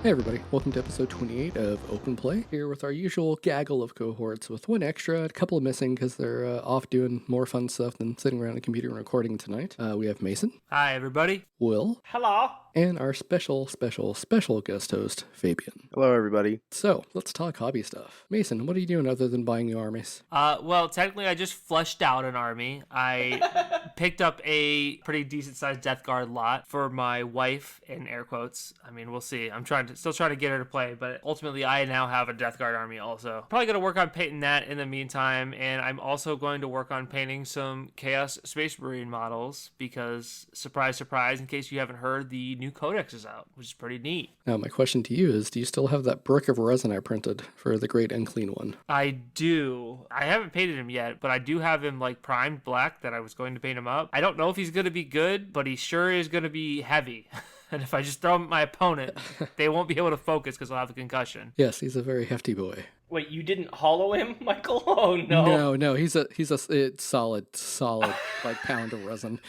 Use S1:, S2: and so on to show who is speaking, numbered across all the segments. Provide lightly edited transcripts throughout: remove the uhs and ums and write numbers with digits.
S1: Hey everybody, welcome to episode 28 of Open Play, here with our usual gaggle of cohorts with one extra, a couple of missing because they're off doing more fun stuff than sitting around a computer and recording tonight. We have Mason.
S2: Hi everybody.
S1: Will.
S3: Hello.
S1: And our special guest host, Fabian.
S4: Hello everybody.
S1: So, let's talk hobby stuff. Mason, what are you doing other than buying new armies?
S2: Well, technically I just fleshed out an army. I picked up a pretty decent sized Death Guard lot for my wife, in air quotes. I mean, we'll see. I'm still trying to get her to play, but ultimately I now have a Death Guard army also. Probably going to work on painting that in the meantime, and I'm also going to work on painting some Chaos Space Marine models because, surprise, surprise, in case you haven't heard, the new Codex is out, which is pretty neat.
S1: Now, my question to you is, do you still have that brick of resin I printed for the Great Unclean One?
S2: I do. I haven't painted him yet, but I do have him like primed black that I was going to paint him up. I don't know if he's going to be good, but he sure is going to be heavy. And if I just throw him at my opponent, they won't be able to focus because I'll have the concussion.
S1: Yes, he's a very hefty boy.
S3: Wait, you didn't hollow him, Michael? Oh no.
S1: No, he's a solid like pound of resin.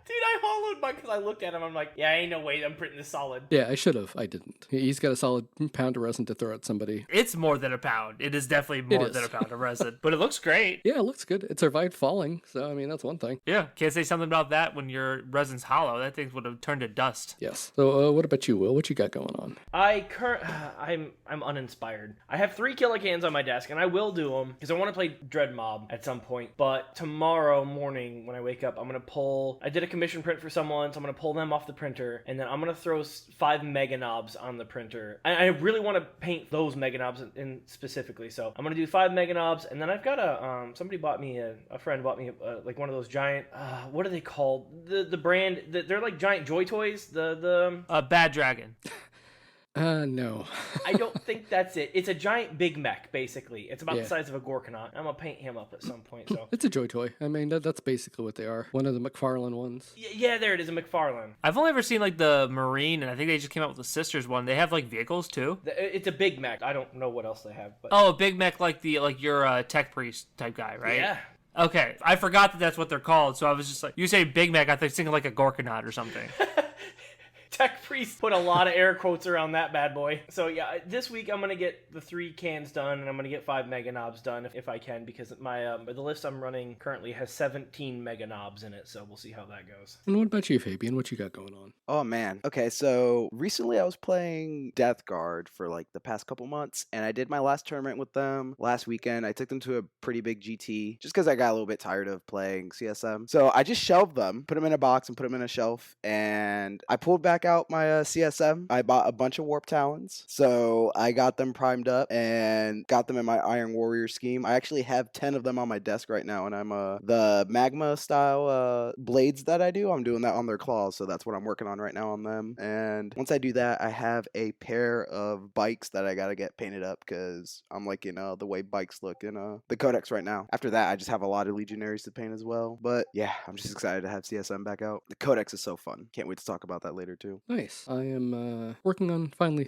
S3: Dude, I hollowed mine because I looked at him. I'm like, yeah, ain't no way I'm printing this solid.
S1: Yeah, I should have. I didn't. He's got a solid pound of resin to throw at somebody.
S2: It's more than a pound. It is definitely more than a pound of resin. But it looks great.
S1: Yeah, it looks good. It survived falling, so I mean, that's one thing.
S2: Yeah, can't say something about that when your resin's hollow. That thing would have turned to dust.
S1: Yes. So what about you, Will? What you got going on?
S3: I'm uninspired. I have 3 Killicans on my desk, and I will do them because I want to play Dread Mob at some point. But tomorrow morning when I wake up, I did a commission print for someone, so I'm going to pull them off the printer, and then I'm going to throw 5 Mega Knobs on the printer. I really want to paint those Mega Knobs in specifically, so I'm going to do 5 Mega Knobs, and then I've got a friend bought me like one of those giant, what are they called? The brand, they're like giant Joy Toys,
S2: Bad Dragon.
S1: No.
S3: I don't think that's it. It's a giant Big Mech, basically. It's about the size of a Gorkanaut. I'm going to paint him up at some point, so.
S1: It's a Joy Toy. I mean, that's basically what they are. One of the McFarlane ones.
S3: Yeah, there it is, a McFarlane.
S2: I've only ever seen like the Marine, and I think they just came out with the Sisters one. They have like vehicles too.
S3: It's a Big Mech. I don't know what else they have. But...
S2: Oh, a Big Mech like your Tech Priest type guy, right?
S3: Yeah.
S2: Okay, I forgot that that's what they're called, so I was just like, you say Big Mech, I was thinking like a Gorkanaut or something.
S3: Tech Priest put a lot of air quotes around that bad boy. So yeah, this week I'm gonna get the 3 cans done, and I'm gonna get 5 Mega Knobs done if I can, because the list I'm running currently has 17 Mega Knobs in it. So we'll see how that goes.
S1: And what about you, Fabian? What you got going on?
S4: Oh man. Okay, so recently I was playing Death Guard for like the past couple months, and I did my last tournament with them last weekend. I took them to a pretty big GT just because I got a little bit tired of playing CSM. So I just shelved them, put them in a box, and put them in a shelf, and I pulled back out my CSM. I bought a bunch of Warp Talons, so I got them primed up and got them in my Iron Warrior scheme. I actually have 10 of them on my desk right now, and I'm the Magma style blades that I do, I'm doing that on their claws, so that's what I'm working on right now on them. And once I do that, I have a pair of bikes that I gotta get painted up because I'm liking the way bikes look in the Codex right now. After that, I just have a lot of Legionaries to paint as well. But yeah, I'm just excited to have CSM back out. The Codex is so fun. Can't wait to talk about that later too.
S1: Nice. I am working on finally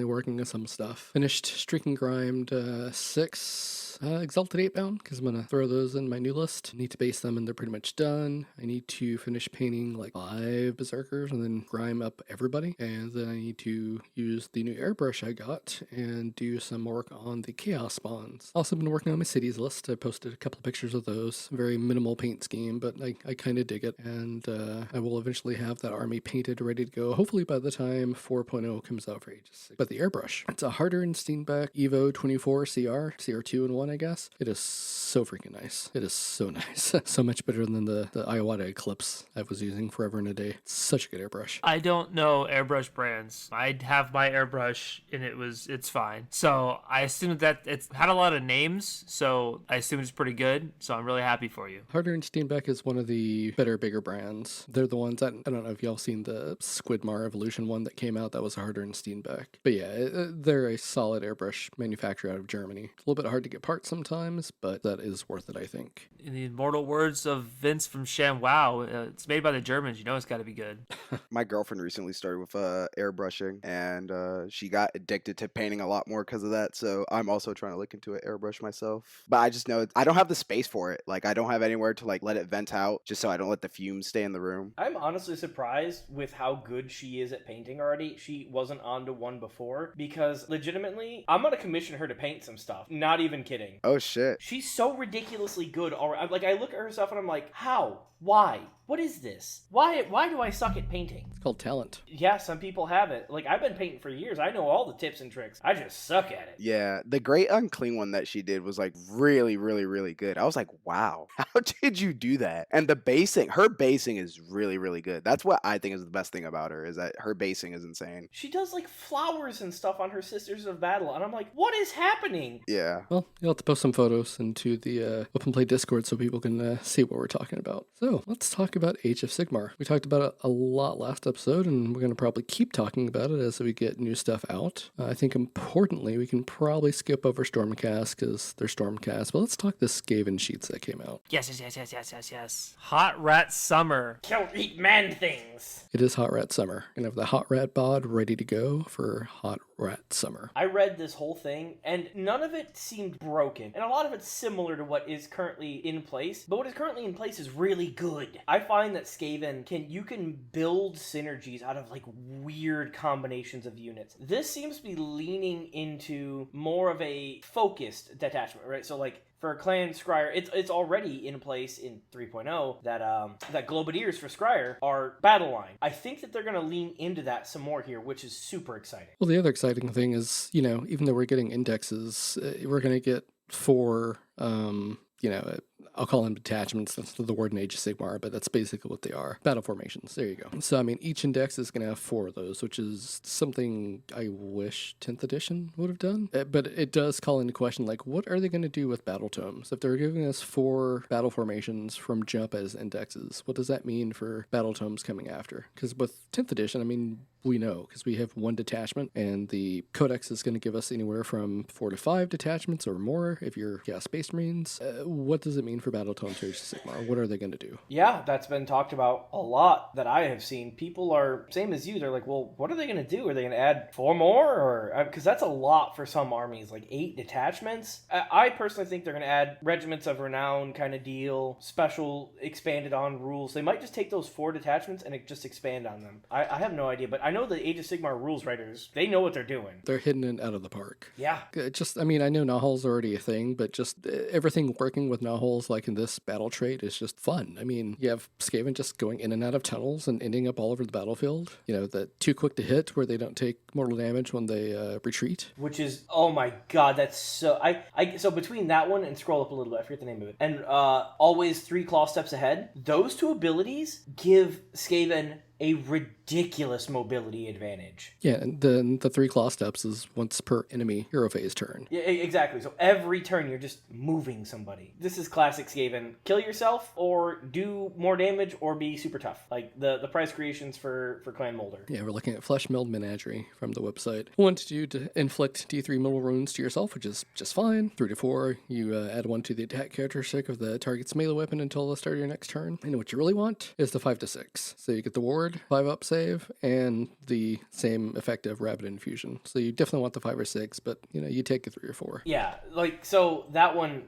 S1: working on some stuff. Finished Streak and Grimed 6 Exalted 8-bound, because I'm going to throw those in my new list. I need to base them, and they're pretty much done. I need to finish painting like 5 Berserkers and then grime up everybody. And then I need to use the new airbrush I got and do some work on the Chaos Spawns. Also been working on my cities list. I posted a couple of pictures of those. Very minimal paint scheme, but I kind of dig it. And I will eventually have that army painted, ready to go. Hopefully by the time 4.0 comes out for Aegis 6. But the airbrush, it's a Harder and Steenbeck Evo 24 CR2 in 1, I guess. It is so freaking nice. It is so nice. So much better than the Iwata Eclipse I was using forever and a day. It's such a good airbrush.
S2: I don't know airbrush brands. I have my airbrush and it's fine. So I assume that it's had a lot of names, so I assume it's pretty good. So I'm really happy for you.
S1: Harder and Steenbeck is one of the better, bigger brands. They're the ones that, I don't know if y'all seen the Squidmar Evolution one that came out. That was Harder and Steenbeck. But yeah, they're a solid airbrush manufacturer out of Germany. It's a little bit hard to get parts sometimes, but that is worth it, I think.
S2: In the immortal words of Vince from ShamWow, it's made by the Germans. You know it's got to be good.
S4: My girlfriend recently started with airbrushing, and she got addicted to painting a lot more because of that. So I'm also trying to look into an airbrush myself. But I just know I don't have the space for it. Like, I don't have anywhere to like let it vent out, just so I don't let the fumes stay in the room.
S3: I'm honestly surprised with how good she is at painting already. She wasn't onto one before, because legitimately, I'm gonna commission her to paint some stuff. Not even kidding.
S4: Oh shit.
S3: She's so ridiculously good already. Like, I look at her stuff and I'm like, how? Why? What is this? Why do I suck at painting?
S1: It's called talent.
S3: Yeah, some people have it. Like, I've been painting for years. I know all the tips and tricks. I just suck at it.
S4: Yeah, the Great Unclean one that she did was like really, really, really good. I was like, wow, how did you do that? And her basing is really, really good. That's what I think is the best thing about her, is that her basing is insane.
S3: She does like flowers and stuff on her Sisters of Battle, and I'm like, what is happening?
S4: Yeah.
S1: Well, you'll have to post some photos into the Open Play Discord so people can see what we're talking about. So let's talk about Age of Sigmar. We talked about it a lot last episode, and we're going to probably keep talking about it as we get new stuff out. I think importantly, we can probably skip over Stormcast because they're Stormcast, but let's talk the Skaven sheets that came out.
S2: Yes. Hot Rat Summer.
S3: Kill, eat man things.
S1: It is Hot Rat Summer. Gonna have the Hot Rat bod ready to go for Hot Rat Summer.
S3: I read this whole thing, and none of it seemed broken. And a lot of it's similar to what is currently in place, but what is currently in place is really good. I find that Skaven you can build synergies out of like weird combinations of units. This seems to be leaning into more of a focused detachment, right? So like, for Clan Scryer, it's already in place in 3.0 that Globadiers for Scryer are battle line. I think that they're going to lean into that some more here, which is super exciting.
S1: Well, the other exciting thing is, even though we're getting indexes, we're going to get 4, I'll call them detachments. That's the word in Age of Sigmar, but that's basically what they are. Battle formations. There you go. So, each index is going to have 4 of those, which is something I wish 10th edition would have done. But it does call into question, like, what are they going to do with battle tomes? If they're giving us 4 battle formations from jump as indexes, what does that mean for battle tomes coming after? Because with 10th edition, we know, because we have 1 detachment, and the Codex is going to give us anywhere from 4 to 5 detachments or more if you're Chaos Space Marines. What does it mean for Battle Tomes Age of Sigmar? What are they going to do?
S3: Yeah, that's been talked about a lot that I have seen. People are, same as you, they're like, well, what are they going to do? Are they going to add 4 more? Or because that's a lot for some armies, like 8 detachments. I personally think they're going to add Regiments of Renown kind of deal, special expanded on rules. They might just take those 4 detachments and just expand on them. I have no idea, but I know the Age of Sigmar rules writers, they know what they're doing.
S1: They're hitting it out of the park.
S3: Yeah.
S1: I know Nahal's already a thing, but just everything working with Nahal's, like in this battle trait, is just fun. You have Skaven just going in and out of tunnels and ending up all over the battlefield. The too quick to hit where they don't take mortal damage when they retreat.
S3: Which is, oh my god, that's so... So between that one and scroll up a little bit, I forget the name of it, and always 3 claw steps ahead, those 2 abilities give Skaven a ridiculous mobility advantage.
S1: Yeah, and then the 3 claw steps is once per enemy hero phase turn.
S3: Yeah, exactly. So every turn you're just moving somebody. This is classic Skaven. Kill yourself or do more damage or be super tough. Like the prize creations for Clan Molder.
S1: Yeah, we're looking at Flesh Milled Menagerie from the website. 1 to 2 to inflict D3 mortal wounds to yourself, which is just fine. 3 to 4, you add 1 to the attack characteristic of the target's melee weapon until the start of your next turn. And what you really want is the 5 to 6. So you get the ward, 5 up save, and the same effective rapid infusion. So you definitely want the 5 or 6, but you take a 3 or 4.
S3: Yeah, so that one,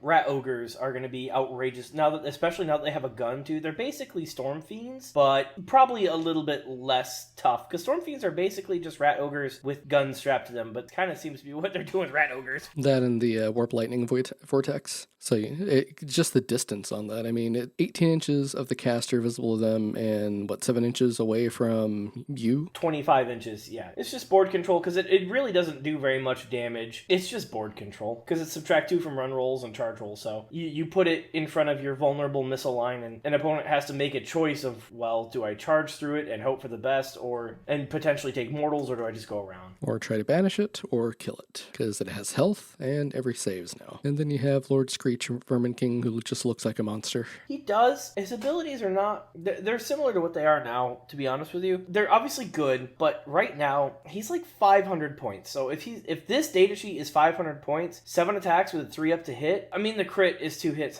S3: Rat Ogres are going to be outrageous especially now that they have a gun too. They're basically Storm Fiends, but probably a little bit less tough, because Storm Fiends are basically just Rat Ogres with guns strapped to them, but it kind of seems to be what they're doing with Rat Ogres.
S1: That and the Warp Lightning Vortex. So just the distance on that. 18 inches of the caster visible to them, and 7 inches away from you?
S3: 25 inches, yeah. It's just board control, because it really doesn't do very much damage. It's just board control, because it's subtract 2 from run rolls and charge rolls, so you put it in front of your vulnerable missile line, and an opponent has to make a choice of, well, do I charge through it and hope for the best, and potentially take mortals, or do I just go around?
S1: Or try to banish it, or kill it, because it has health, and every saves now. And then you have Lord Screech, Vermin King, who just looks like a monster.
S3: He does. His abilities are not... They're similar to what they are now, to be honest with you. They're obviously good, but right now, he's like 500 points. So if this data sheet is 500 points, 7 attacks with a 3 up to hit, the crit is 2 hits.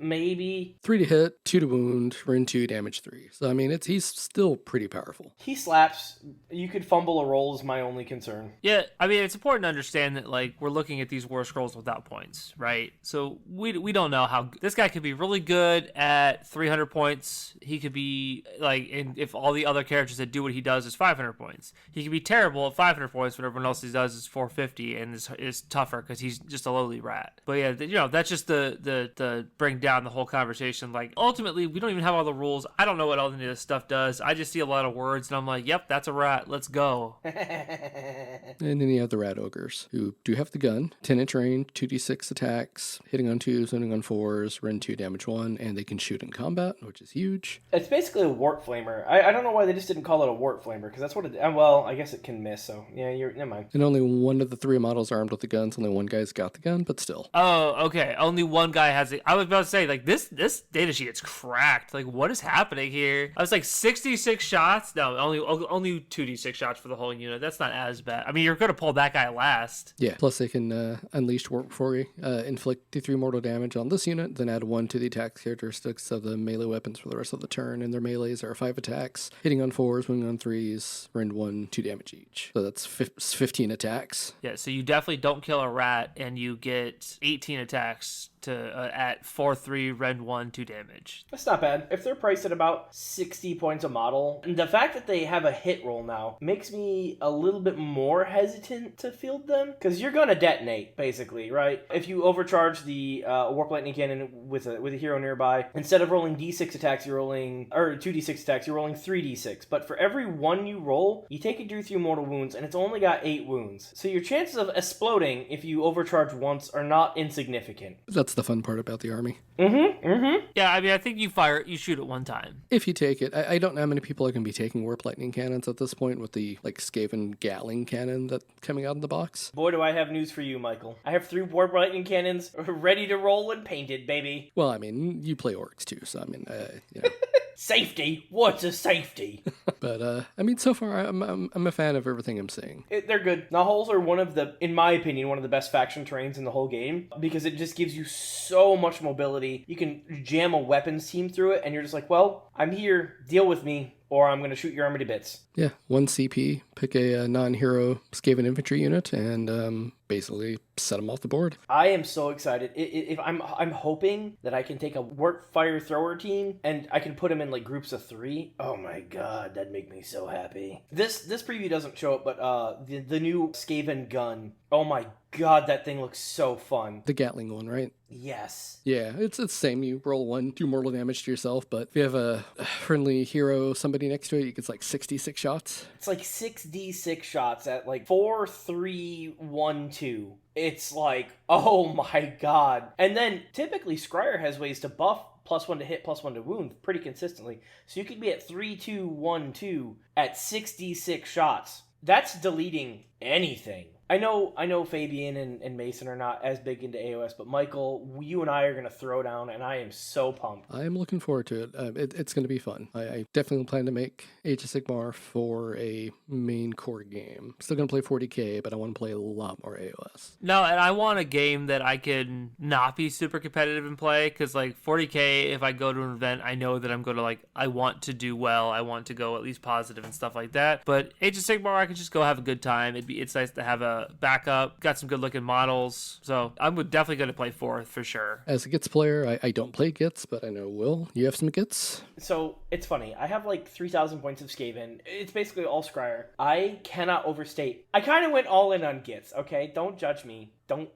S3: maybe.
S1: 3 to hit, 2 to wound, rend 2, damage 3. So, I mean, he's still pretty powerful.
S3: He slaps. You could fumble a roll is my only concern.
S2: Yeah, I mean, it's important to understand that, like, we're looking at these war scrolls without points, right? So we don't know how... This guy could be really good at 300 points. He could be, like, if all the other characters that do what he does is 500 points. He could be terrible at 500 points when everyone else he does is 450 and is tougher because he's just a lowly rat. But yeah, that's just the bring down the whole conversation. Like, ultimately, we don't even have all the rules. I don't know what all any of this stuff does. I just see a lot of words and I'm like, yep, that's a rat. Let's go.
S1: And then you have the rat ogres, who do have the gun, 10-inch range, 2d6 attacks, hitting on 2s, hitting on 4s, rend 2, damage 1, and they can shoot in combat, which is huge.
S3: It's basically a wart flamer. I don't know why they just didn't call it a wart flamer, because that's what it... Well, I guess it can miss, so yeah, never mind.
S1: And only one of the 3 models are armed with the guns. Only one guy's got the gun, but still.
S2: Oh, okay. Only one guy has it. I was about to say, like, this data sheet is cracked. Like, what is happening here? I was like, 66 shots? No, only 2d6 shots for the whole unit. That's not as bad. I mean, you're going to pull that guy last.
S1: Yeah. Plus, they can unleash Warp Fury, inflict D3 mortal damage on this unit, then add 1 to the attack characteristics of the melee weapons for the rest of the turn. And their melees are 5 attacks, hitting on 4s, winning on 3s, rend 1, 2 damage each. So that's 15 attacks.
S2: Yeah, so you definitely don't kill a rat, and you get 18 attacks to at 4-3, rend 1, 2 damage.
S3: That's not bad. If they're priced at about 60 points a model, and the fact that they have a hit roll now makes me a little bit more hesitant to field them, because you're gonna detonate, basically, right? If you overcharge the Warp Lightning Cannon with a hero nearby, instead of rolling d6 attacks, you're rolling, or 2d6 attacks, you're rolling 3d6. But for every 1 you roll, you take a d3 mortal wounds, and it's only got 8 wounds. So your chances of exploding if you overcharge once are not insignificant.
S1: That's the fun part about the army.
S2: Yeah, I mean, I think you shoot it one time.
S1: If you take it, I don't know how many people are going to be taking Warp Lightning Cannons at this point with the, like, Skaven Gatling Cannon that's coming out in the box.
S3: Boy, do I have news for you, Michael. I have 3 Warp Lightning Cannons ready to roll and painted, baby.
S1: Well, I mean, you play orcs too, so I mean, you know.
S3: Safety? What's a safety?
S1: But, I mean, so far, I'm a fan of everything I'm seeing.
S3: They're good. Nahul's are one of the, in my opinion, one of the best faction terrains in the whole game, because it just gives you so much mobility. You can jam a weapons team through it, and you're just like, well, I'm here, deal with me, or I'm going to shoot your army to bits.
S1: Yeah, 1 CP, pick a non-hero Skaven infantry unit, and basically set them off the board.
S3: I am so excited. If I'm hoping that I can take a work fire thrower team and I can put them in like groups of 3. Oh my god, that'd make me so happy. This preview doesn't show it, but the new Skaven gun. Oh my god, that thing looks so fun.
S1: The Gatling one, right?
S3: Yes.
S1: Yeah, it's the same. You roll 1, 2 mortal damage to yourself, but if you have a friendly hero, somebody next to it, you get like 66 shots.
S3: It's like 6d6 shots at like 4, 3, 1, 2. It's like, oh my god. And then typically Scryer has ways to buff +1 to hit, +1 to wound pretty consistently. So you could be at 3, 2, 1, 2 at 6d6 shots. That's deleting anything. I know Fabian and Mason are not as big into AOS, but Michael, you and I are going to throw down, and I am so pumped.
S1: I'm looking forward to it. It's going to be fun. I definitely plan to make Age of Sigmar for a main core game. Still going to play 40k, but I want to play a lot more AOS.
S2: No, and I want a game that I can not be super competitive and play, because like 40k, if I go to an event, I know that I'm going to like, I want to do well, I want to go at least positive and stuff like that. But Age of Sigmar, I can just go have a good time. It's nice to have a backup, got some good looking models, so I'm definitely going to play 4th for sure.
S1: As a Gits player, I don't play Gits, but I know Will, you have some Gits?
S3: So it's funny, I have like 3,000 points of Skaven. It's basically all Scryer. I cannot overstate. I kind of went all in on Gits, okay? Don't judge me. Don't.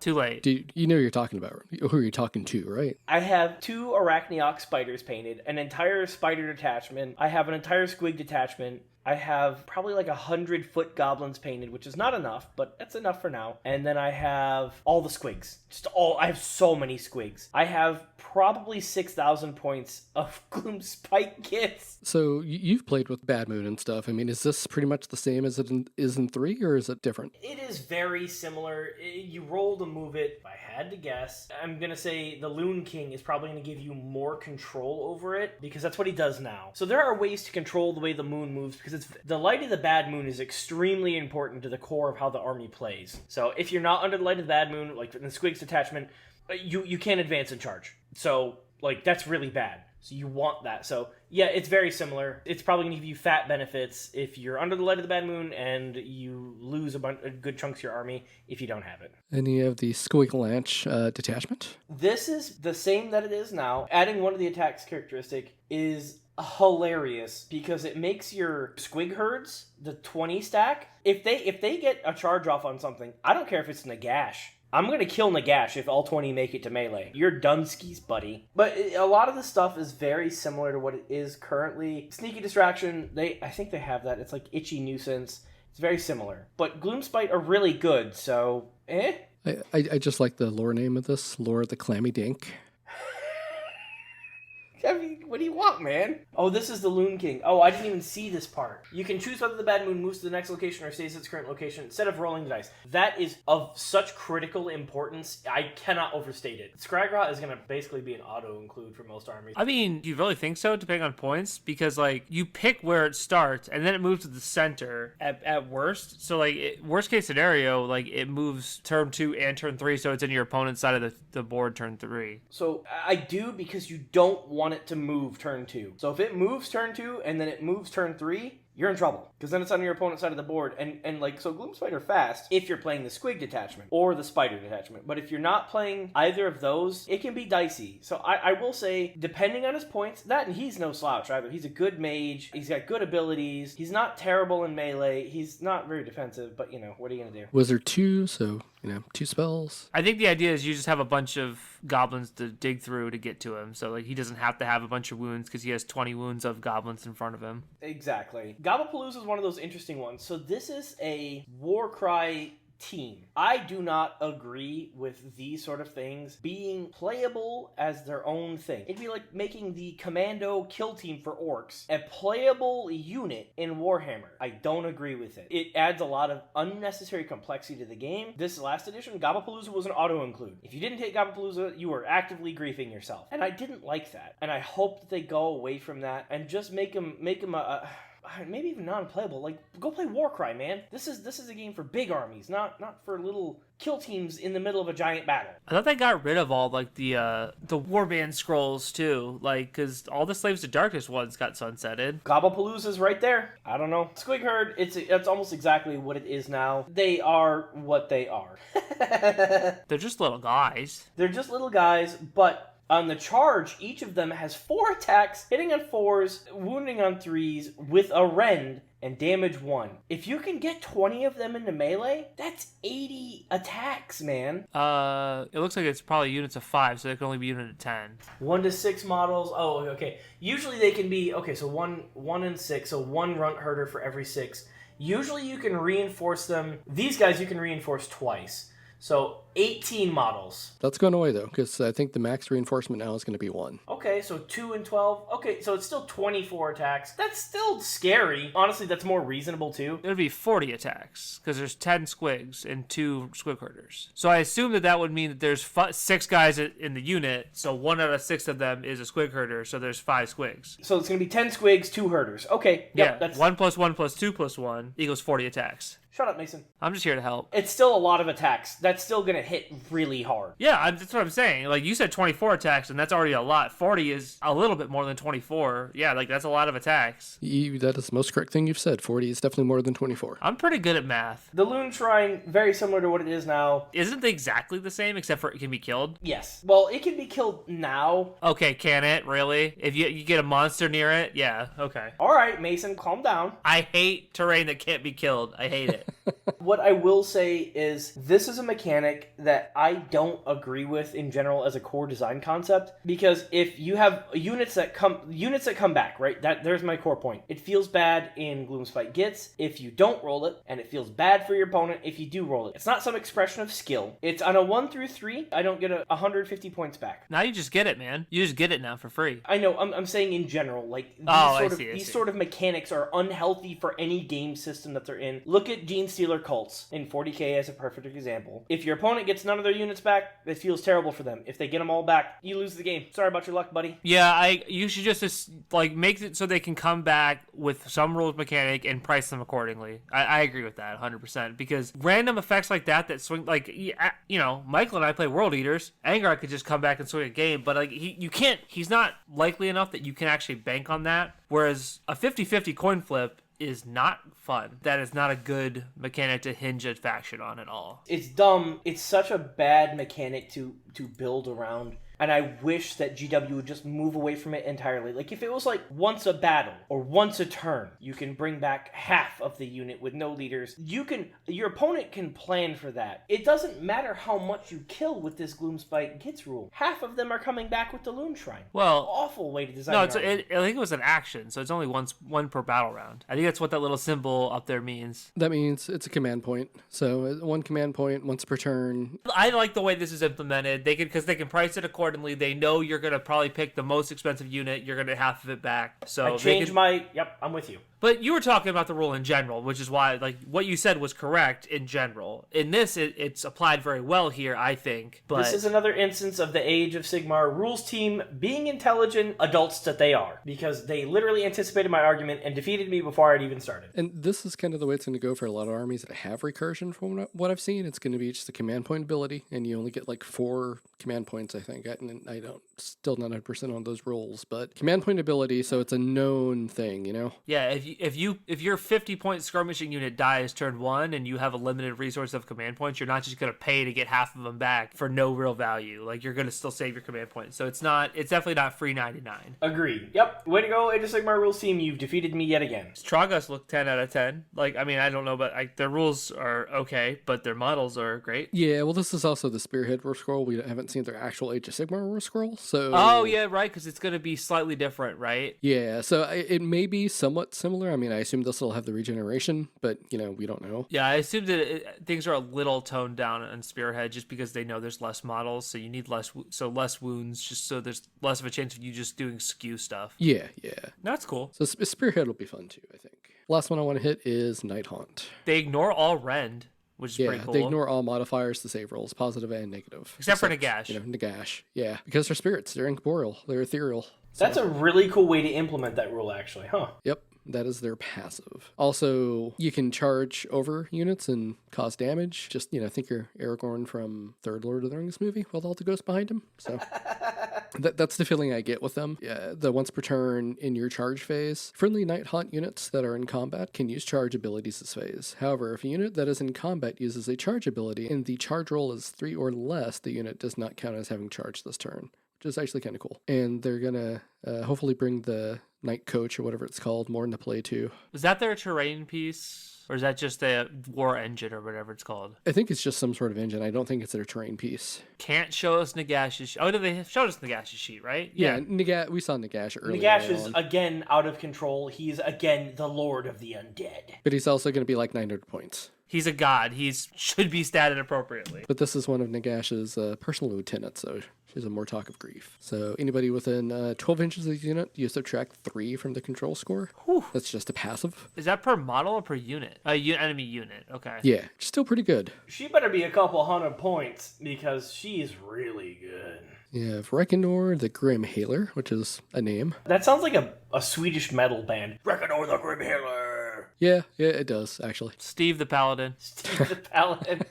S2: Too late.
S1: You know who you're talking about, who you're talking to, right?
S3: I have 2 Arachniox spiders painted, an entire spider detachment. I have an entire squig detachment. I have probably like 100 foot goblins painted, which is not enough, but that's enough for now. And then I have all the squigs. I have so many squigs. I have probably 6,000 points of Gloom Spike kits.
S1: So you've played with Bad Moon and stuff. I mean, is this pretty much the same as it is in 3, or is it different?
S3: It is very similar. You roll to move it. If I had to guess, I'm going to say the Loon King is probably going to give you more control over it, because that's what he does now. So there are ways to control the way the moon moves, because the light of the bad moon is extremely important to the core of how the army plays. So if you're not under the light of the bad moon, like in the Squigs detachment, You can't advance and charge. So, like, that's really bad. So you want that. So, yeah, it's very similar. It's probably going to give you fat benefits if you're under the light of the bad moon, and you lose a good chunks of your army if you don't have it.
S1: And you have the Squiglanch detachment.
S3: This is the same that it is now. Adding one of the attacks characteristic is hilarious because it makes your squig herds, the 20 stack, if they get a charge off on something, I don't care if it's Nagash. I'm going to kill Nagash if all 20 make it to melee. You're Dunskies, buddy. But a lot of the stuff is very similar to what it is currently. Sneaky Distraction, I think they have that. It's like Itchy Nuisance. It's very similar. But Gloomspite are really good, so
S1: I just like the lore name of this. Lore of the Clammy Dink.
S3: I mean, what do you want, man? Oh, this is the Loon King. Oh, I didn't even see this part. You can choose whether the bad moon moves to the next location or stays at its current location instead of rolling the dice. That is of such critical importance, I cannot overstate it. Scragra is going to basically be an auto-include for most armies.
S2: I mean, do you really think so, depending on points? Because, like, you pick where it starts, and then it moves to the center at worst. So, like, worst case scenario, like, it moves turn 2 and turn 3, so it's in your opponent's side of the board turn 3.
S3: So, I do, because you don't want it to move turn 2. So if it moves turn 2 and then it moves turn 3, you're in trouble. Because then it's on your opponent's side of the board. And like, so Gloomspite are fast if you're playing the Squig detachment or the Spider detachment. But if you're not playing either of those, it can be dicey. So I will say, depending on his points, and he's no slouch either. He's a good mage. He's got good abilities. He's not terrible in melee. He's not very defensive, but, what are you going to do?
S1: Wizard 2, so, 2 spells.
S2: I think the idea is you just have a bunch of goblins to dig through to get to him. So, like, he doesn't have to have a bunch of wounds because he has 20 wounds of goblins in front of him.
S3: Exactly. Gobblapalooza is one of those interesting ones. So this is a Warcry team. I do not agree with these sort of things being playable as their own thing. It'd be like making the commando kill team for orcs a playable unit in Warhammer. I don't agree with it. It adds a lot of unnecessary complexity to the game. This last edition, Gobblapalooza was an auto-include. If you didn't take Gobblapalooza, you were actively griefing yourself. And I didn't like that. And I hope that they go away from that and just make them a maybe even non-playable. Like, go play Warcry, man. This is a game for big armies, not for little kill teams in the middle of a giant battle.
S2: I thought they got rid of all, like, the warband scrolls, too. Like, because all the Slaves to Darkness ones got sunsetted.
S3: Gobblapalooza's right there. I don't know. Squig Herd, it's almost exactly what it is now. They are what they are.
S2: They're just little guys.
S3: They're just little guys, but on the charge, each of them has 4 attacks, hitting on 4s, wounding on 3s, with a rend, and damage 1. If you can get 20 of them into melee, that's 80 attacks, man.
S2: It looks like it's probably units of 5, so they can only be unit of 10.
S3: 1 to 6 models. Oh, okay. Usually they can be, so 1 and 6, so 1 runt herder for every 6. Usually you can reinforce them. These guys you can reinforce twice. So 18 models.
S1: That's going away, though, because I think the max reinforcement now is going to be 1.
S3: Okay, so 2 and 12. Okay, so it's still 24 attacks. That's still scary. Honestly, that's more reasonable, too.
S2: It would be 40 attacks, because there's 10 squigs and 2 squig herders. So I assume that would mean that there's 6 guys in the unit, so 1 out of 6 of them is a squig herder, so there's 5 squigs.
S3: So it's going to be 10 squigs, 2 herders. Okay,
S2: yeah,
S3: that's
S2: 1 plus 1 plus 2 plus 1 equals 40 attacks.
S3: Shut up, Mason.
S2: I'm just here to help.
S3: It's still a lot of attacks. That's still going to hit really hard.
S2: Yeah, that's what I'm saying. Like, you said 24 attacks, and that's already a lot. 40 is a little bit more than 24. Yeah, like, that's a lot of attacks.
S1: That is the most correct thing you've said. 40 is definitely more than 24.
S2: I'm pretty good at math.
S3: The Loon Shrine, very similar to what it is now.
S2: Isn't it exactly the same, except for it can be killed?
S3: Yes. Well, it can be killed now.
S2: Okay, can it? Really? If you get a monster near it? Yeah, okay.
S3: All right, Mason, calm down.
S2: I hate terrain that can't be killed. I hate it.
S3: What I will say is this is a mechanic that I don't agree with in general as a core design concept, because if you have units that come back, right? There's my core point. It feels bad in Gloomspite Gits if you don't roll it, and it feels bad for your opponent if you do roll it. It's not some expression of skill. It's on a 1 through 3, I don't get 150 points back.
S2: Now you just get it, man. You just get it now for free.
S3: I know, I'm saying in general, like
S2: these sort of mechanics are
S3: unhealthy for any game system that they're in. Look at Gene Stealer cults in 40k as a perfect example. If your opponent gets none of their units back, it feels terrible for them. If they get them all back, you lose the game. Sorry about your luck, buddy.
S2: Yeah, you should just like make it so they can come back with some rules mechanic and price them accordingly. I agree with that 100% because random effects like that swing, like, you know, Michael and I play World Eaters. Angrar could just come back and swing a game, but like he's not likely enough that you can actually bank on that. Whereas a 50-50 coin flip is not fun. That is not a good mechanic to hinge a faction on at all.
S3: It's dumb. It's such a bad mechanic to build around. And I wish that GW would just move away from it entirely. Like, if it was like once a battle or once a turn, you can bring back half of the unit with no leaders. Your opponent can plan for that. It doesn't matter how much you kill with this Gloomspite Gits rule. Half of them are coming back with the Loon Shrine.
S2: Well,
S3: awful way to design.
S2: No, I think it was an action, so it's only one per battle round. I think that's what that little symbol up there means.
S1: That means it's a command point. So one command point once per turn.
S2: I like the way this is implemented. Because they can price it accordingly. They know you're going to probably pick the most expensive unit. You're going to half of it back. So
S3: Yep, I'm with you.
S2: But you were talking about the rule in general, which is why, like, what you said was correct in general. In this, it's applied very well here, I think. But
S3: this is another instance of the Age of Sigmar rules team being intelligent adults that they are. Because they literally anticipated my argument and defeated me before I'd even started.
S1: And this is kind of the way it's going to go for a lot of armies that have recursion from what I've seen. It's going to be just a command point ability, and you only get like 4 command points, I think. I don't, still not 100% on those rules, but command point ability, so it's a known thing, you know?
S2: Yeah, if your 50-point skirmishing unit dies turn 1 and you have a limited resource of command points, you're not just going to pay to get half of them back for no real value. Like, you're going to still save your command points. So it's definitely not free 99.
S3: Agreed. Yep. Way to go, Age of Sigmar rules team. You've defeated me yet again.
S2: Stragas look 10 out of 10. Like, I mean, I don't know, but their rules are okay, but their models are great.
S1: Yeah, well, this is also the Spearhead rule scroll. We haven't seen their actual Age of Sigmar rule scroll, so...
S2: Oh, yeah, right, because it's going to be slightly different, right?
S1: Yeah, so it may be somewhat similar. I mean, I assume this will have the regeneration, but, you know, we don't know.
S2: Yeah, I assume that things are a little toned down on Spearhead just because they know there's less models, so you need less wounds, just so there's less of a chance of you just doing skew stuff.
S1: Yeah.
S2: That's cool.
S1: So Spearhead will be fun, too, I think. Last one I want to hit is Night Haunt.
S2: They ignore all rend, which is pretty cool.
S1: They ignore all modifiers to save rolls, positive and negative.
S2: Except for Nagash.
S1: You know, Nagash. Yeah, because they're spirits. They're incorporeal. They're ethereal. So.
S3: That's a really cool way to implement that rule, actually, huh?
S1: Yep. That is their passive. Also, you can charge over units and cause damage. Just, you know, think you're Aragorn from Third Lord of the Rings movie with all the ghosts behind him. So that's the feeling I get with them. Yeah, the once per turn in your charge phase, friendly Night Haunt units that are in combat can use charge abilities this phase. However, if a unit that is in combat uses a charge ability and the charge roll is 3 or less, the unit does not count as having charged this turn, which is actually kind of cool. And they're going to hopefully bring the Night Coach or whatever it's called more into play too.
S2: Is that their terrain piece? Or is that just a war engine or whatever it's called?
S1: I think it's just some sort of engine. I don't think it's their terrain piece.
S2: Can't show us Nagash's... Oh, no, they showed us Nagash's sheet, right?
S1: Yeah, we saw Nagash earlier.
S3: Nagash is, again, out of control. He's, again, the Lord of the Undead.
S1: But he's also going to be like 900 points.
S2: He's a god. He should be statted appropriately.
S1: But this is one of Nagash's personal lieutenants, so she's a Mortalk of Grief. So anybody within 12 inches of the unit, you subtract 3 from the control score.
S2: Whew.
S1: That's just a passive.
S2: Is that per model or per unit? Enemy unit. Okay.
S1: Yeah, still pretty good.
S3: She better be a couple hundred points because she's really good.
S1: You have Reconor the Grim Hailer, which is a name.
S3: That sounds like a Swedish metal band. Reconor the Grim Hailer.
S1: Yeah, it does, actually.
S2: Steve the Paladin.
S3: Steve the Paladin.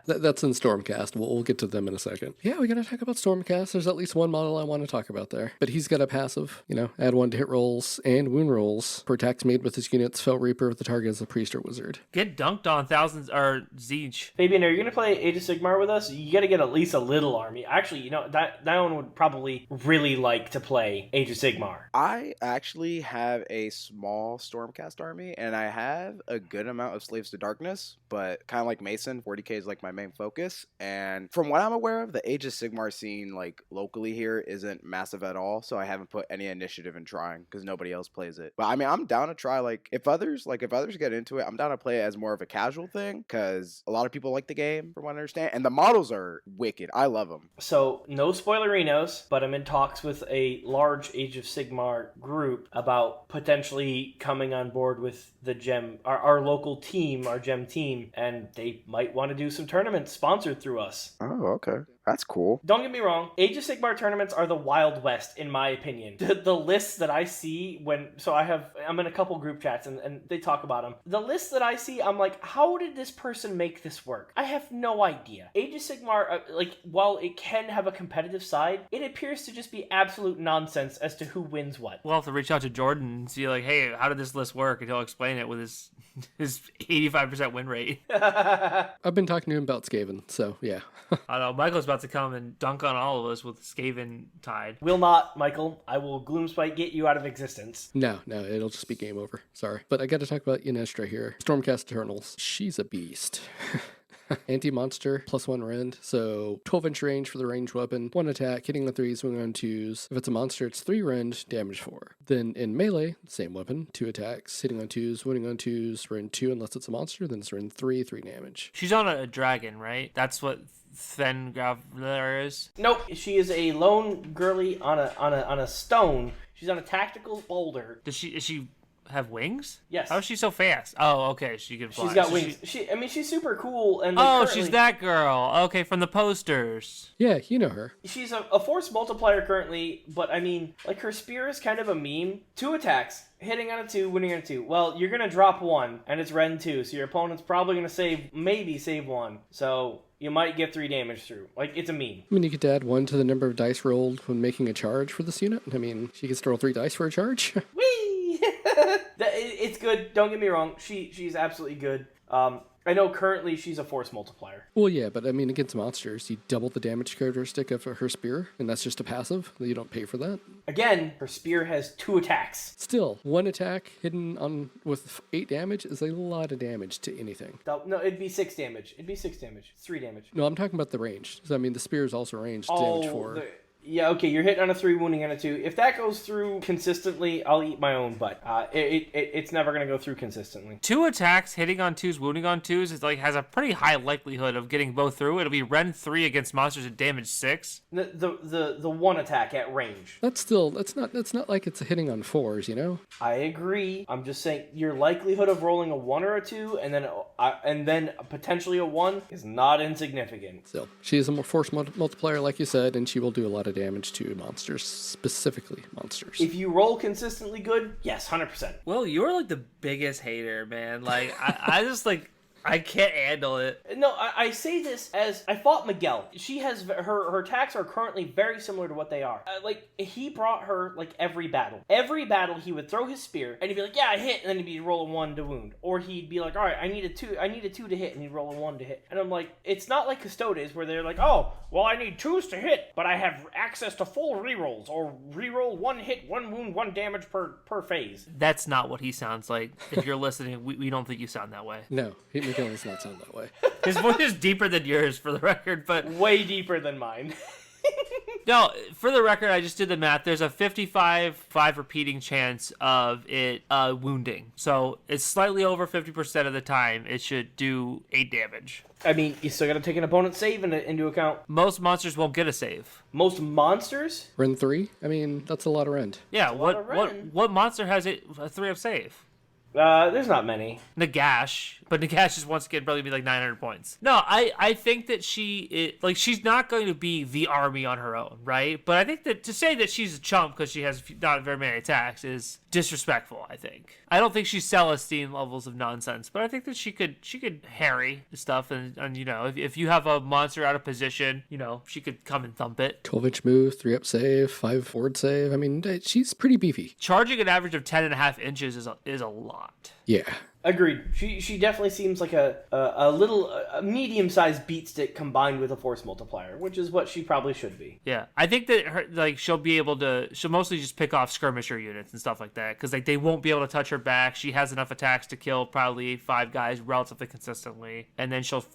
S1: That's in Stormcast. We'll get to them in a second. Yeah, we got to talk about Stormcast. There's at least one model I want to talk about there. But he's got a passive, you know, add 1 to hit rolls and wound rolls for attacks made with his unit's Fell Reaper if the target is a priest or wizard.
S2: Get dunked on thousands, or Siege.
S3: Fabian, are you going to play Age of Sigmar with us? You got to get at least a little army. Actually, you know, that one would probably really like to play Age of Sigmar.
S4: I actually have a small Stormcast army, and I have a good amount of Slaves to Darkness, but kind of like Mason, 40k is like my main focus. And from what I'm aware of, the Age of Sigmar scene, like locally here, isn't massive at all, so I haven't put any initiative in trying because nobody else plays it. But I mean, I'm down to try, if others get into it, I'm down to play it as more of a casual thing because a lot of people like the game, from what I understand, and the models are wicked. I love them.
S3: So no spoilerinos, but I'm in talks with a large Age of Sigmar group about potentially coming on board with with the gem, our local team, our gem team, and they might want to do some tournaments sponsored through us.
S4: Oh, okay. That's cool.
S3: Don't get me wrong, Age of Sigmar tournaments are the Wild West, in my opinion. The lists that I see I'm in a couple group chats and they talk about them. The lists that I see, I'm like, how did this person make this work? I have no idea. Age of Sigmar, while it can have a competitive side, it appears to just be absolute nonsense as to who wins what.
S2: We'll have to reach out to Jordan and see, like, hey, how did this list work? And he'll explain it with his 85% win rate.
S1: I've been talking to him about Skaven, so yeah.
S2: I know, Michael's about to come and dunk on all of us with Skaven tied.
S3: Will not, Michael. I will Gloomspite get you out of existence.
S1: No, it'll just be game over. Sorry. But I got to talk about Inestra here. Stormcast Eternals. She's a beast. Anti-monster, +1 rend, so 12-inch range for the ranged weapon, 1 attack, hitting on 3s, swinging on 2s. If it's a monster, it's 3 rend, damage 4. Then in melee, same weapon, 2 attacks, hitting on 2s, winning on 2s, rend 2 unless it's a monster, then it's rend 3, 3 damage.
S2: She's on a dragon, right? That's what Thengravler is?
S3: Nope, she is a lone girly on a stone. She's on a tactical boulder.
S2: Is she have wings?
S3: Yes.
S2: How is she so fast? Oh, okay, she can fly.
S3: She's got
S2: So
S3: wings. She's super cool. And
S2: she's that girl. Okay, from the posters.
S1: Yeah, you know her.
S3: She's a force multiplier currently, but I mean, like, her spear is kind of a meme. 2 attacks, hitting on a 2, winning on a 2. Well, you're gonna drop 1, and it's rend 2, so your opponent's probably gonna save 1. So you might get 3 damage through. Like, it's a meme.
S1: I mean, you could add 1 to the number of dice rolled when making a charge for this unit. I mean, she gets to roll 3 dice for a charge.
S3: Whee! It's good. Don't get me wrong. She's absolutely good. I know currently she's a force multiplier.
S1: Well, yeah, but I mean, against monsters, you double the damage characteristic of her spear, and that's just a passive. You don't pay for that.
S3: Again, her spear has 2 attacks.
S1: Still, 1 attack hidden on with 8 damage is a lot of damage to anything.
S3: No, it'd be 6 damage. It's 3 damage.
S1: No, I'm talking about the range. So, I mean, the spear is also ranged damage 4.
S3: Yeah, okay, you're hitting on a 3, wounding on a 2. If that goes through consistently, I'll eat my own butt. It's never going to go through consistently.
S2: 2 attacks, hitting on 2s, wounding on 2s, is has a pretty high likelihood of getting both through. It'll be rend 3 against monsters at damage 6.
S3: The 1 attack at range.
S1: That's not like it's hitting on 4s, you know?
S3: I agree. I'm just saying your likelihood of rolling a 1 or a 2 and then potentially a 1 is not insignificant.
S1: Still, she is a more force multiplier, like you said, and she will do a lot of damage to monsters, specifically monsters.
S3: If you roll consistently good, yes, 100%.
S2: Well, you're the biggest hater, man. I just I can't handle it.
S3: No, I say this as I fought Miguel. She has her attacks are currently very similar to what they are. He brought her every battle. Every battle he would throw his spear and he'd be like, yeah, I hit, and then he'd be roll a 1 to wound, or he'd be like, all right, I need a 2 to hit, and he'd roll a 1 to hit. And I'm like, it's not like Custodes where they're like, oh, well, I need 2s to hit, but I have access to full rerolls, or reroll 1 hit, 1 wound, 1 damage per phase.
S2: That's not what he sounds like. If you're listening, we don't think you sound that way.
S1: No, Miguel does not sound that way.
S2: His voice is deeper than yours, for the record, but
S3: way deeper than mine.
S2: No, for the record, I just did the math. There's a 55 repeating chance of it wounding. So it's slightly over 50% of the time it should do 8 damage.
S3: I mean, you still got to take an opponent's save into account.
S2: Most monsters won't get a save.
S3: Most monsters?
S1: Rend 3? I mean, that's a lot of rend.
S2: Yeah, what monster has a 3-up save?
S3: There's not many.
S2: Nagash, but Nagash is once again probably be 900 points. No, I think that she's not going to be the army on her own, right? But I think that to say that she's a chump because she has not very many attacks is disrespectful. I think I don't think she's Celestine levels of nonsense, but I think that she could harry stuff, and if you have a monster out of position, she could come and thump it.
S1: 12-inch move, 3-up save, 5 forward save. I mean, she's pretty beefy.
S2: Charging an average of 10.5 inches is a lot.
S1: Yeah.
S3: Agreed. She definitely seems like a medium-sized beatstick combined with a force multiplier, which is what she probably should be.
S2: Yeah, I think that she'll mostly just pick off skirmisher units and stuff like that, because they won't be able to touch her back. She has enough attacks to kill probably 5 guys relatively consistently, and then she'll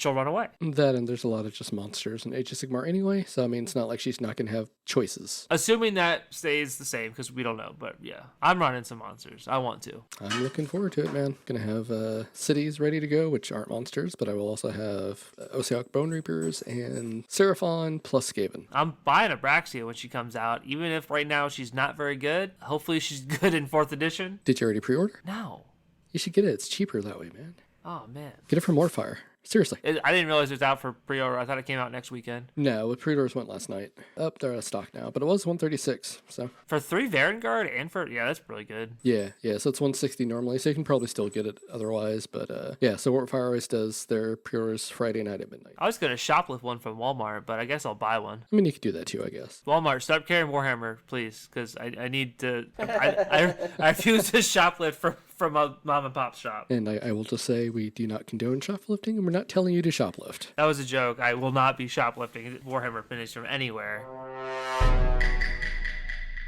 S2: run away.
S1: That, and there's a lot of just monsters in Age of Sigmar anyway, so I mean, it's not like she's not going to have choices.
S2: Assuming that stays the same, because we don't know, but yeah, I'm running some monsters. I want to.
S1: I'm looking forward to it, man. Gonna have cities ready to go, which aren't monsters, but I will also have Ossiarch Bone Reapers and Seraphon plus Skaven.
S2: I'm buying Abraxia when she comes out, even if right now she's not very good. Hopefully she's good in 4th edition.
S1: Did you already pre-order?
S2: No.
S1: You should get it. It's cheaper that way, man.
S2: Oh, man.
S1: Get it from Warfire. Seriously.
S2: I didn't realize it was out for pre-order. I thought it came out next weekend.
S1: No, the pre-orders went last night. They're out of stock now, but it was 136. So
S2: For 3 Vanguard and for... Yeah, that's really good.
S1: yeah. So it's 160 normally, so you can probably still get it otherwise. But yeah, so Warfire always does their pre-orders Friday night at midnight.
S2: I was going to shoplift one from Walmart, but I guess I'll buy one.
S1: I mean, you could do that too, I guess.
S2: Walmart, stop carrying Warhammer, please, because I need to... I refuse to shoplift from a mom and pop shop.
S1: And I will just say we do not condone shoplifting, and we're not telling you to shoplift.
S2: That was a joke. I will not be shoplifting Warhammer finished from anywhere.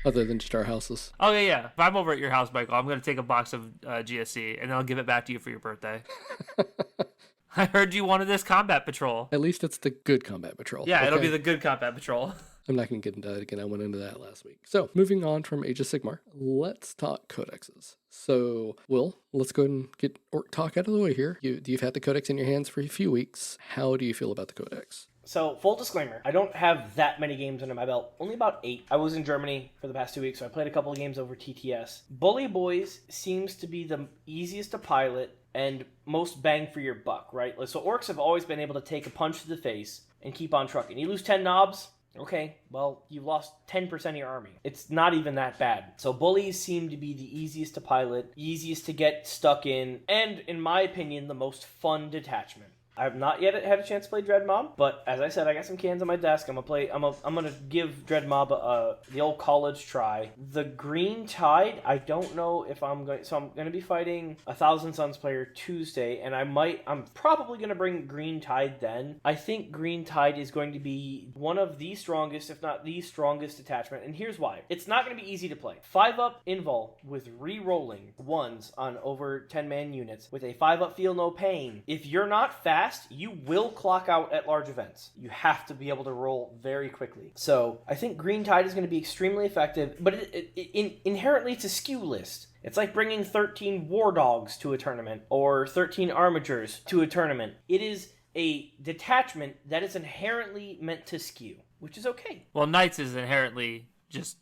S1: Other than just our houses.
S2: Oh, yeah. If I'm over at your house, Michael, I'm going to take a box of GSC, and then I'll give it back to you for your birthday. I heard you wanted this Combat Patrol.
S1: At least it's the good Combat Patrol.
S2: Yeah,
S1: okay?
S2: It'll be the good Combat Patrol.
S1: I'm not going to get into that again. I went into that last week. So, moving on from Age of Sigmar, let's talk codexes. So, Will, let's go ahead and get Orc talk out of the way here. You've had the codex in your hands for a few weeks. How do you feel about the codex?
S3: So, full disclaimer, I don't have that many games under my belt. Only about 8. I was in Germany for the past 2 weeks, so I played a couple of games over TTS. Bully Boys seems to be the easiest to pilot and most bang for your buck, right? So orcs have always been able to take a punch to the face and keep on trucking. You lose 10 knobs, okay, well, you've lost 10% of your army. It's not even that bad. So bullies seem to be the easiest to pilot, easiest to get stuck in, and in my opinion, the most fun detachment. I have not yet had a chance to play Dread Mob, but as I said, I got some cans on my desk. I'm gonna give Dread Mob the old college try. The Green Tide, I don't know if I'm going. So I'm gonna be fighting a Thousand Suns player Tuesday, and I'm probably gonna bring Green Tide then. I think Green Tide is going to be one of the strongest, if not the strongest detachment, and here's why. It's not gonna be easy to play. 5-up invul with re-rolling ones on over 10-man units with a 5-up feel no pain. If you're not fast, you will clock out at large events. You have to be able to roll very quickly. So I think Green Tide is going to be extremely effective, but inherently it's a skew list. It's like bringing 13 War Dogs to a tournament or 13 Armigers to a tournament. It is a detachment that is inherently meant to skew, which is okay.
S2: Well, Knights is inherently...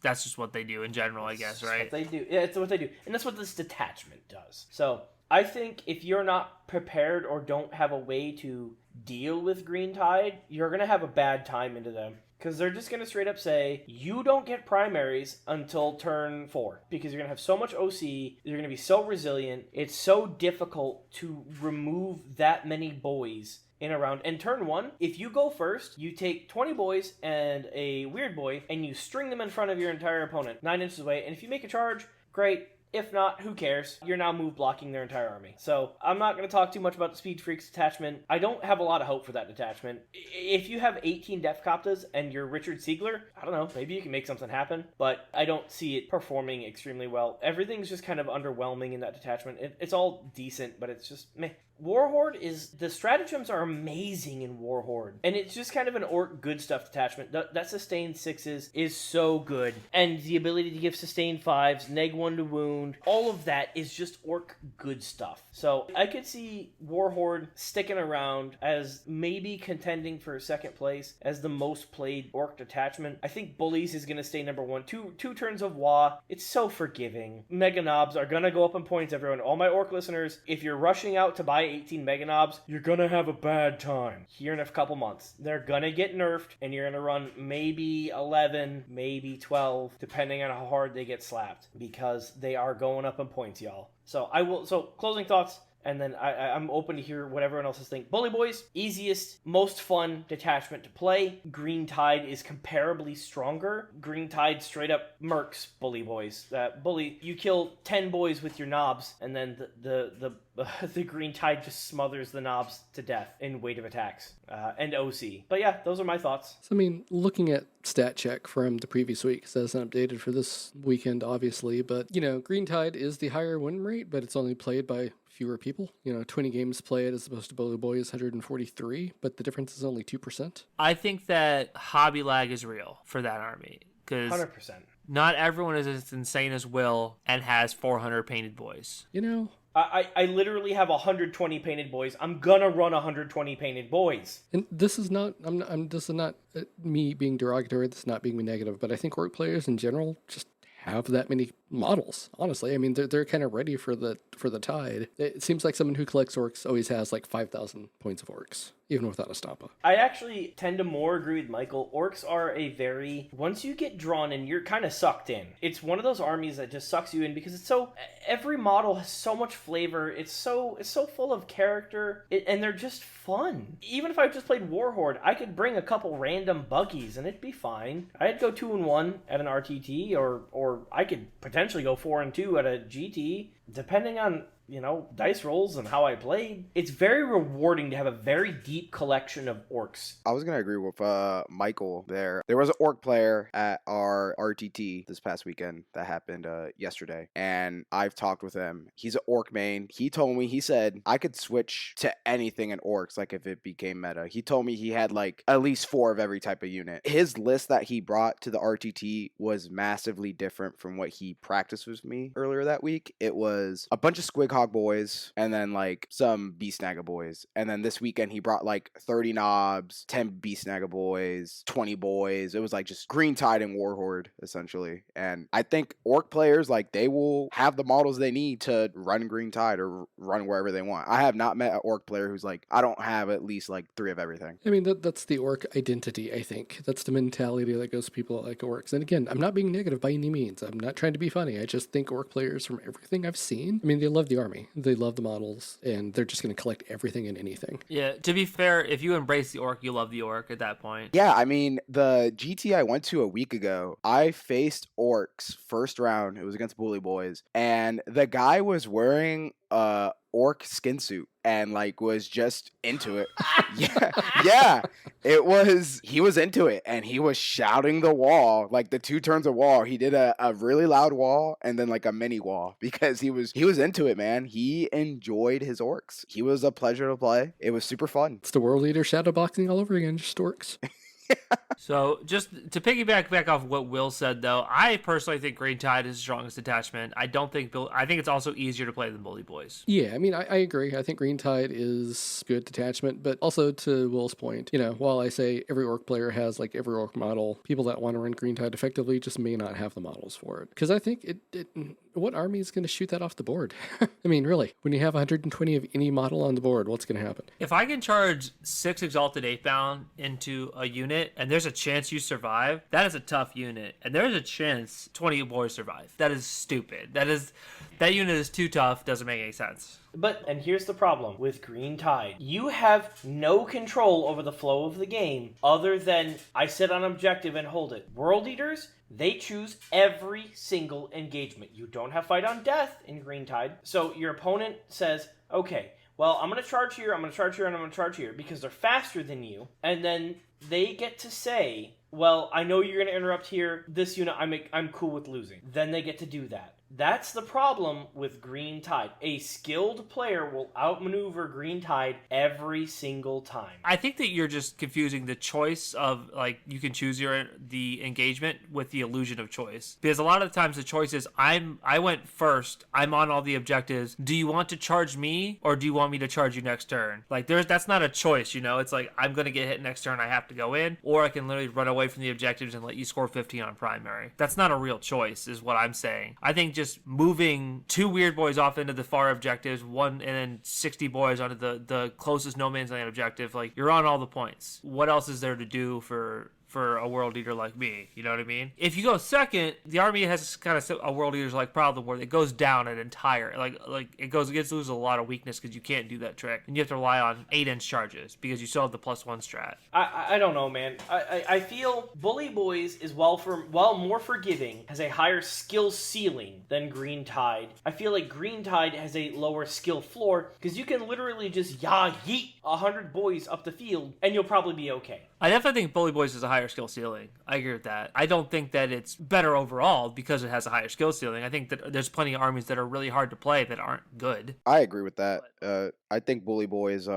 S2: that's just what they do in general, I guess, right?
S3: What they do. Yeah, it's what they do. And that's what this detachment does. So I think if you're not prepared or don't have a way to deal with Green Tide, you're going to have a bad time into them. Because they're just going to straight up say, you don't get primaries until turn 4. Because you're going to have so much OC, you're going to be so resilient, it's so difficult to remove that many boys in a round. And turn 1, if you go first, you take 20 boys and a weird boy, and you string them in front of your entire opponent, 9 inches away. And if you make a charge, great. If not, who cares? You're now move blocking their entire army. So I'm not going to talk too much about the Speed Freaks detachment. I don't have a lot of hope for that detachment. If you have 18 Def Coptas and you're Richard Siegler, I don't know, maybe you can make something happen, but I don't see it performing extremely well. Everything's just kind of underwhelming in that detachment. It's all decent, but it's just meh. Warhorde the stratagems are amazing in Warhorde, and it's just kind of an orc good stuff detachment. That sustained 6s is so good, and the ability to give sustained 5s, neg 1 to wound, all of that is just orc good stuff. So I could see Warhorde sticking around as maybe contending for second place as the most played orc detachment. I think Bullies is going to stay number 1. Two turns of Wa, it's so forgiving. Mega Knobs are going to go up in points, everyone. All my orc listeners, if you're rushing out to buy 18 Mega Knobs, you're gonna have a bad time here in a couple months. They're gonna get nerfed, and you're gonna run maybe 11, maybe 12, depending on how hard they get slapped, because they are going up in points, y'all. So closing thoughts, and then I'm open to hear what everyone else's think. Bully Boys, easiest, most fun detachment to play. Green Tide is comparably stronger. Green Tide straight up murks Bully Boys. Bully, you kill 10 boys with your knobs, and then the Green Tide just smothers the knobs to death in weight of attacks and OC. But yeah, those are my thoughts.
S1: So, I mean, looking at stat check from the previous week, because that's not updated for this weekend, obviously, but, Green Tide is the higher win rate, but it's only played by fewer people. 20 games played as opposed to Bully Boys 143, but the difference is only 2%.
S2: I think that hobby lag is real for that army, because
S3: 100%.
S2: Not everyone is as insane as Will and has 400 painted boys.
S3: I literally have 120 painted boys. I'm gonna run 120 painted boys.
S1: And this is not, this is not me being derogatory, this is not being negative, but I think orc players in general just have that many models, honestly. I mean, they're kind of ready for the tide. It seems like someone who collects orcs always has like 5,000 points of orcs, even without a stampa.
S3: I actually tend to more agree with Michael. Orcs are once you get drawn in, you're kind of sucked in. It's one of those armies that just sucks you in because every model has so much flavor. It's so full of character, and they're just fun. Even if I just played Warhorde, I could bring a couple random buggies and it'd be fine. I'd go 2-1 at an RTT, or I could potentially go 4-2 at a GT, depending on dice rolls and how I played. It's very rewarding to have a very deep collection of orcs.
S4: I was going to agree with Michael there. There was an orc player at our RTT this past weekend that happened yesterday, and I've talked with him. He's an orc main. He told me, he said, I could switch to anything in orcs, like if it became meta. He told me he had like at least 4 of every type of unit. His list that he brought to the RTT was massively different from what he practiced with me earlier that week. It was a bunch of Squig Hog boys and then like some Beast Snagga boys. And then this weekend he brought like 30 knobs, 10 Beast Snagga boys, 20 boys. It was like just Green Tide and Warhorde essentially. And I think orc players, like, they will have the models they need to run Green Tide or run wherever they want. I have not met an orc player who's like, I don't have at least like 3 of everything.
S1: I mean, that's the orc identity, I think. That's the mentality that goes to people that like orcs. And again, I'm not being negative by any means. I'm not trying to be funny. I just think orc players, from everything I've seen, I mean, they love the army. They love the models, and they're just going to collect everything and anything.
S2: Yeah, to be fair, if you embrace the orc, you love the orc at that point.
S4: Yeah, I mean, the GT I went to a week ago, I faced orcs first round. It was against Bully Boys, and the guy was wearing a orc skin suit and like was just into it. yeah, he was into it, and he was shouting the wall, like the 2 turns of wall. He did a really loud wall and then like a mini wall because he was into it, man. He enjoyed his orcs. He was a pleasure to play. It was super fun.
S1: It's the world leader shadowboxing all over again, just orcs.
S2: So just to piggyback back off what Will said, though, I personally think Green Tide is the strongest attachment. I think it's also easier to play than Bully Boys.
S1: Yeah, I mean, I agree. I think Green Tide is good detachment, but also to Will's point, while I say every orc player has like every orc model, people that want to run Green Tide effectively just may not have the models for it. Because I think what army is going to shoot that off the board? I mean, really, when you have 120 of any model on the board, what's going to happen?
S2: If I can charge 6 Exalted 8-bound into a unit, and there's a chance you survive, that is a tough unit. And there's a chance 20 boys survive. That is stupid. That unit is too tough, doesn't make any sense.
S3: And here's the problem with Green Tide. You have no control over the flow of the game other than I sit on objective and hold it. World Eaters, they choose every single engagement. You don't have fight on death in Green Tide. So your opponent says, okay, well, I'm going to charge here, I'm going to charge here, and I'm going to charge here because they're faster than you. And then they get to say, well, I know you're going to interrupt here. This unit, I'm cool with losing. Then they get to do that. That's the problem with Green Tide. A skilled player will outmaneuver Green Tide every single time.
S2: I think that you're just confusing the choice of, like, you can choose the engagement with the illusion of choice. Because a lot of the times the choice is, I went first, I'm on all the objectives. Do you want to charge me, or do you want me to charge you next turn? Like, that's not a choice, It's like, I'm going to get hit next turn, I have to go in, or I can literally run away from the objectives and let you score 15 on primary. That's not a real choice, is what I'm saying. I think just moving 2 weird boys off into the far objectives, and then 60 boys onto the closest no man's land objective, like, you're on all the points. What else is there to do for a world eater like me? You know what I mean? If you go second, the army has kind of a world eater's like problem where it goes down an entire, like it gets to lose a lot of weakness because you can't do that trick, and you have to rely on 8-inch charges because you still have the +1 strat.
S3: I don't know, man. I feel Bully Boys is more forgiving, has a higher skill ceiling than Green Tide. I feel like Green Tide has a lower skill floor because you can literally just yeet 100 boys up the field and you'll probably be okay.
S2: I definitely think Bully Boys is a higher skill ceiling. I agree with that. I don't think that it's better overall because it has a higher skill ceiling. I think that there's plenty of armies that are really hard to play that aren't good.
S4: I agree with that. I think Bully Boys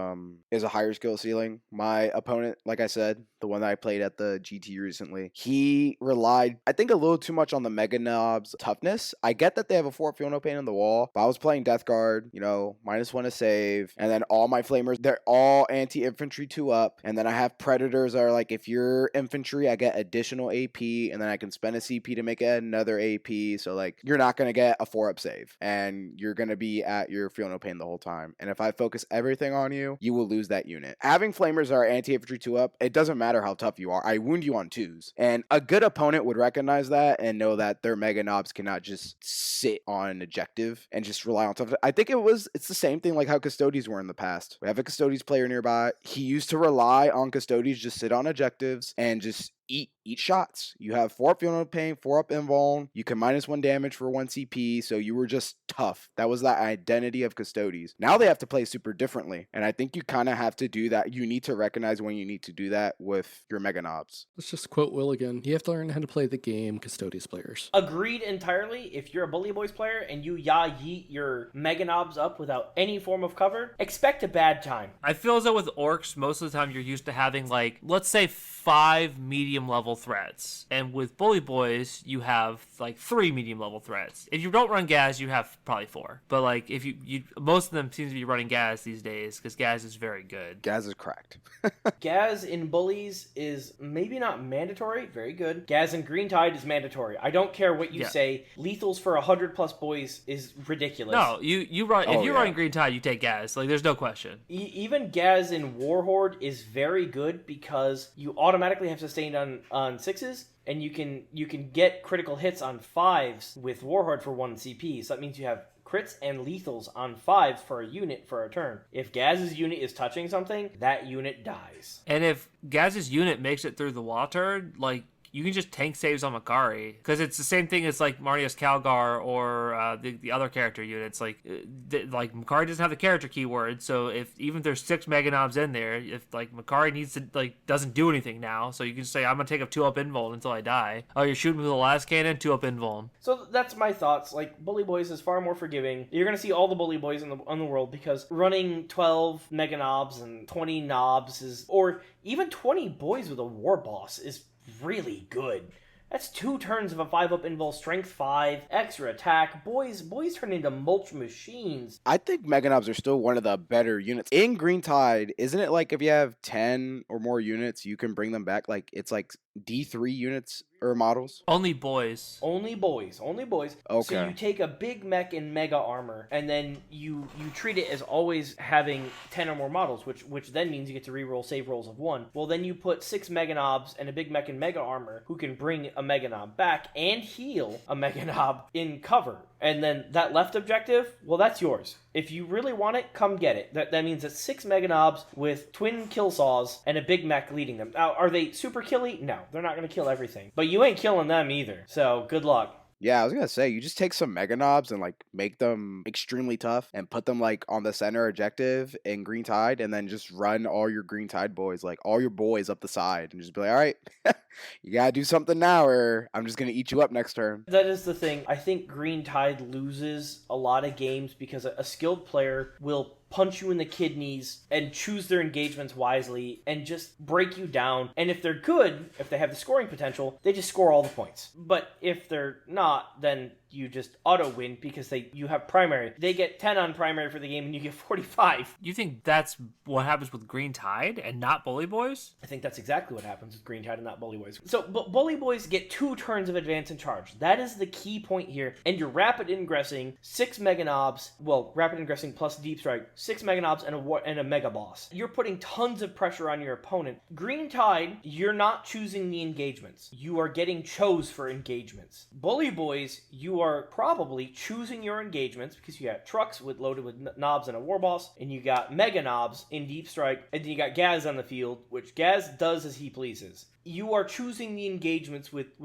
S4: is a higher skill ceiling. My opponent, like I said, the one that I played at the GT recently, he relied, I think, a little too much on the Mega Knob's toughness. I get that they have a 4 Feel No Pain on the wall, but I was playing Death Guard, -1 to save, and then all my Flamers, they're all anti-infantry 2 up, and then I have Predators flamers are like, if you're infantry, I get additional AP, and then I can spend a CP to make another AP. So like, you're not going to get a 4-up save, and you're going to be at your feel no pain the whole time. And if I focus everything on you, you will lose that unit. Having flamers that are anti-infantry 2-up, it doesn't matter how tough you are. I wound you on 2s. And a good opponent would recognize that and know that their mega knobs cannot just sit on an objective and just rely on stuff. I think it's the same thing like how Custodies were in the past. We have a Custodies player nearby. He used to rely on Custodies, just sit on objectives and just eat shots. You have 4-up feel no pain, 4-up invuln. You can -1 damage for 1 CP, so you were just tough. That was the identity of Custodies. Now they have to play super differently, and I think you kind of have to do that. You need to recognize when you need to do that with your mega knobs.
S1: Let's just quote Will again. You have to learn how to play the game, Custodies players.
S3: Agreed entirely. If you're a Bully Boys player and you yeet your mega knobs up without any form of cover, expect a bad time.
S2: I feel as though with orcs, most of the time you're used to having, like, let's say 5 medium level threats. And with Bully Boys, you have like 3 medium level threats. If you don't run Gaz, you have probably 4. But like, if you most of them seem to be running Gaz these days, because Gaz is very good.
S4: Gaz is cracked.
S3: Gaz in Bullies is maybe not mandatory, very good. Gaz in Green Tide is mandatory. I don't care what you say. Lethals for 100+ boys is ridiculous.
S2: No, you run. If you're running Green Tide, you take Gaz. Like, there's no question.
S3: Even Gaz in Warhorde is very good because you automatically have sustained on 6s. And you can get critical hits on 5s with Warhorde for 1 CP. So that means you have crits and lethals on 5s for a unit for a turn. If Gaz's unit is touching something, that unit dies.
S2: And if Gaz's unit makes it through the water, like, you can just tank saves on Makari, because it's the same thing as like Marnius Calgar or the other character units. Like Makari doesn't have the character keyword, so even if there's 6 mega knobs in there, if like Makari needs to doesn't do anything now, so you can say I'm gonna take a 2-up invuln until I die. Oh, you're shooting with the last cannon, 2-up invuln.
S3: So that's my thoughts. Like, Bully Boys is far more forgiving. You're gonna see all the Bully Boys in the world, because running 12 mega knobs and 20 knobs or even 20 boys with a war boss is really good. That's 2 turns of a 5-up invul, strength 5, extra attack. Boys turn into mulch machines.
S4: I think Mega Knobs are still one of the better units. In Green Tide, isn't it like if you have 10 or more units, you can bring them back? Like, it's like D3 units or models?
S2: Only boys.
S3: Only boys.
S4: Okay.
S3: So you take a big mech in mega armor, and then you treat it as always having 10 or more models, which then means you get to reroll save rolls of 1. Well, then you put 6 mega knobs and a big mech in mega armor who can bring a mega knob back and heal a mega knob in cover. And then that left objective, well, that's yours. If you really want it, come get it. That means it's 6 mega knobs with twin kill saws and a big mech leading them. Now, are they super killy? No, they're not going to kill everything. But you ain't killing them either. So good luck.
S4: Yeah, I was gonna say, you just take some Mega Knobs and like make them extremely tough and put them like on the center objective in Green Tide, and then just run all your Green Tide boys, like all your boys up the side, and just be like, all right, you gotta do something now or I'm just gonna eat you up next turn.
S3: That is the thing. I think Green Tide loses a lot of games because a skilled player will punch you in the kidneys and choose their engagements wisely and just break you down. And if they're good, if they have the scoring potential, they just score all the points. But if they're not, then you just auto win because you have primary. They get 10 on primary for the game and you get 45.
S2: You think that's what happens with Green Tide and not Bully Boys?
S3: I think that's exactly what happens with Green Tide and not Bully Boys. So Bully Boys get 2 turns of advance and charge. That is the key point here. And you're rapid ingressing 6 mega knobs, well, rapid ingressing plus deep strike, 6 mega knobs and a mega boss. You're putting tons of pressure on your opponent. Green Tide, you're not choosing the engagements. You are getting chose for engagements. Bully Boys, you are probably choosing your engagements because you got trucks loaded with knobs and a war boss, and you got mega knobs in deep strike, and then you got Gaz on the field, which Gaz does as he pleases. You are choosing the engagements with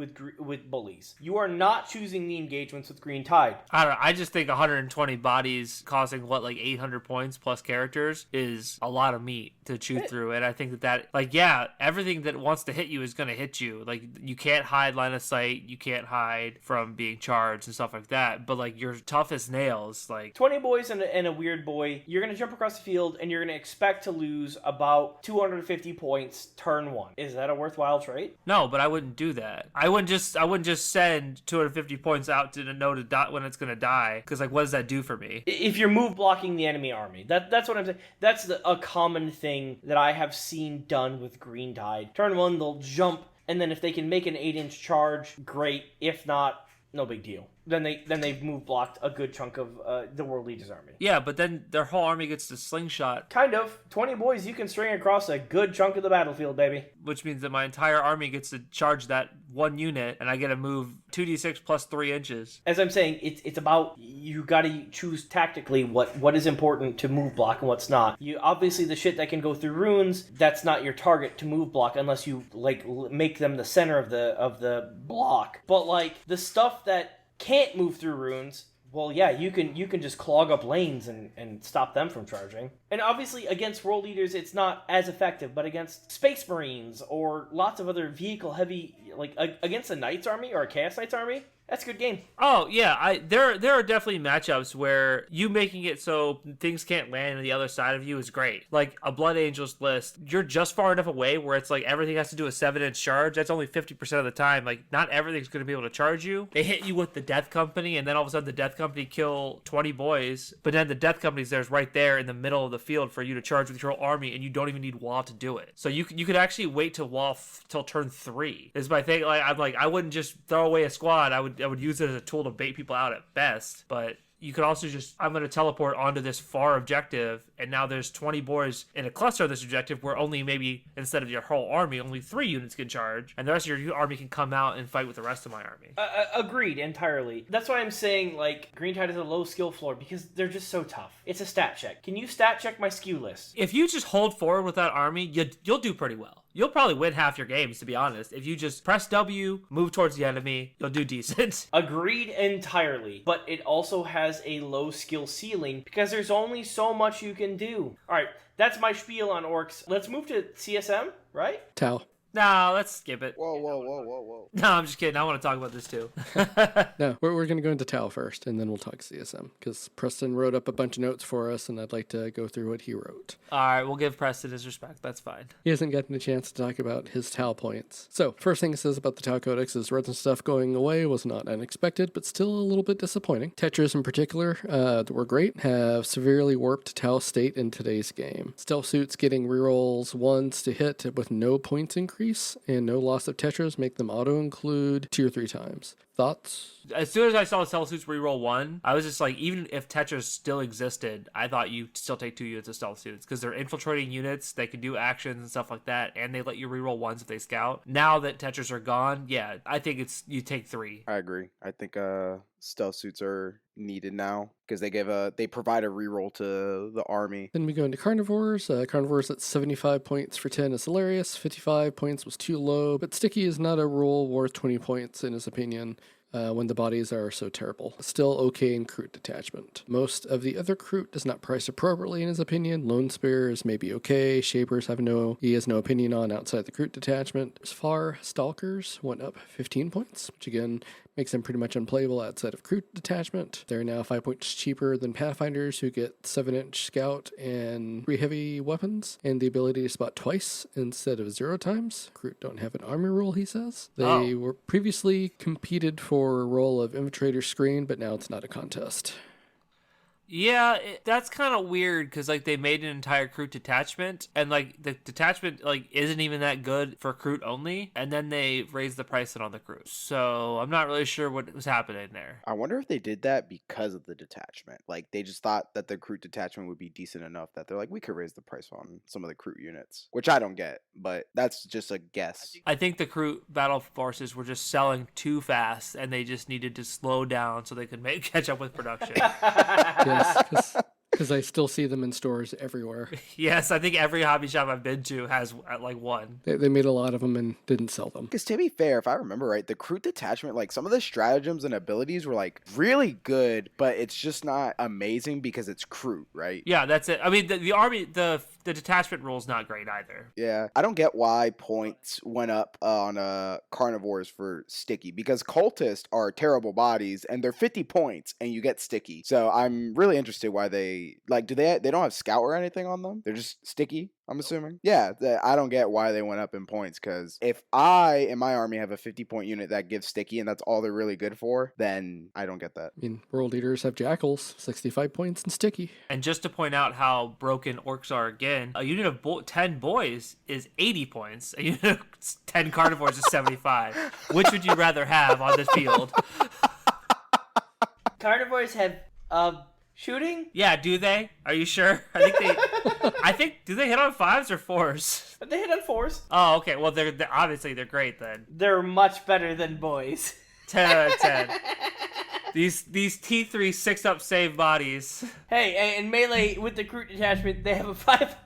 S3: bullies. You are not choosing the engagements with Green Tide.
S2: I don't know. I just think 120 bodies costing, what, like 800 points plus characters is a lot of meat to chew through. And I think that, like, yeah, everything that wants to hit you is going to hit you. Like, you can't hide line of sight. You can't hide from being charged. guards and stuff like that, but like you're tough as nails. Like
S3: 20 boys and a weird boy, you're going to jump across the field and you're going to expect to lose about 250 points turn 1. Is that a worthwhile trade?
S2: No, but I wouldn't do that. I wouldn't just send 250 points out to know to die when it's going to die, because like what does that do for me?
S3: If you're move blocking the enemy army, that's what I'm saying. That's a common thing that I have seen done with Green Tide. Turn 1, they'll jump, and then if they can make an 8-inch charge, great. If not, no big deal. Then they've move blocked a good chunk of the World Leaders army.
S2: Yeah, but then their whole army gets to slingshot.
S3: Kind of. 20 boys, you can string across a good chunk of the battlefield, baby.
S2: Which means that my entire army gets to charge that one unit, and I get to move 2d6 plus 3 inches.
S3: As I'm saying, it's about you got to choose tactically what is important to move block and what's not. You obviously the shit that can go through runes, that's not your target to move block unless you like make them the center of the block. But like the stuff that can't move through runes, well, yeah, you can just clog up lanes and stop them from charging. And obviously, against World Leaders, it's not as effective, but against Space Marines or lots of other vehicle-heavy, like against a Knights army or a Chaos Knights army, that's a good game.
S2: Oh, yeah. There are definitely matchups where you making it so things can't land on the other side of you is great. Like a Blood Angels list, you're just far enough away where it's like everything has to do a 7-inch charge. That's only 50% of the time. Like, not everything's going to be able to charge you. They hit you with the Death Company, and then all of a sudden the Death Company kill 20 boys, but then the Death Company's there's right there in the middle of the field for you to charge with your whole army, and you don't even need wall to do it. So you could actually wait to wall till turn 3. Is my thing. Like, I wouldn't just throw away a squad. I would use it as a tool to bait people out at best, but you could also just, I'm going to teleport onto this far objective, and now there's 20 boys in a cluster of this objective where only maybe, instead of your whole army, only 3 units can charge, and the rest of your army can come out and fight with the rest of my army.
S3: Agreed, entirely. That's why I'm saying, like, Green Tide is a low skill floor, because they're just so tough. It's a stat check. Can you stat check my skew list?
S2: If you just hold forward with that army, you'll do pretty well. You'll probably win half your games, to be honest. If you just press W, move towards the enemy, you'll do decent.
S3: Agreed entirely. But it also has a low skill ceiling because there's only so much you can do. Alright, that's my spiel on orcs. Let's move to CSM, right?
S1: Tau.
S2: No, let's skip it.
S4: Whoa.
S2: No, I'm just kidding. I want to talk about this too.
S1: No, we're going to go into Tau first, and then we'll talk CSM, because Preston wrote up a bunch of notes for us, and I'd like to go through what he wrote.
S2: All right, we'll give Preston his respect. That's fine.
S1: He hasn't gotten a chance to talk about his Tau points. So, first thing it says about the Tau Codex is resin stuff going away was not unexpected, but still a little bit disappointing. Tetras in particular, that were great, have severely warped Tau state in today's game. Stealth suits getting rerolls 1s to hit with no points increase, and no loss of Tetras make them auto-include 2 or 3 times. Thoughts?
S2: As soon as I saw Stealth Suits reroll 1, I was just like, even if Tetras still existed, I thought you'd still take 2 units of Stealth Suits, because they're infiltrating units, they can do actions and stuff like that, and they let you reroll 1s if they scout. Now that Tetras are gone, yeah, I think you take 3.
S4: I agree. I think stealth suits are needed now because they provide a reroll to the army.
S1: Then we go into Carnivores. Carnivores at 75 points for 10 is hilarious. 55 points was too low, but Sticky is not a rule worth 20 points in his opinion. When the bodies are so terrible. Still okay in Crute detachment. Most of the other Crute does not price appropriately in his opinion. Lone Spears may be okay. Shapers he has no opinion on outside the Crute detachment. As far, Stalkers went up 15 points, which again makes them pretty much unplayable outside of Crute detachment. They're now 5 points cheaper than Pathfinders, who get 7-inch scout and 3 heavy weapons, and the ability to spot twice instead of 0 times. Crute don't have an army rule, he says. They were previously competed for a role of infiltrator screen, but now it's not a contest.
S2: Yeah, that's kind of weird because like they made an entire Crute detachment, and like the detachment like isn't even that good for Crute only, and then they raised the price on the Crute. So I'm not really sure what was happening there.
S4: I wonder if they did that because of the detachment. Like they just thought that the Crute detachment would be decent enough that they're like, we could raise the price on some of the Crute units, which I don't get, but that's just a guess.
S2: I think the Crute battle forces were just selling too fast, and they just needed to slow down so they could catch up with production.
S1: Yes, because I still see them in stores everywhere.
S2: Yes, I think every hobby shop I've been to has like one.
S1: They made a lot of them and didn't sell them.
S4: Because to be fair, if I remember right, the Crew Detachment, like some of the stratagems and abilities were like really good, but it's just not amazing because it's Crew, right?
S2: Yeah, that's it. I mean, the army, the detachment rule is not great either.
S4: Yeah, I don't get why points went up on carnivores for sticky, because cultists are terrible bodies and they're 50 points and you get sticky. So I'm really interested why they like, they don't have scout or anything on them? They're just sticky, I'm assuming. Yeah, I don't get why they went up in points, because if I in my army have a 50-point unit that gives sticky and that's all they're really good for, then I don't get that.
S1: I mean, world leaders have jackals, 65 points and sticky.
S2: And just to point out how broken orcs are again, a unit of 10 boys is 80 points. A unit of 10 carnivores is 75. Which would you rather have on this field?
S3: Carnivores have shooting?
S2: Yeah, do they? Are you sure? I think do they hit on 5s or 4s?
S3: They hit on 4s.
S2: Oh, okay. Well, they're obviously they're great then.
S3: They're much better than boys.
S2: 10 out of 10. These T3 6-up save bodies.
S3: Hey, and melee with the Crew Detachment, they have a 5.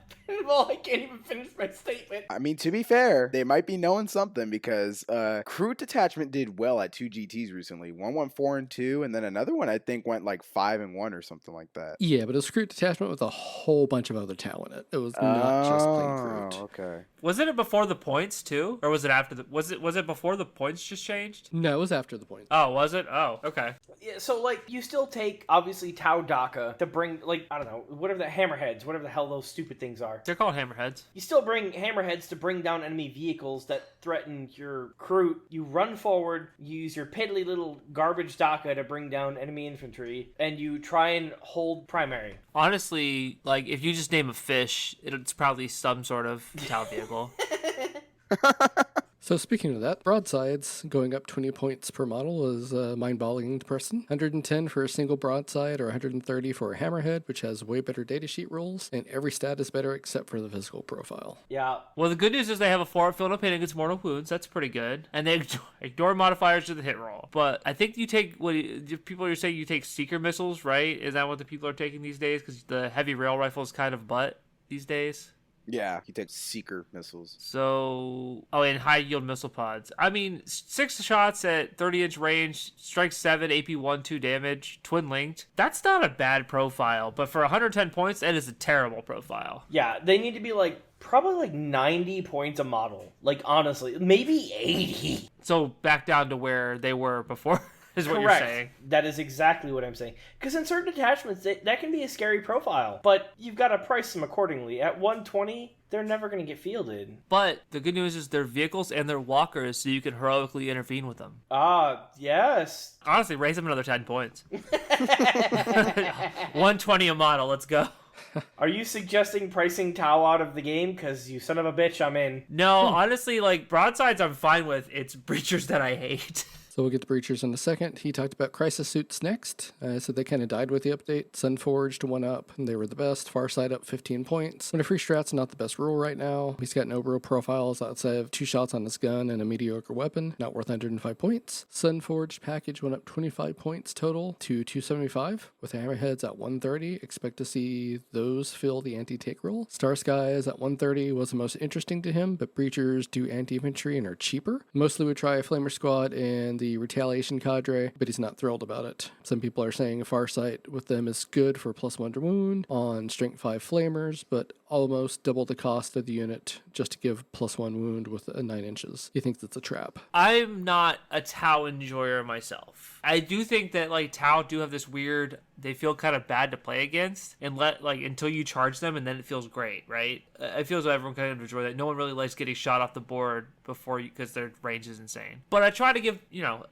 S3: Well, I can't even finish my statement.
S4: I mean, to be fair, they might be knowing something, because Crew Detachment did well at 2 GTs recently. One went 4-2, and then another one I think went like 5-1 or something like that.
S1: Yeah, but it was Crew Detachment with a whole bunch of other talent in it. It was not just plain Crew.
S4: Okay.
S2: Wasn't it before the points too, or was it after the? Was it before the points just changed?
S1: No, it was after the point.
S2: Oh, was it? Oh, okay.
S3: Yeah, so like you still take obviously Tau Daka to bring, like, I don't know, whatever the hammerheads, whatever the hell those stupid things are.
S2: They're called hammerheads.
S3: You still bring hammerheads to bring down enemy vehicles that threaten your crew. You run forward, you use your piddly little garbage Daka to bring down enemy infantry, and you try and hold primary.
S2: Honestly, like if you just name a fish, it's probably some sort of Tau vehicle.
S1: So speaking of that, broadsides going up 20 points per model is mind-boggling to person. 110 for a single broadside or 130 for a hammerhead, which has way better datasheet rules, and every stat is better except for the physical profile.
S3: Yeah.
S2: Well, the good news is they have a 4 fill no pain against mortal wounds. That's pretty good. And they ignore modifiers to the hit roll. But I think you take, people are saying you take seeker missiles, right? Is that what the people are taking these days? Because the heavy rail rifle is kind of butt these days.
S4: Yeah, he takes seeker missiles.
S2: So, and high yield missile pods. I mean, 6 shots at 30-inch range, strike 7, AP 1, 2 damage, twin linked. That's not a bad profile, but for 110 points, that is a terrible profile.
S3: Yeah, they need to be like probably like 90 points a model. Like honestly, maybe 80.
S2: So back down to where they were before. Is what
S3: Correct.
S2: You're saying.
S3: That is exactly what I'm saying. Because in certain detachments, that can be a scary profile. But you've got to price them accordingly. At 120, they're never going to get fielded.
S2: But the good news is they're vehicles and they're walkers, so you can heroically intervene with them.
S3: Ah, yes.
S2: Honestly, raise them another 10 points. 120 a model, let's go.
S3: Are you suggesting pricing Tau out of the game? Because you son of a bitch, I'm in.
S2: No, honestly, like, broadsides I'm fine with. It's breachers that I hate.
S1: So we'll get to Breachers in a second. He talked about Crisis Suits next. So they kind of died with the update. Sunforged went up, and they were the best. Farside up 15 points. When a free strat's not the best rule right now. He's got no real profiles outside of 2 shots on his gun and a mediocre weapon. Not worth 105 points. Sunforged package went up 25 points total to 275, with hammerheads at 130. Expect to see those fill the anti-take role. Star Skies at 130 was the most interesting to him, but Breachers do anti-infantry and are cheaper. Mostly would try a Flamer Squad and the Retaliation cadre, but he's not thrilled about it. Some people are saying Farsight with them is good for +1 to wound on Strength 5 Flamers, but almost double the cost of the unit just to give +1 wound with 9 inches. He thinks it's a trap.
S2: I'm not a Tau enjoyer myself. I do think that like Tau do have this weird, they feel kind of bad to play against and until you charge them and then it feels great, right? I feel as though everyone kind of enjoy that. No one really likes getting shot off the board before you because their range is insane. But I try to give,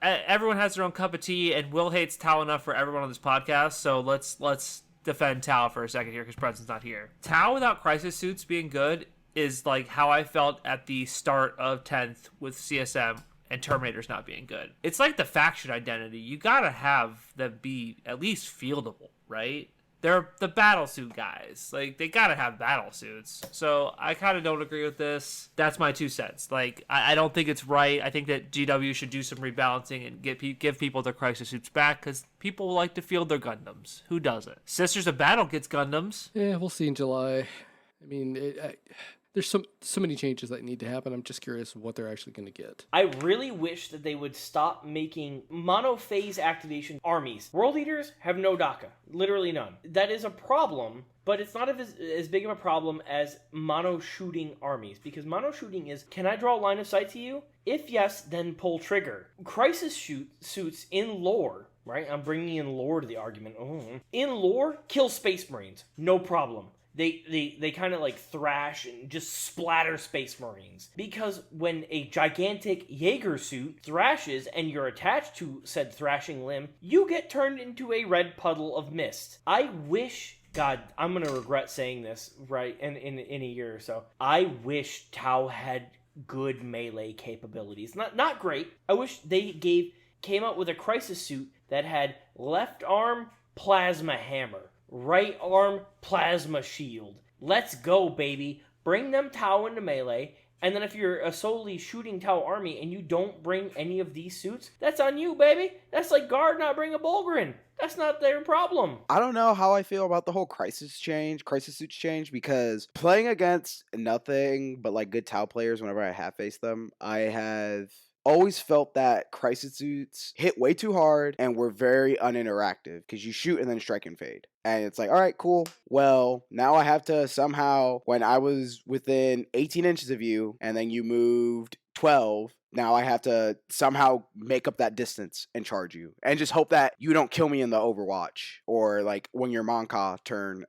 S2: everyone has their own cup of tea, and Will hates Tau enough for everyone on this podcast, so let's defend Tau for a second here because Preston's not here. Tau without crisis suits being good is like how I felt at the start of 10th with CSM and Terminators not being good. It's like the faction identity. You gotta have them be at least fieldable, right? they're the battle suit guys. Like, they gotta have battle suits. So I kind of don't agree with this. That's my 2 cents. Like, I don't think it's right. I think that GW should do some rebalancing and give people their crisis suits back, because people like to field their Gundams. Who doesn't? Sisters of Battle gets Gundams.
S1: Yeah, we'll see in July. I mean, there's so many changes that need to happen. I'm just curious what they're actually going to get.
S3: I really wish that they would stop making monophase activation armies. World Eaters have no DACA. Literally none. That is a problem, but it's not as big of a problem as mono-shooting armies. Because mono-shooting is, can I draw a line of sight to you? If yes, then pull trigger. Crisis suits in lore, right? I'm bringing in lore to the argument. In lore, kill Space Marines. No problem. They kind of like thrash and just splatter Space Marines. Because when a gigantic Jaeger suit thrashes and you're attached to said thrashing limb, you get turned into a red puddle of mist. I wish... God, I'm going to regret saying this, right, in a year or so. I wish Tau had good melee capabilities. Not great. I wish they came up with a crisis suit that had left arm plasma hammer, right arm plasma shield. Let's go, baby. Bring them Tau into melee, and then if you're a solely shooting Tau army and you don't bring any of these suits, that's on you, baby. That's like Guard not bringing a Bulgrin. That's not their problem.
S4: I don't know how I feel about the whole crisis suits change, because playing against nothing but like good Tau players whenever I have faced them, I have always felt that crisis suits hit way too hard and were very uninteractive, because you shoot and then strike and fade. And it's like, all right, cool. Well, now I have to somehow, when I was within 18 inches of you and then you moved 12, now I have to somehow make up that distance and charge you. And just hope that you don't kill me in the Overwatch. Or like when your Kion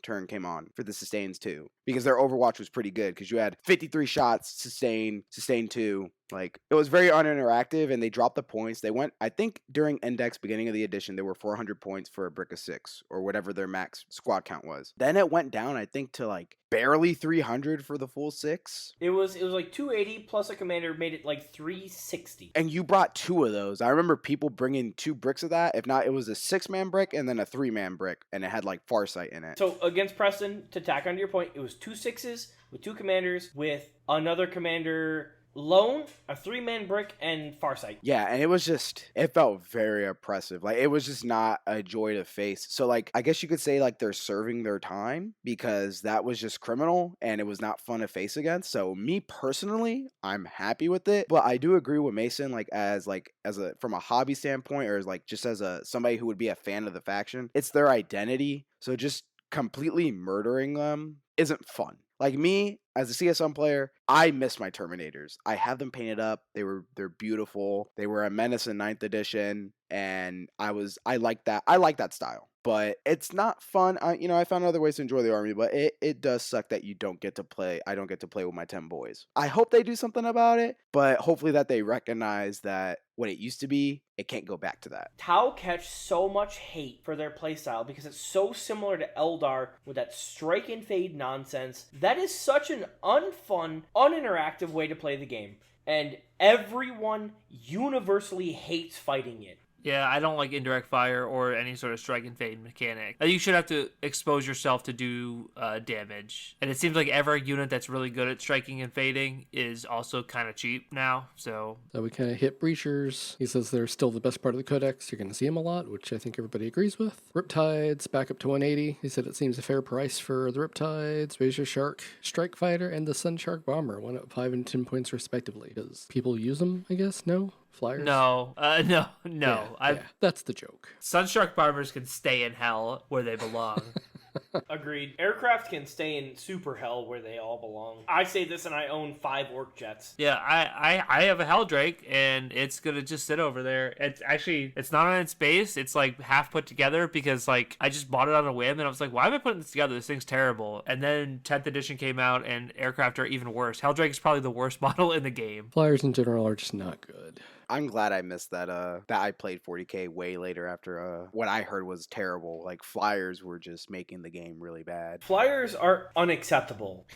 S4: turn came on for the sustains too. Because their Overwatch was pretty good, because you had 53 shots, sustain 2. Like, it was very uninteractive, and they dropped the points. They went, I think during Index, beginning of the edition, they were 400 points for a brick of 6, or whatever their max squad count was. Then it went down, I think, to like barely 300 for the full 6.
S3: It was like 280 plus a commander made it like 360.
S4: And you brought 2 of those. I remember people bringing 2 bricks of that. If not, it was a 6-man brick and then a 3-man brick, and it had like Farsight in it.
S3: So against Preston, to tack onto your point, it was 2 6s with 2 commanders with another commander lone, a 3-man brick, and Farsight.
S4: Yeah, and it felt very oppressive. Like, it was just not a joy to face. So, like, I guess you could say, like, they're serving their time, because that was just criminal, and it was not fun to face against. So, me personally, I'm happy with it. But I do agree with Mason, from a hobby standpoint, or just as somebody who would be a fan of the faction, it's their identity. So, just completely murdering them isn't fun. Like, me, as a CSM player, I miss my Terminators. I have them painted up. They're beautiful. They were a menace in 9th edition, and I like that. I like that style. But it's not fun. I found other ways to enjoy the army, but it does suck that I don't get to play with my 10 boys. I hope they do something about it, but hopefully that they recognize that what it used to be, it can't go back to that.
S3: Tau catch so much hate for their playstyle because it's so similar to Eldar with that strike and fade nonsense. That is such an unfun, uninteractive way to play the game. And everyone universally hates fighting it.
S2: Yeah, I don't like indirect fire or any sort of strike and fade mechanic. You should have to expose yourself to do damage. And it seems like every unit that's really good at striking and fading is also kind of cheap now. So
S1: we kind of hit breachers. He says they're still the best part of the Codex. You're going to see them a lot, which I think everybody agrees with. Riptides back up to 180. He said it seems a fair price for the Riptides, Razor Shark, Strike Fighter, and the Sun Shark Bomber. Went up 5 and 10 points respectively. Does people use them, I guess? No? Flyers?
S2: No.
S1: Yeah, that's the joke.
S2: Sunshark bombers can stay in hell where they belong.
S3: Agreed. Aircraft can stay in super hell where they all belong. I say this and I own 5 orc jets.
S2: Yeah, I have a Helldrake, and it's gonna just sit over there. It's not on its base. It's like half put together because like I just bought it on a whim, and I was like, why am I putting this together? This thing's terrible. And then 10th edition came out, and aircraft are even worse. Helldrake is probably the worst model in the game.
S1: Flyers in general are just not good.
S4: I'm glad I missed that I played 40k way later after what I heard was terrible. Like, Flyers were just making the game really bad.
S3: Flyers are unacceptable.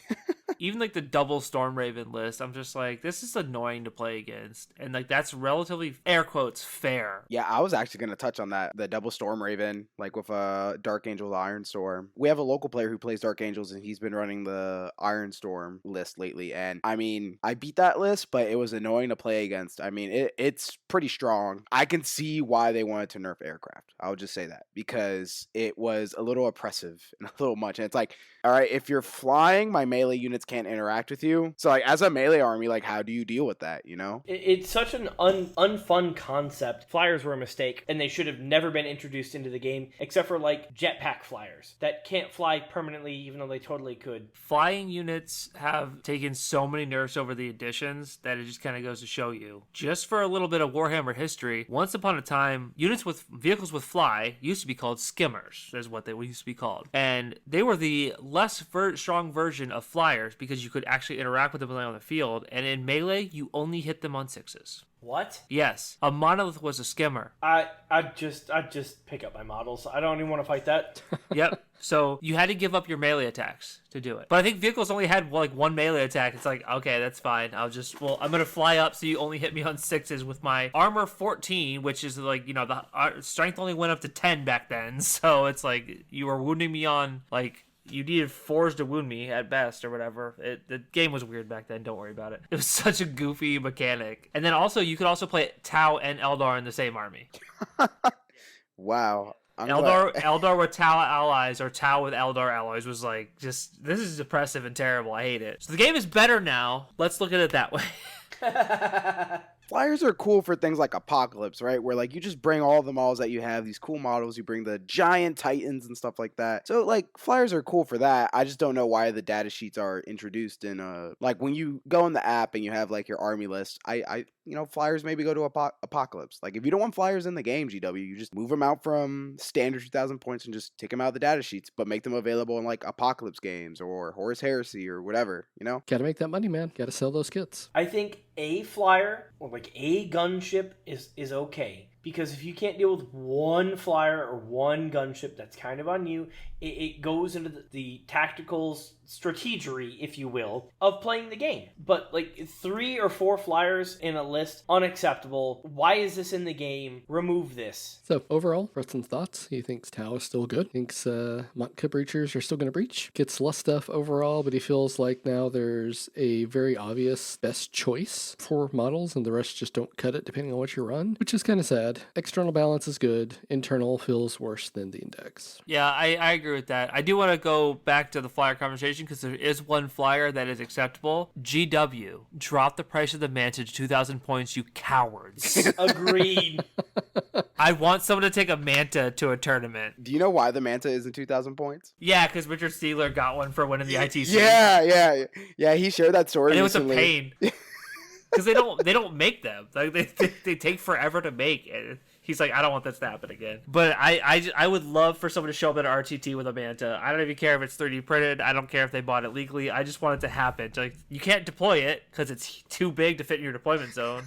S2: Even like the double Storm Raven list, I'm just like, this is annoying to play against. And like, that's relatively, air quotes, fair.
S4: Yeah, I was actually going to touch on that. The double Storm Raven, like with Dark Angels Iron Storm. We have a local player who plays Dark Angels, and he's been running the Iron Storm list lately. And I mean, I beat that list, but it was annoying to play against. I mean, it's pretty strong. I can see why they wanted to nerf aircraft. I'll just say that, because it was a little oppressive and a little much. And it's like, all right, if you're flying, my melee units can't interact with you. So like, as a melee army, like, how do you deal with that, you know?
S3: It's such an unfun concept. Flyers were a mistake, and they should have never been introduced into the game, except for like jetpack flyers that can't fly permanently, even though they totally could.
S2: Flying units have taken so many nerfs over the editions that it just kind of goes to show you. Just for a little bit of Warhammer history, once upon a time, vehicles with fly used to be called skimmers, is what they used to be called. And they were the less strong version of flyers because you could actually interact with them on the field, and in melee, you only hit them on 6s.
S3: What?
S2: Yes, a monolith was a skimmer.
S3: I'd just pick up my models. I don't even want to fight that.
S2: Yep. So you had to give up your melee attacks to do it. But I think vehicles only had like one melee attack. It's like, okay, that's fine. I'm gonna fly up so you only hit me on 6s with my armor 14, which is like, you know, the strength only went up to 10 back then. So it's like you were wounding me on like, you needed 4s to wound me at best or whatever. The game was weird back then. Don't worry about it. It was such a goofy mechanic. And then also, you could also play Tau and Eldar in the same army.
S4: Wow.
S2: Eldar with Tau allies or Tau with Eldar allies was like, just, this is depressive and terrible. I hate it. So the game is better now. Let's look at it that way.
S4: Flyers are cool for things like Apocalypse, right? Where like you just bring all the models that you have, these cool models, you bring the giant titans and stuff like that. So like flyers are cool for that. I just don't know why the data sheets are introduced in like when you go in the app and you have like your army list. I you know, flyers maybe go to Apocalypse. Like if you don't want flyers in the game, GW, you just move them out from standard 2,000 points and just take them out of the data sheets, but make them available in like Apocalypse games or Horus Heresy or whatever, you know?
S1: Gotta make that money, man. Gotta sell those kits.
S3: I think a flyer or like a gunship is okay. Because if you can't deal with one flyer or one gunship, that's kind of on you. It goes into the tactical strategery, if you will, of playing the game. But like 3 or 4 flyers in a list, unacceptable. Why is this in the game? Remove this.
S1: So overall, Preston's thoughts. He thinks Tau is still good. Thinks Montka breachers are still going to breach. Gets less stuff overall, but he feels like now there's a very obvious best choice for models, and the rest just don't cut it depending on what you run, which is kind of sad. External balance is good. Internal feels worse than the index.
S2: Yeah, I agree with that. I do want to go back to the flyer conversation because there is one flyer that is acceptable. GW, drop the price of the Manta to 2,000 points, you cowards.
S3: Agreed.
S2: I want someone to take a Manta to a tournament.
S4: Do you know why the Manta isn't 2,000 points?
S2: Yeah, because Richard Steeler got one for winning the ITC.
S4: Yeah. He shared that story.
S2: And it was
S4: recently.
S2: a pain. Because they don't make them. Like they take forever to make. And he's like, I don't want this to happen again. But I would love for someone to show up at RTT with a Manta. I don't even care if it's 3D printed. I don't care if they bought it legally. I just want it to happen. Like, you can't deploy it because it's too big to fit in your deployment zone.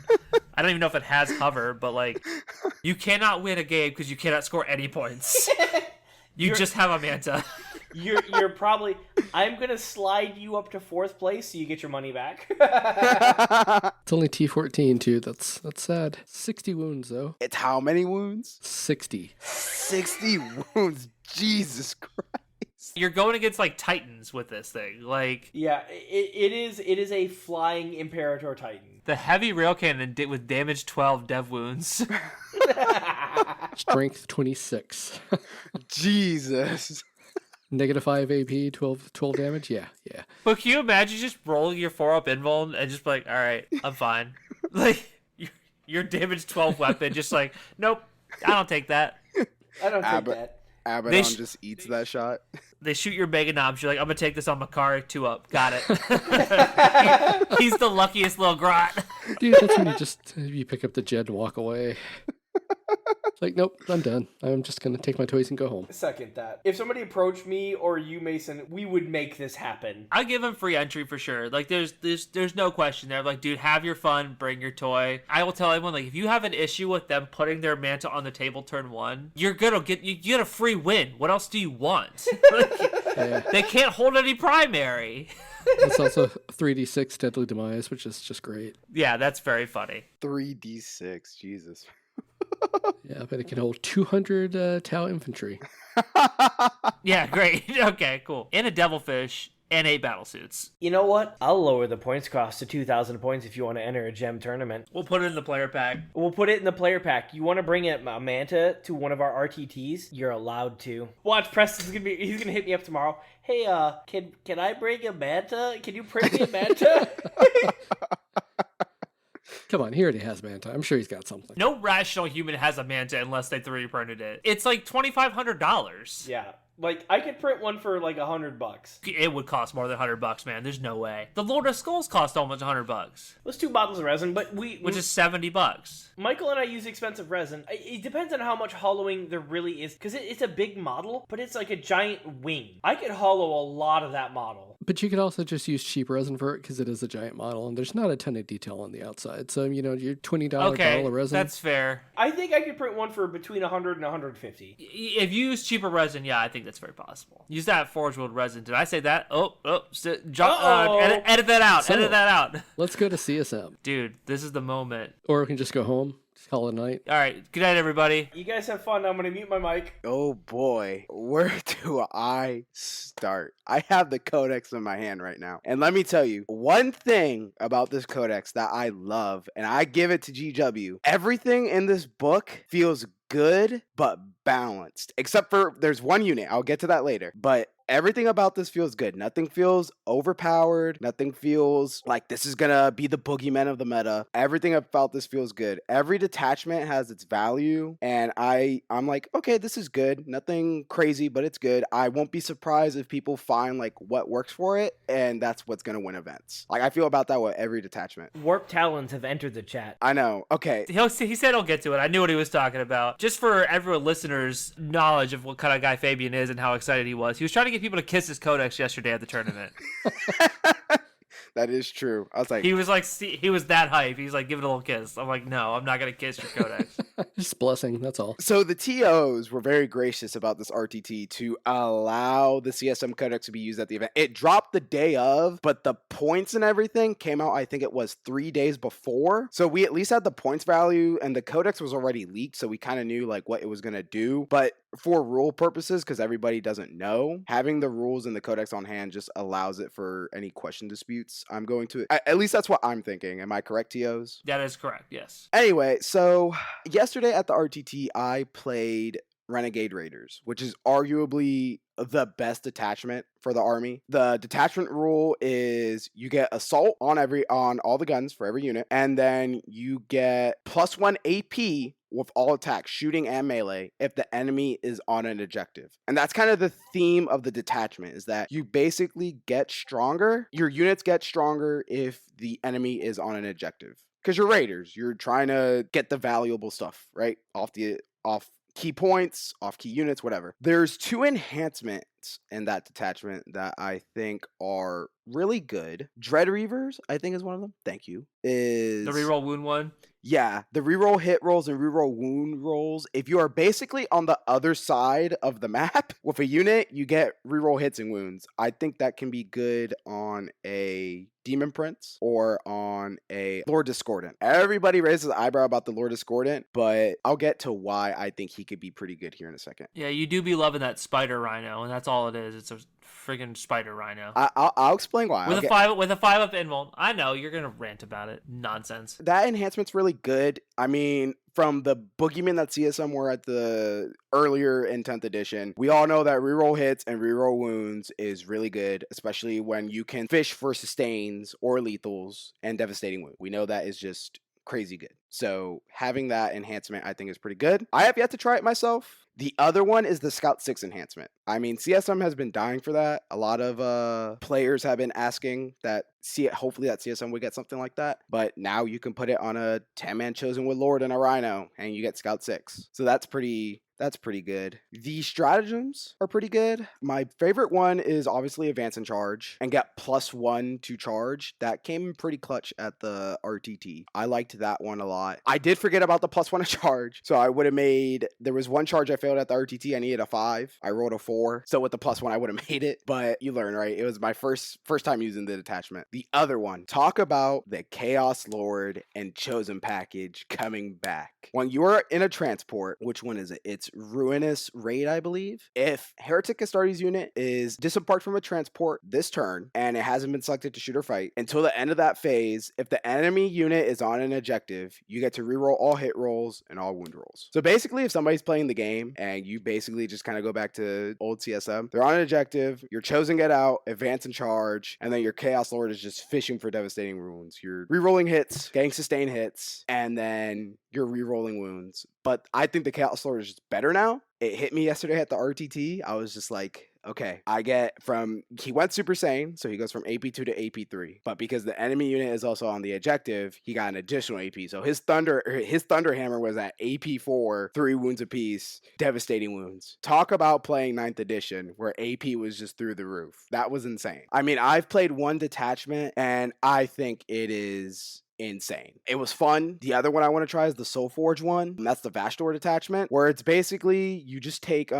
S2: I don't even know if it has hover, but like, you cannot win a game because you cannot score any points. You just have a Manta.
S3: You're probably... I'm going to slide you up to 4th place so you get your money back.
S1: It's only T14 too. That's sad. 60 wounds though.
S4: It's how many wounds?
S1: 60.
S4: 60 wounds. Jesus Christ.
S2: You're going against like Titans with this thing. Like,
S3: yeah, it is a flying Imperator Titan.
S2: The heavy rail cannon with damage 12 dev wounds.
S1: Strength 26.
S4: Jesus.
S1: -5 AP, 12 damage. Yeah.
S2: But can you imagine just rolling your 4-up invuln and just be like, all right, I'm fine. Like, your damage 12 weapon, just like, nope, I don't take that.
S3: I don't take that.
S4: Abaddon just eats that shot.
S2: They shoot your Mega Knobs. You're like, I'm going to take this on Makari 2-up. Got it. He's the luckiest little grot.
S1: Dude, that's when you pick up the Jed and walk away. It's like, nope, I'm done. I'm just going to take my toys and go home.
S3: Second that. If somebody approached me or you, Mason, we would make this happen.
S2: I give him free entry for sure. Like, there's no question there. Like, dude, have your fun, bring your toy. I will tell everyone, like, if you have an issue with them putting their Manta on the table turn 1, you get a free win. What else do you want? Like,
S1: Yeah.
S2: They can't hold any primary.
S1: It's also 3d6 Deadly Demise, which is just great.
S2: Yeah, that's very funny.
S4: 3d6, Jesus.
S1: Yeah, but it can hold 200 Tau infantry.
S2: Yeah, great. Okay, cool. And a devilfish and 8 battle suits.
S3: You know what? I'll lower the points cost to 2,000 points if you want to enter a gem tournament.
S2: We'll put it in the player pack.
S3: We'll put it in the player pack. You want to bring a manta to one of our RTTs? You're allowed to. Watch, Preston's he's gonna hit me up tomorrow. Hey, can I bring a manta? Can you print me a manta?
S1: Come on, he already has Manta. I'm sure he's got something.
S2: No rational human has a manta unless they 3D printed it. It's like $2,500.
S3: Yeah. Like, I could print one for like $100.
S2: It would cost more than $100, man. There's no way. The Lord of Skulls cost almost $100.
S3: Those 2 bottles of resin, but
S2: which is $70.
S3: Michael and I use expensive resin. It depends on how much hollowing there really is, because it's a big model, but it's like a giant wing. I could hollow a lot of that model.
S1: But you could also just use cheap resin for it because it is a giant model and there's not a ton of detail on the outside. So, you know, your $20 bottle of resin.
S2: That's fair.
S3: I think I could print one for between 100 and 150.
S2: If you use cheaper resin, yeah, I think that's very possible. Use that Forge World resin. Did I say that? Edit that out.
S1: So,
S2: Edit that out.
S1: Let's go to CSM.
S2: Dude, this is the moment.
S1: Or we can just go home. Just call it a night.
S2: All right. Good night, everybody.
S3: You guys have fun. I'm going to mute my mic.
S4: Oh boy, where do I start? I have the codex in my hand right now. And let me tell you, one thing about this codex that I love, and I give it to GW, everything in this book feels good but balanced. Except for there's one unit. I'll get to that later. But everything about this feels good. Nothing feels overpowered. Nothing feels like this is gonna be the boogeyman of the meta. Everything about this feels good. Every detachment has its value, and I'm like, okay, this is good. Nothing crazy, but it's good. I won't be surprised if people find like what works for it, and that's what's gonna win events. Like I feel about that with every detachment.
S3: Warp Talons have entered the chat.
S4: I know. Okay.
S2: He said he'll get to it. I knew what he was talking about. Just for everyone listeners' knowledge of what kind of guy Fabian is and how excited he was trying to get people to kiss his codex yesterday at the tournament.
S4: That is true. I was like,
S2: he was that hype. He's like, give it a little kiss. I'm like, no, I'm not gonna kiss your codex.
S1: Just blessing, that's all.
S4: So the TOs were very gracious about this RTT to allow the CSM Codex to be used at the event. It dropped the day of, but the points and everything came out, I think it was 3 days before. So we at least had the points value, and the Codex was already leaked, so we kind of knew like what it was going to do. But for rule purposes, because everybody doesn't know, having the rules in the Codex on hand just allows it for any question disputes. I'm going to, at least that's what I'm thinking. Am I correct, TOs?
S2: That is correct, yes.
S4: Anyway, so yesterday at the RTT, I played Renegade Raiders, which is arguably the best detachment for the army. The detachment rule is you get assault on all the guns for every unit, and then you get +1 AP with all attacks, shooting and melee, if the enemy is on an objective. And that's kind of the theme of the detachment, is that you basically get stronger. Your units get stronger if the enemy is on an objective. Because you're raiders, you're trying to get the valuable stuff, right? Off key points, off key units, whatever. There's 2 enhancements in that detachment that I think are really good. Dread Reavers, I think is one of them. Thank you. Is
S2: the reroll wound one?
S4: Yeah, the reroll hit rolls and reroll wound rolls. If you are basically on the other side of the map with a unit, you get reroll hits and wounds. I think that can be good on a Demon Prince or on a Lord Discordant. Everybody raises an eyebrow about the Lord Discordant, but I'll get to why I think he could be pretty good here in a second.
S2: Yeah, you do be loving that spider rhino, and that's all it is. It's a friggin' spider rhino.
S4: I'll explain why.
S2: With a 5-up invul. I know you're gonna rant about it. Nonsense.
S4: That enhancement's really good. I mean, from the boogeyman that CSM were at the earlier in 10th edition, we all know that reroll hits and reroll wounds is really good, especially when you can fish for sustains or lethals and devastating wound. We know that is just crazy good. So having that enhancement, I think, is pretty good. I have yet to try it myself. The other one is the Scout 6 enhancement. I mean, CSM has been dying for that. A lot of players have been asking that hopefully that CSM would get something like that. But now you can put it on a 10-man chosen with Lord and a Rhino, and you get Scout 6. So that's pretty That's pretty good. The stratagems are pretty good. My favorite one is obviously advance and charge and get +1 to charge. That came in pretty clutch at the RTT. I liked that one a lot. I did forget about the +1 to charge. So I would have made, there was one charge I failed at the RTT. I needed a 5. I rolled a 4. So with the +1, I would have made it. But you learn, right? It was my first time using the detachment. The other one, talk about the Chaos Lord and Chosen package coming back. When you are in a transport, which one is it? It's Ruinous Raid, I believe. If Heretic Astartes unit is disembarked from a transport this turn and it hasn't been selected to shoot or fight, until the end of that phase, if the enemy unit is on an objective, you get to reroll all hit rolls and all wound rolls. So basically, if somebody's playing the game and you basically just kind of go back to old CSM, they're on an objective, your Chosen get out, advance and charge, and then your Chaos Lord is just fishing for devastating wounds. You're rerolling hits, getting sustained hits, and then you're rerolling wounds. But I think the Chaos Lord is just better now. It hit me yesterday at the RTT. I was just like, okay, he went Super Saiyan, so he goes from AP2 to AP3. But because the enemy unit is also on the objective, he got an additional AP. So his Thunder Hammer was at AP4, 3 wounds apiece, devastating wounds. Talk about playing 9th edition, where AP was just through the roof. That was insane. I mean, I've played one detachment, and I think it is insane. It was fun. The other one I want to try is the Soul Forge one. And that's the Vashdor detachment, where it's basically you just take you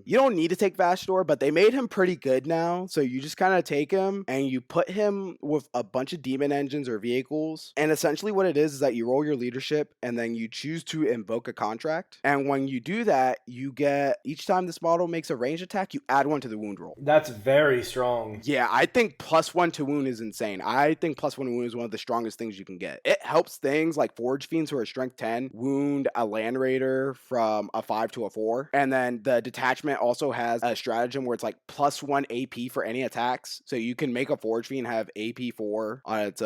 S4: don't need to take Vashdor, but they made him pretty good now. So you just kind of take him and you put him with a bunch of demon engines or vehicles. And essentially what it is that you roll your leadership and then you choose to invoke a contract. And when you do that, you get, each time this model makes a ranged attack, you add 1 to the wound roll.
S3: That's very strong.
S4: Yeah, I think +1 to wound is insane. I think +1 to wound is one of the strongest things you can get. It helps things like Forge Fiends who are strength 10 wound a Land Raider from a 5 to a 4. And then the detachment also has a stratagem where it's like +1 AP for any attacks. So you can make a Forge Fiend have AP4 on its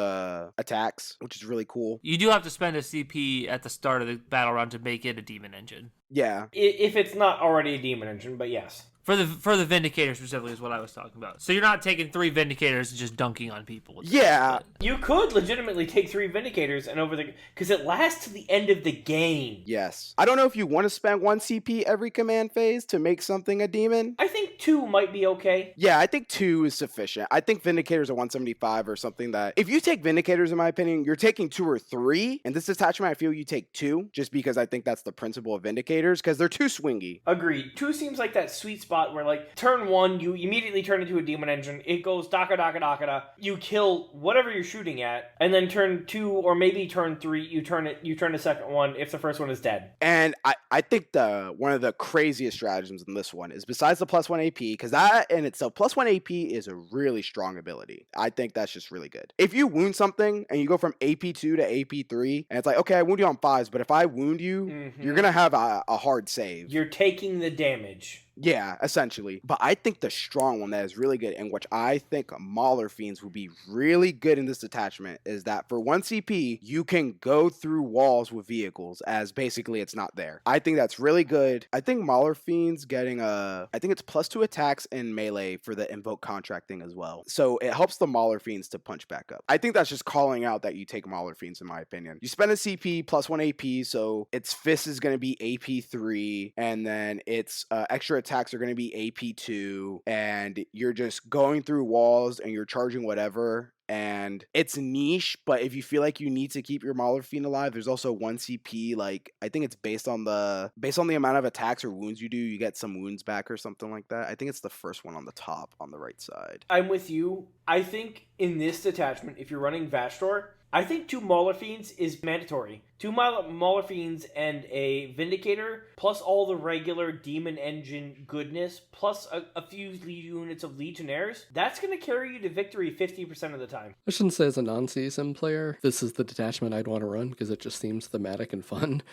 S4: attacks, which is really cool.
S2: You do have to spend a CP at the start of the battle round to make it a demon engine.
S4: Yeah.
S3: If it's not already a demon engine, but yes.
S2: For the Vindicator specifically is what I was talking about. So you're not taking 3 Vindicators and just dunking on people.
S4: Yeah.
S3: You could legitimately take 3 Vindicators and because it lasts to the end of the game.
S4: Yes. I don't know if you want to spend 1 CP every command phase to make something a demon.
S3: I think 2 might be okay.
S4: Yeah, I think 2 is sufficient. I think Vindicators are 175 or something that, if you take Vindicators, in my opinion, you're taking 2 or 3. And this attachment, I feel you take 2, just because I think that's the principle of Vindicators, because they're too swingy.
S3: Agreed. 2 seems like that sweet spot where, like, turn 1, you immediately turn into a demon engine. It goes daka daka daka da. You kill whatever you're shooting at, and then turn 2 or maybe turn 3, you turn the second one if the first one is dead.
S4: And I think one of the craziest stratagems in this one is, besides the +1 AP, because that in itself, +1 AP is a really strong ability. I think that's just really good. If you wound something and you go from AP2 to AP3, and it's like, okay, I wound you on 5s, but if I wound you, you're gonna have a hard save.
S3: You're taking the damage.
S4: Yeah, essentially. But I think the strong one that is really good, and which I think Mauler Fiends would be really good in this detachment, is that for 1 CP, you can go through walls with vehicles, as basically it's not there. I think that's really good. I think Mauler Fiends getting I think it's +2 attacks in melee for the invoke contract thing as well. So it helps the Mauler Fiends to punch back up. I think that's just calling out that you take Mauler Fiends, in my opinion. You spend a CP +1 AP, so its fist is going to be AP3, and then its extra attacks are going to be AP2, and you're just going through walls and you're charging whatever. And it's niche, but if you feel like you need to keep your Mauler Fiend alive, there's also 1 CP, like, I think it's based on the amount of attacks or wounds you do, you get some wounds back or something like that. I think it's the first one on the top on the right side.
S3: I'm with you. I think in this detachment, if you're running Vashdor, I think 2 Mauler Fiends is mandatory. 2 Mauler Fiends and a Vindicator, plus all the regular Demon Engine goodness, plus a few units of Legionnaires, that's going to carry you to victory 50% of the time.
S1: I shouldn't say as a non-CSM player, this is the detachment I'd want to run, because it just seems thematic and fun.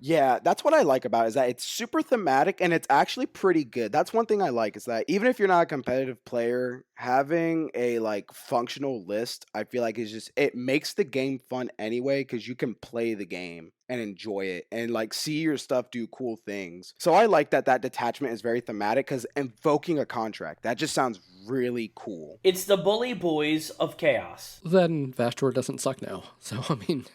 S4: Yeah, that's what I like about it, is that it's super thematic and it's actually pretty good. That's one thing I like, is that even if you're not a competitive player, having a like functional list, I feel like it makes the game fun anyway, because you can play the game and enjoy it and like see your stuff do cool things. So I like that detachment is very thematic, because invoking a contract, that just sounds really cool.
S3: It's the bully boys of chaos.
S1: Then Vashdor doesn't suck now, so I mean...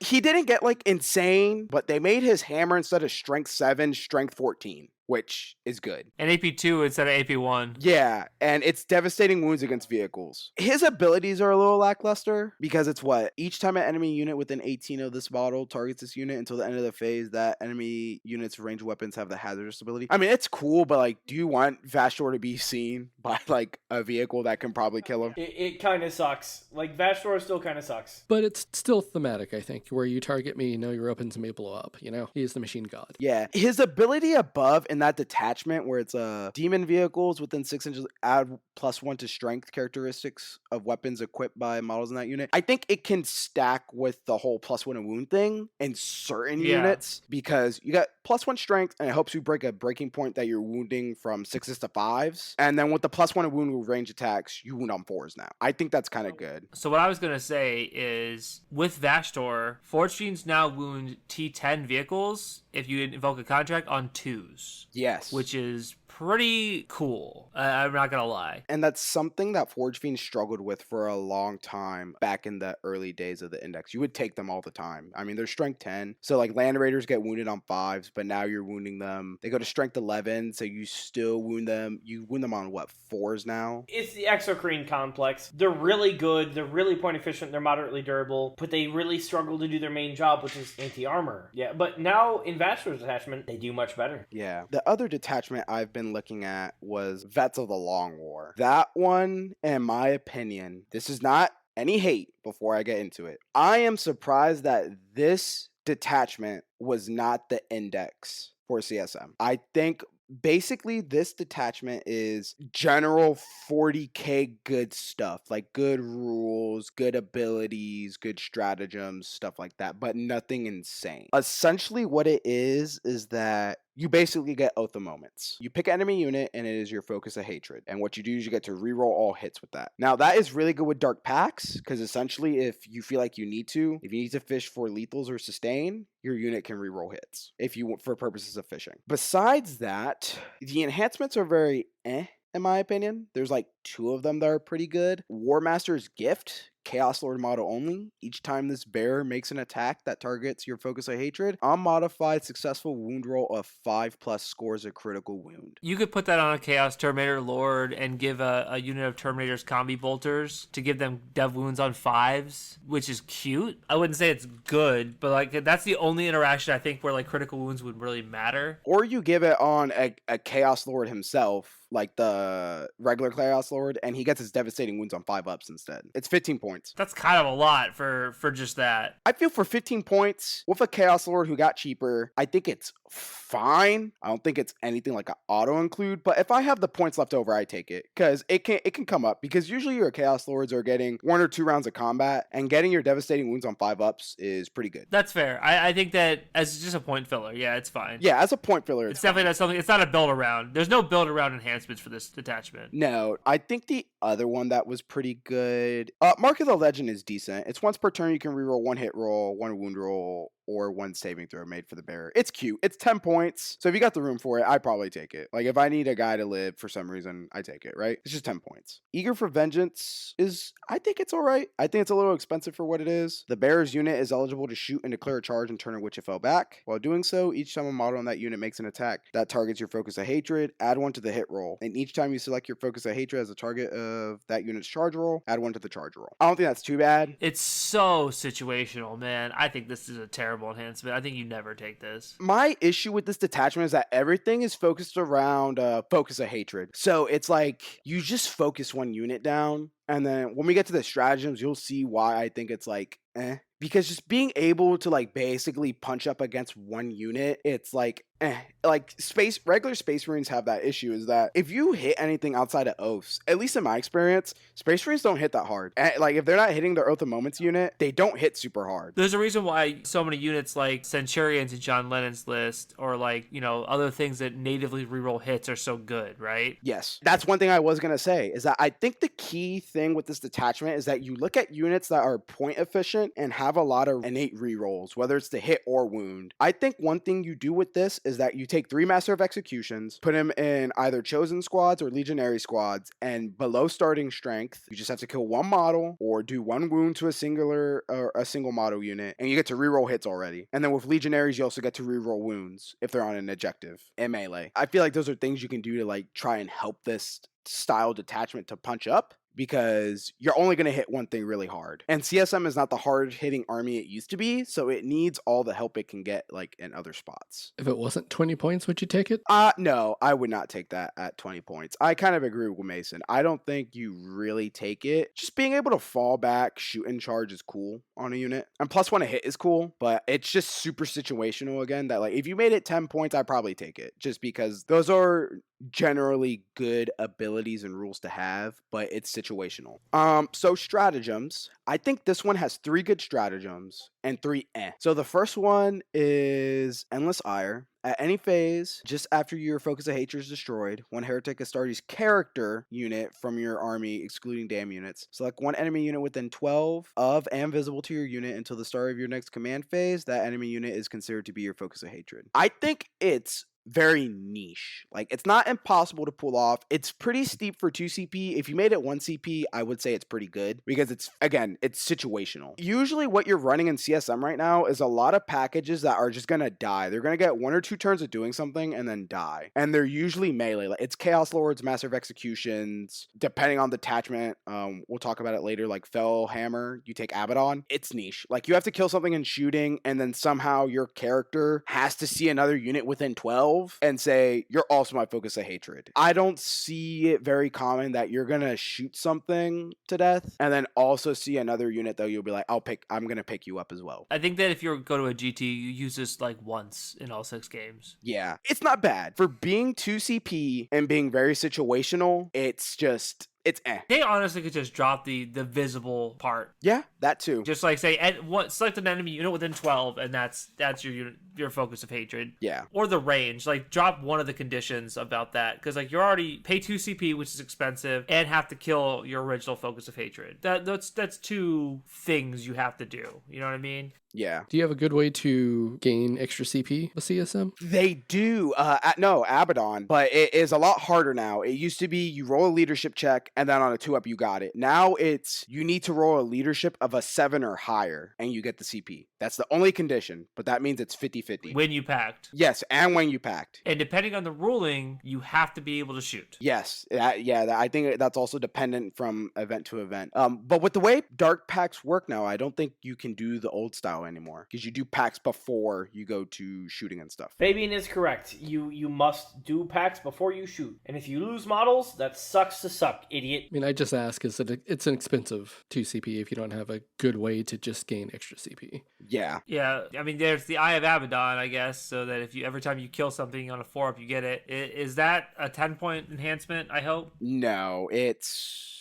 S4: he didn't get like insane, but they made his hammer instead of strength 7, strength 14. Which is good.
S2: And AP2 instead of AP1.
S4: Yeah, and it's devastating wounds against vehicles. His abilities are a little lackluster because it's what? Each time an enemy unit within 18 of this model targets this unit until the end of the phase, that enemy unit's ranged weapons have the hazardous ability. I mean, it's cool, but like, do you want Vashtor to be seen by like a vehicle that can probably kill him?
S3: It kind of sucks. Like, Vashtor still kind of sucks.
S1: But it's still thematic, I think, where you target me, your weapons may blow up, He's the machine god.
S4: Yeah, his ability above in that detachment where it's demon vehicles within 6 inches add +1 to strength characteristics of weapons equipped by models in that unit. I think it can stack with the whole +1 to wound thing in certain units because you got +1 strength and it helps you break a breaking point that you're wounding from 6s to 5s. And then with the +1 to wound with range attacks, you wound on 4s now. I think that's kind of good.
S2: So what I was going to say is with Vashtor, Forge Fiends now wound T10 vehicles if you invoke a contract on 2s.
S4: Yes.
S2: Which is pretty cool. I'm not gonna lie.
S4: And that's something that Forge Fiends struggled with for a long time back in the early days of the index. You would take them all the time. I mean, they're strength 10. So like Land Raiders get wounded on 5s, but now you're wounding them. They go to strength 11, so you still wound them. You wound them on what, 4s now?
S3: It's the Exocrine complex. They're really good. They're really point efficient. They're moderately durable, but they really struggle to do their main job, which is anti-armor. Yeah, but now in Vastor's detachment, they do much better.
S4: Yeah. The other detachment I've been looking at was Vets of the Long War. That one, in my opinion, this is not any hate before I get into it. I am surprised that this detachment was not the index for CSM. I think basically this detachment is general 40k good stuff, like good rules, good abilities, good stratagems, stuff like that, but nothing insane. Essentially what it is that you basically get Oath of Moments. You pick an enemy unit and it is your focus of hatred. And what you do is you get to reroll all hits with that. Now that is really good with Dark Pacts because essentially if you feel like you need to fish for lethals or sustain, your unit can reroll hits if you want for purposes of fishing. Besides that, the enhancements are very in my opinion. There's like 2 of them that are pretty good. War Master's Gift, Chaos Lord model only. Each time this bearer makes an attack that targets your focus of hatred, unmodified successful wound roll of 5+ scores a critical wound.
S2: You could put that on a Chaos Terminator Lord and give a unit of Terminators Combi Bolters to give them dev wounds on 5s, which is cute. I wouldn't say it's good, but like that's the only interaction I think where like critical wounds would really matter.
S4: Or you give it on a Chaos Lord himself, like the regular Chaos Lord, and he gets his devastating wounds on 5-ups instead. It's 15 points.
S2: That's kind of a lot for just that.
S4: I feel for 15 points with a Chaos Lord who got cheaper, I think it's fine. I don't think it's anything like an auto include, but if I have the points left over, I take it because it can come up because usually your Chaos Lords are getting 1 or 2 rounds of combat and getting your devastating wounds on 5-ups is pretty good.
S2: That's fair. I think that as just a point filler, yeah, it's fine.
S4: Yeah, as a point filler,
S2: it's definitely not something. It's not a build around. There's no build around enhancements for this detachment.
S4: No, I think the other one that was pretty good, Mark of the Legend is decent. It's once per turn you can reroll 1 hit roll, 1 wound roll, or 1 saving throw made for the bearer. It's cute. It's 10 points. So if you got the room for it, I'd probably take it. Like if I need a guy to live for some reason, I take it, right? It's just 10 points. Eager for Vengeance I think it's all right. I think it's a little expensive for what it is. The bearer's unit is eligible to shoot and declare a charge and turn a witch it fell back. While doing so, each time a model on that unit makes an attack that targets your focus of hatred, add 1 to the hit roll. And each time you select your focus of hatred as a target of that unit's charge roll, add 1 to the charge roll. I don't think that's too bad.
S2: It's so situational, man. I think this is a terrible enhancement. I think you never take this.
S4: My issue with this detachment is that everything is focused around focus of hatred. So it's like you just focus 1 unit down, and then when we get to the stratagems, you'll see why I think it's like because just being able to like basically punch up against 1 unit, it's like like regular Space Marines have that issue is that if you hit anything outside of oaths, at least in my experience, Space Marines don't hit that hard. Like if they're not hitting their Oath of Moments unit, they don't hit super hard.
S2: There's a reason why so many units like Centurions in John Lennon's list or like, other things that natively reroll hits are so good, right?
S4: Yes. That's one thing I was going to say is that I think the key thing thing with this detachment is that you look at units that are point efficient and have a lot of innate rerolls, whether it's to hit or wound. I think one thing you do with this is that you take 3 Master of Executions, put them in either Chosen squads or Legionary squads, and below starting strength, you just have to kill 1 model or do 1 wound to a single model unit, and you get to reroll hits already. And then with Legionaries, you also get to reroll wounds if they're on an objective in melee. I feel like those are things you can do to like try and help this style detachment to punch up, because you're only going to hit one thing really hard. And CSM is not the hard-hitting army it used to be, so it needs all the help it can get like in other spots.
S1: If it wasn't 20 points, would you take it?
S4: No, I would not take that at 20 points. I kind of agree with Mason. I don't think you really take it. Just being able to fall back, shoot and charge is cool on a unit. And plus 1 to hit is cool, but it's just super situational again that like if you made it 10 points, I'd probably take it. Just because those are generally good abilities and rules to have, but it's situational. So stratagems. I think this one has 3 good stratagems and 3 eh. So the first one is Endless Ire. At any phase, just after your Focus of Hatred is destroyed, 1 Heretic Astartes character unit from your army, excluding damn units. Select 1 enemy unit within 12 of and visible to your unit until the start of your next command phase. That enemy unit is considered to be your Focus of Hatred. I think it's very niche. Like, it's not impossible to pull off. It's pretty steep for 2 CP. If you made it 1 CP, I would say it's pretty good because it's situational. Usually what you're running in CSM right now is a lot of packages that are just gonna die. They're gonna get 1 or 2 turns of doing something and then die. And they're usually melee. Like, it's Chaos Lords, Master of Executions, depending on the attachment. We'll talk about it later, like Fell Hammer, you take Abaddon. It's niche. Like, you have to kill something in shooting and then somehow your character has to see another unit within 12 and say, you're also my Focus of Hatred. I don't see it very common that you're gonna shoot something to death and then also see another unit that you'll be like, I'm gonna pick you up as well.
S2: I think that if you go to a GT, you use this like once in all 6 games.
S4: Yeah, it's not bad. For being 2 CP and being very situational, it's eh.
S2: They honestly could just drop the visible part.
S4: Yeah, that too.
S2: Just like say, select an enemy unit within 12, and that's your unit, your Focus of Hatred.
S4: Yeah.
S2: Or the range. Like, drop one of the conditions about that. Because, like, you're already pay 2 CP, which is expensive, and have to kill your original Focus of Hatred. That's 2 things you have to do. You know what I mean?
S4: Yeah.
S1: Do you have a good way to gain extra CP with CSM?
S4: They do. No, Abaddon, but it is a lot harder now. It used to be you roll a leadership check and then on a 2-up you got it. Now it's you need to roll a leadership of a 7 or higher and you get the CP. That's the only condition, but that means it's 50-50.
S2: When you packed.
S4: Yes, and when you packed.
S2: And depending on the ruling, you have to be able to shoot.
S4: Yes, I think that's also dependent from event to event. But with the way dark packs work now, I don't think you can do the old style anymore because you do packs before you go to shooting and stuff.
S3: Fabian is correct. You must do packs before you shoot, and if you lose models, that sucks to suck, idiot.
S1: I mean, I just ask is that it's an expensive 2 CP if you don't have a good way to just gain extra CP.
S4: Yeah.
S2: Yeah, I mean, there's the Eye of Abaddon, I guess, so that if you every time you kill something on a 4-up, you get it. Is that a 10-point enhancement, I hope?
S4: No, it's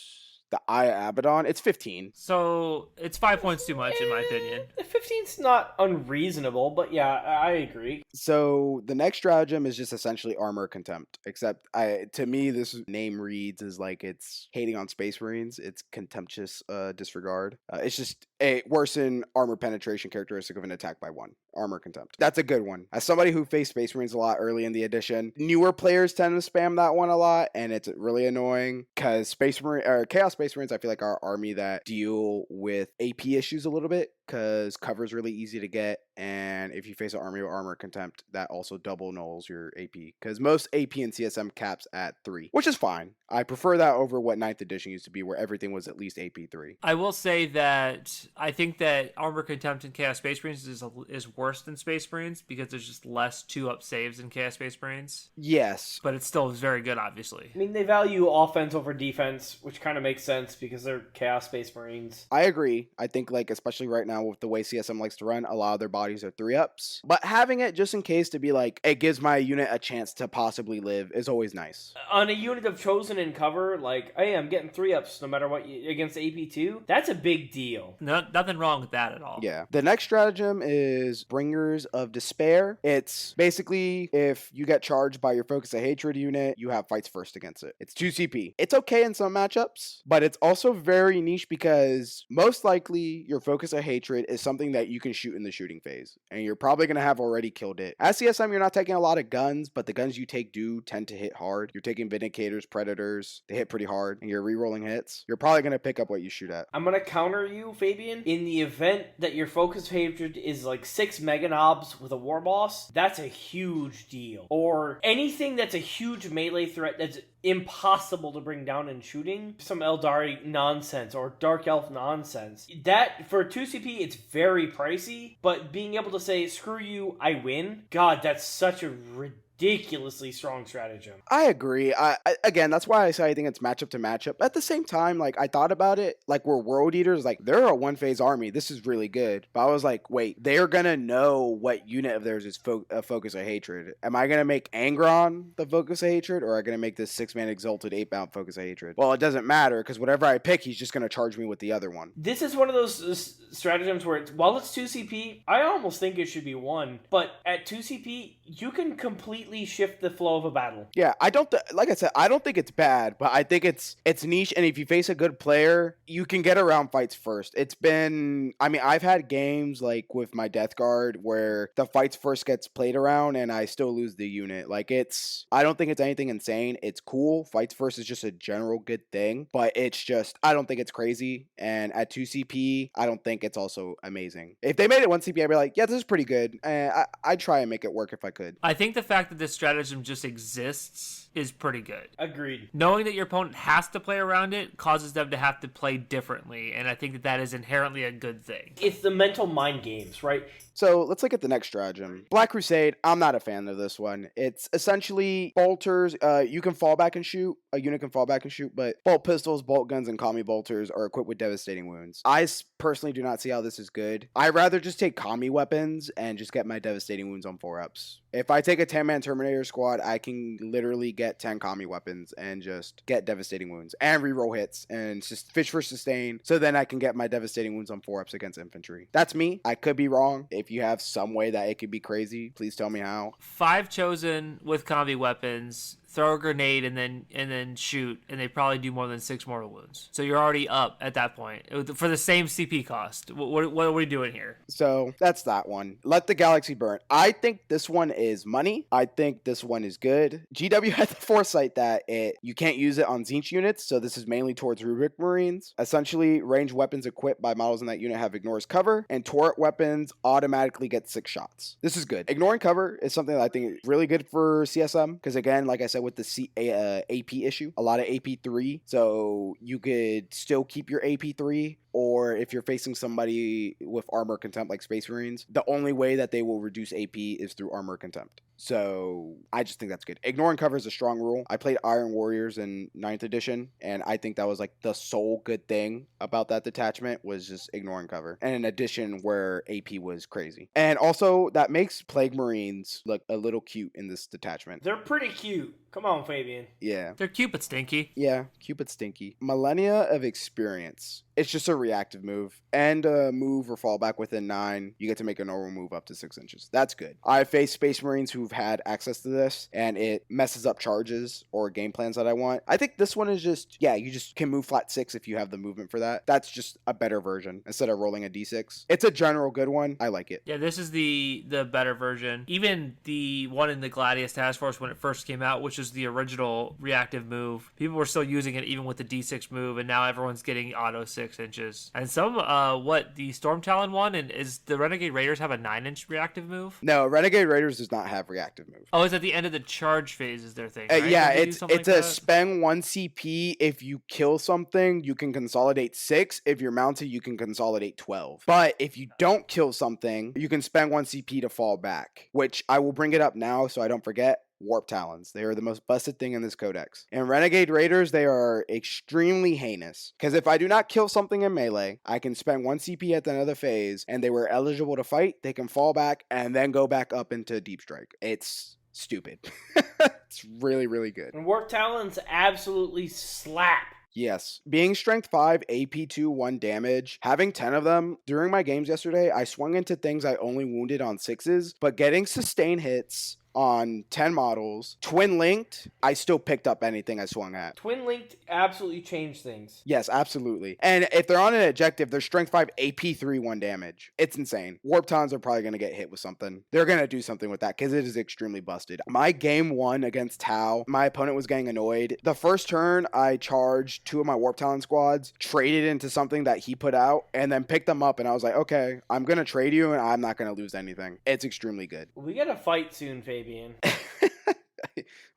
S4: the Eye of Abaddon. It's 15.
S2: So it's 5 points too much, in my opinion.
S3: 15's not unreasonable, but yeah, I agree.
S4: So the next stratagem is just essentially Armor Contempt, except to me, this name reads as like it's hating on Space Marines. It's Contemptuous Disregard. It's just a worsen armor penetration characteristic of an attack by 1. Armor Contempt. That's a good one. As somebody who faced Space Marines a lot early in the edition, newer players tend to spam that one a lot, and it's really annoying because Chaos Space Marines, I feel like, are our army that deal with AP issues a little bit because cover is really easy to get, and if you face an army with Armor Contempt, that also double nulls your AP because most AP and CSM caps at 3, which is fine. I prefer that over what 9th edition used to be, where everything was at least AP 3.
S2: I will say that I think that Armor Contempt in Chaos Space Marines is worse than Space Marines because there's just less 2-up saves in Chaos Space Marines.
S4: Yes.
S2: But it still is very good, obviously.
S3: I mean, they value offense over defense, which kind of makes sense because they're Chaos Space Marines.
S4: I agree. I think, like, especially right now with the way CSM likes to run, a lot of their bodies are 3-ups. But having it just in case to be like, it gives my unit a chance to possibly live is always nice.
S3: On a unit of Chosen and Cover, like, hey, I'm getting 3-ups no matter what against AP2, that's a big deal.
S2: Nothing wrong with that at all.
S4: Yeah. The next stratagem is Bringers of Despair. It's basically if you get charged by your Focus of Hatred unit, you have fights first against it. It's 2 CP. It's okay in some matchups, but but it's also very niche because most likely your focus of hatred is something that you can shoot in the shooting phase, and you're probably going to have already killed it. As CSM, you're not taking a lot of guns, but the guns you take do tend to hit hard. You're taking Vindicators, Predators, they hit pretty hard, and you're re-rolling hits. You're probably going to pick up what you shoot at.
S3: I'm going to counter you, Fabian. In the event that your focus of hatred is like 6 Mega Knobs with a War Boss, that's a huge deal. Or anything that's a huge melee threat that's impossible to bring down in shooting, some Eldari nonsense or Dark Elf nonsense. That, for 2CP, it's very pricey, but being able to say, screw you, I win, God, that's such a ridiculously strong stratagem.
S4: I agree. Again, that's why I say I think it's matchup to matchup. At the same time, like, I thought about it, like, we're World Eaters, like, they're a one-phase army. This is really good. But I was like, wait, they're gonna know what unit of theirs is Focus of Hatred. Am I gonna make Angron the Focus of Hatred, or am I gonna make this 6-man Exalted 8-bound Focus of Hatred? Well, it doesn't matter, because whatever I pick, he's just gonna charge me with the other one.
S3: This is one of those stratagems where, while it's 2CP, I almost think it should be 1. But at 2CP, you can completely shift the flow of a battle.
S4: Yeah, like I said, I don't think it's bad, but I think it's niche, and if you face a good player, you can get around fights first. I've had games like with my Death Guard where the fights first gets played around and I still lose the unit. Like, I don't think it's anything insane. It's cool. Fights first is just a general good thing, but it's just, I don't think it's crazy. And at 2CP, I don't think it's also amazing. If they made it 1CP, I'd be like, yeah, this is pretty good. I'd try and make it work if I could.
S2: I think the fact that this stratagem just exists is pretty good.
S3: Agreed.
S2: Knowing that your opponent has to play around it causes them to have to play differently, and I think that is inherently a good thing.
S3: It's the mental mind games, right?
S4: So let's look at the next stratagem. Black Crusade, I'm not a fan of this one. It's essentially bolters. You can fall back and shoot. A unit can fall back and shoot, but bolt pistols, bolt guns, and Kami bolters are equipped with devastating wounds. I personally do not see how this is good. I'd rather just take Kami weapons and just get my devastating wounds on 4-ups. If I take a 10-man Terminator squad, I can literally get 10 Kami weapons and just get devastating wounds and reroll hits and just fish for sustain, so then I can get my devastating wounds on 4-ups against infantry. That's me. I could be wrong. If you have some way that it could be crazy, please tell me how.
S2: 5 chosen with Kami weapons, throw a grenade and then shoot, and they probably do more than 6 mortal wounds. So you're already up at that point for the same CP cost. What are we doing here?
S4: So that's that one. Let the Galaxy Burn. I think this one is money. I think this one is good. GW had the foresight that you can't use it on Tzeentch units, so this is mainly towards Rubric Marines. Essentially, ranged weapons equipped by models in that unit have ignores cover, and turret weapons automatically get 6 shots. This is good. Ignoring cover is something that I think is really good for CSM, because again, like I said, with the AP issue, a lot of AP3, so you could still keep your AP3, or if you're facing somebody with armor contempt like Space Marines, the only way that they will reduce AP is through armor contempt. So I just think that's good. Ignoring cover is a strong rule. I played Iron Warriors in 9th edition, and I think that was like the sole good thing about that detachment was just ignoring cover. And in addition, where AP was crazy. And also, that makes Plague Marines look a little cute in this detachment.
S3: They're pretty cute. Come on, Fabian.
S4: Yeah.
S2: They're cute but stinky.
S4: Yeah, cute but stinky. Millennia of Experience. It's just a reactive move. And a move or fall back within 9, you get to make a normal move up to 6 inches. That's good. I faced Space Marines who've had access to this, and it messes up charges or game plans that I want. I think this one is just, yeah, you just can move flat 6 if you have the movement for that. That's just a better version instead of rolling a d6. It's a general good one. I like it.
S2: Yeah, this is the better version. Even the one in the Gladius Task Force when it first came out, which is the original reactive move, people were still using it even with the d6 move, and now everyone's getting auto 6 inches. And some, the Storm Talon one, and is the Renegade Raiders have a 9-inch reactive move?
S4: No, Renegade Raiders does not have reactive move.
S2: Oh, it's at the end of the charge phase is their thing, right?
S4: Yeah, it's a spend 1 CP. If you kill something, you can consolidate 6. If you're mounted, you can consolidate 12. But if you don't kill something, you can spend 1 CP to fall back, which I will bring it up now so I don't forget. Warp Talons. They are the most busted thing in this codex. In Renegade Raiders, they are extremely heinous. Because if I do not kill something in melee, I can spend 1 CP at the end of the phase, and they were eligible to fight, they can fall back, and then go back up into Deep Strike. It's stupid. It's really, really good.
S3: And Warp Talons absolutely slap.
S4: Yes. Being strength 5, AP 2, 1 damage, having 10 of them, during my games yesterday, I swung into things I only wounded on 6s, but getting sustain hits on 10 models. Twin linked, I still picked up anything I swung at.
S3: Twin linked absolutely changed things.
S4: Yes, absolutely. And if they're on an objective, they're strength 5 AP 3 1 damage. It's insane. Warp Tons are probably going to get hit with something. They're going to do something with that because it is extremely busted. My game 1 against Tau, my opponent was getting annoyed. The first turn, I charged 2 of my Warp Talon squads, traded into something that he put out, and then picked them up. And I was like, okay, I'm going to trade you and I'm not going to lose anything. It's extremely good.
S3: We got to fight soon, Fabian.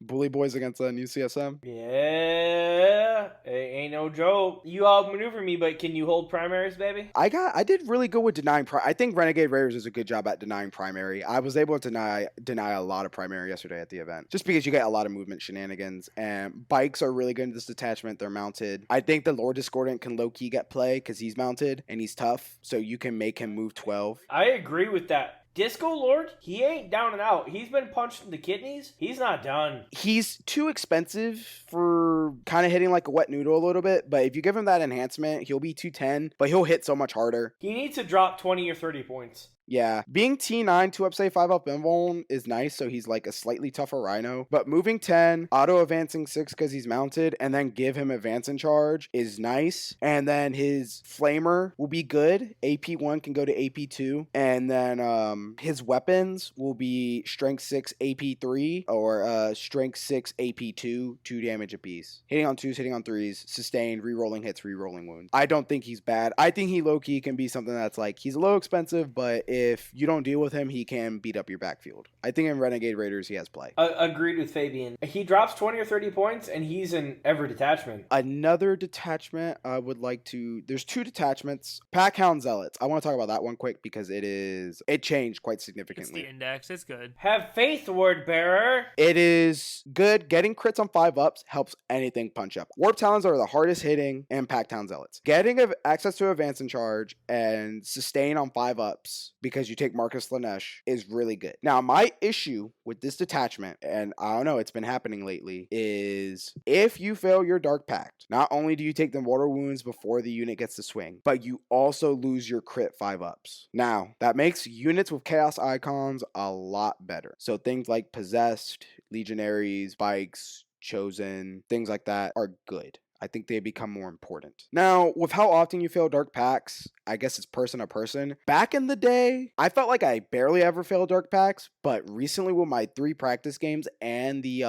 S4: Bully boys against a new CSM.
S3: Yeah, it ain't no joke. You outmaneuver me, but can you hold primaries, baby?
S4: I did really good with denying. I think Renegade Raiders does a good job at denying primary. I was able to deny a lot of primary yesterday at the event, just because you get a lot of movement shenanigans. And bikes are really good in this detachment. They're mounted. I think the Lord Discordant can low key get play because he's mounted and he's tough, so you can make him move 12.
S3: I agree with that. Disco Lord, he ain't down and out. He's been punched in the kidneys. He's not done.
S4: He's too expensive for kind of hitting like a wet noodle a little bit, but if you give him that enhancement, he'll be 210, but he'll hit so much harder.
S3: He needs to drop 20 or 30 points.
S4: Yeah, being T9, 2 up, say 5 up invuln is nice, so he's like a slightly tougher Rhino. But moving 10, auto advancing 6 because he's mounted, and then give him advance and charge is nice. And then his Flamer will be good. AP1 can go to AP2. And then his weapons will be Strength 6 AP3 or Strength 6 AP2, 2 damage apiece. Hitting on 2s, hitting on 3s, sustained, rerolling hits, rerolling wounds. I don't think he's bad. I think he low-key can be something that's like, he's a little expensive, but if you don't deal with him, he can beat up your backfield. I think in Renegade Raiders, he has play.
S3: Agreed with Fabian. He drops 20 or 30 points, and he's in every detachment.
S4: Another detachment I would like to... There's 2 detachments. Packhound Zealots. I want to talk about that one quick because it changed quite significantly.
S2: It's the index. It's good.
S3: Have faith, Word Bearer.
S4: It is good. Getting crits on 5 ups helps anything punch up. Warp Talons are the hardest hitting and Packhound Zealots. Getting access to advance and charge and sustain on 5 ups because you take Marcus Lanesh is really good. Now, my issue with this detachment, and I don't know, it's been happening lately, is if you fail your Dark Pact, not only do you take the mortal wounds before the unit gets to swing, but you also lose your crit 5 ups. Now, that makes units with Chaos Icons a lot better. So things like Possessed, Legionaries, Bikes, Chosen, things like that are good. I think they become more important. Now, with how often you fail Dark Pacts, I guess it's person to person. Back in the day, I felt like I barely ever failed Dark Pacts, but recently with my 3 practice games and the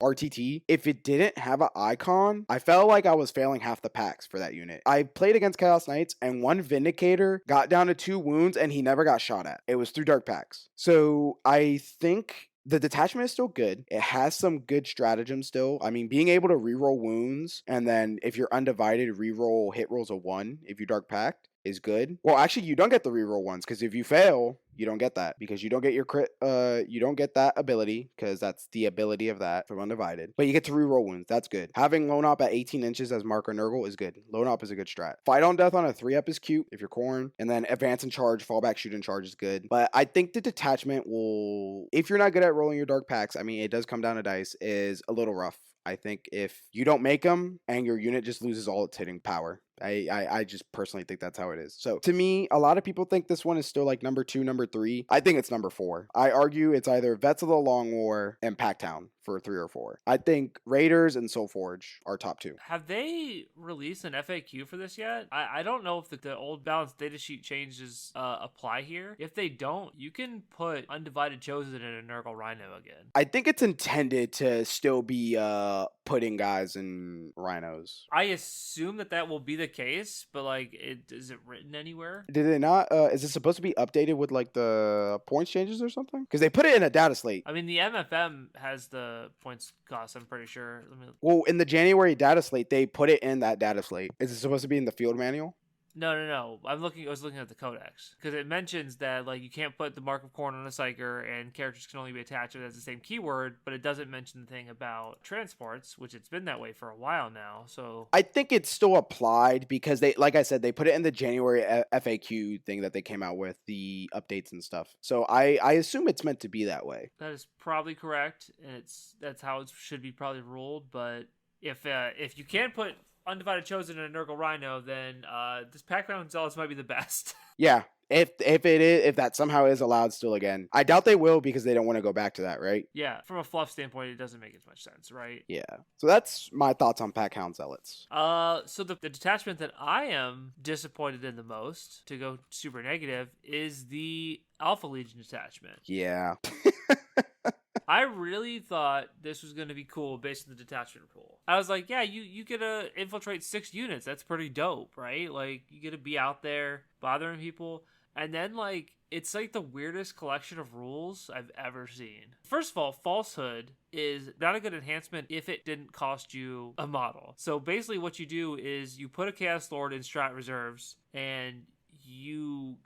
S4: RTT, if it didn't have an icon, I felt like I was failing half the packs for that unit. I played against Chaos Knights, and one Vindicator got down to 2 wounds, and he never got shot at. It was through Dark Pacts. So I think the detachment is still good. It has some good stratagem still. I mean, being able to reroll wounds, and then if you're undivided, reroll hit rolls of 1 if you Dark Pact is good. Well, actually, you don't get the reroll ones, because if you fail, you don't get that, because you don't get your crit, you don't get that ability, because that's the ability of that from undivided. But you get to reroll wounds. That's good. Having Lone Op at 18 inches as Marker Nurgle is good. Lone Op is a good strat. Fight on Death on a 3-up is cute if you're Corn, and then Advance and Charge, Fallback, Shoot and Charge is good. But I think the detachment will, if you're not good at rolling your Dark Packs, I mean, it does come down to dice, is a little rough. I think if you don't make them and your unit just loses all its hitting power. I just personally think that's how it is. So to me, a lot of people think this one is still like number 2, number 3. I think it's number 4. I argue it's either Vets of the Long War and Packtown for 3 or 4. I think Raiders and Soulforge are top 2.
S2: Have they released an FAQ for this yet? I don't know if the old balanced datasheet changes apply here. If they don't, you can put Undivided Chosen in a Nurgle Rhino again.
S4: I think it's intended to still be putting guys in Rhinos.
S2: I assume that will be the case, but like, is it written anywhere?
S4: Did they not? Is it supposed to be updated with like the points changes or something? Because they put it in a data slate.
S2: I mean, the MFM has the points cost, I'm pretty sure.
S4: Well, in the January data slate, they put it in that data slate. Is it supposed to be in the field manual?
S2: No. I was looking at the codex, because it mentions that like you can't put the Mark of Corn on a psyker, and characters can only be attached if it has the same keyword, but it doesn't mention the thing about transports, which it's been that way for a while now. So
S4: I think it's still applied because they, like I said, they put it in the January FAQ thing that they came out with, the updates and stuff. So I assume it's meant to be that way.
S2: That is probably correct, and that's how it should be probably ruled. But if you can't put Undivided Chosen in a Nurgle Rhino, then this Packtown Zealots might be the best.
S4: Yeah, If that somehow is allowed still again. I doubt they will because they don't want to go back to that, right?
S2: Yeah, from a fluff standpoint, it doesn't make as much sense, right?
S4: Yeah. So that's my thoughts on Pack Hound Zealots.
S2: So the detachment that I am disappointed in the most, to go super negative, is the Alpha Legion detachment.
S4: Yeah.
S2: I really thought this was going to be cool based on the detachment pool. I was like, yeah, you get to infiltrate 6 units. That's pretty dope, right? Like, you get to be out there bothering people. And then, like, it's like the weirdest collection of rules I've ever seen. First of all, Falsehood is not a good enhancement if it didn't cost you a model. So basically what you do is you put a Chaos Lord in Strat Reserves, and you...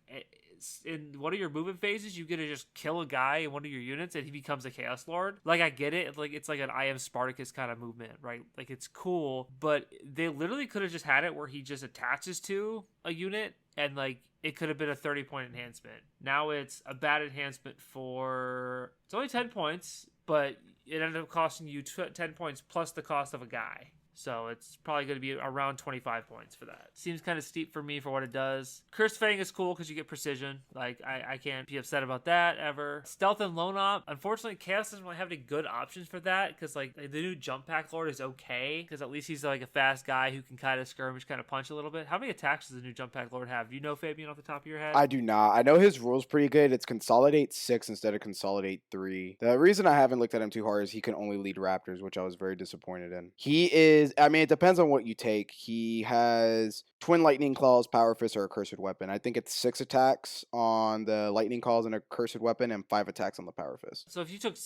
S2: in one of your movement phases, you get to just kill a guy in one of your units and he becomes a Chaos Lord. Like, I get it. Like, it's like an I Am Spartacus kind of movement, right? Like, it's cool, but they literally could have just had it where he just attaches to a unit and, like, it could have been a 30-point enhancement. Now it's a bad enhancement for... It's only 10 points, but it ended up costing you 10 points plus the cost of a guy. So it's probably going to be around 25 points for that. Seems kind of steep for me for what it does. Cursed Fang is cool because you get precision. Like, I can't be upset about that ever. Stealth and Lone Op. Unfortunately, Chaos doesn't really have any good options for that because, like, the new Jump Pack Lord is okay because at least he's, like, a fast guy who can kind of skirmish, kind of punch a little bit. How many attacks does the new Jump Pack Lord have? Do you know, Fabian, off the top of your head?
S4: I do not. I know his rule's pretty good. It's Consolidate 6 instead of Consolidate 3. The reason I haven't looked at him too hard is he can only lead Raptors, which I was very disappointed in. He is... I mean, it depends on what you take. He has Twin Lightning Claws, Power Fist, or a Cursed Weapon. I think it's 6 attacks on the Lightning Claws and a Cursed Weapon, and 5 attacks on the Power Fist.
S2: So if you took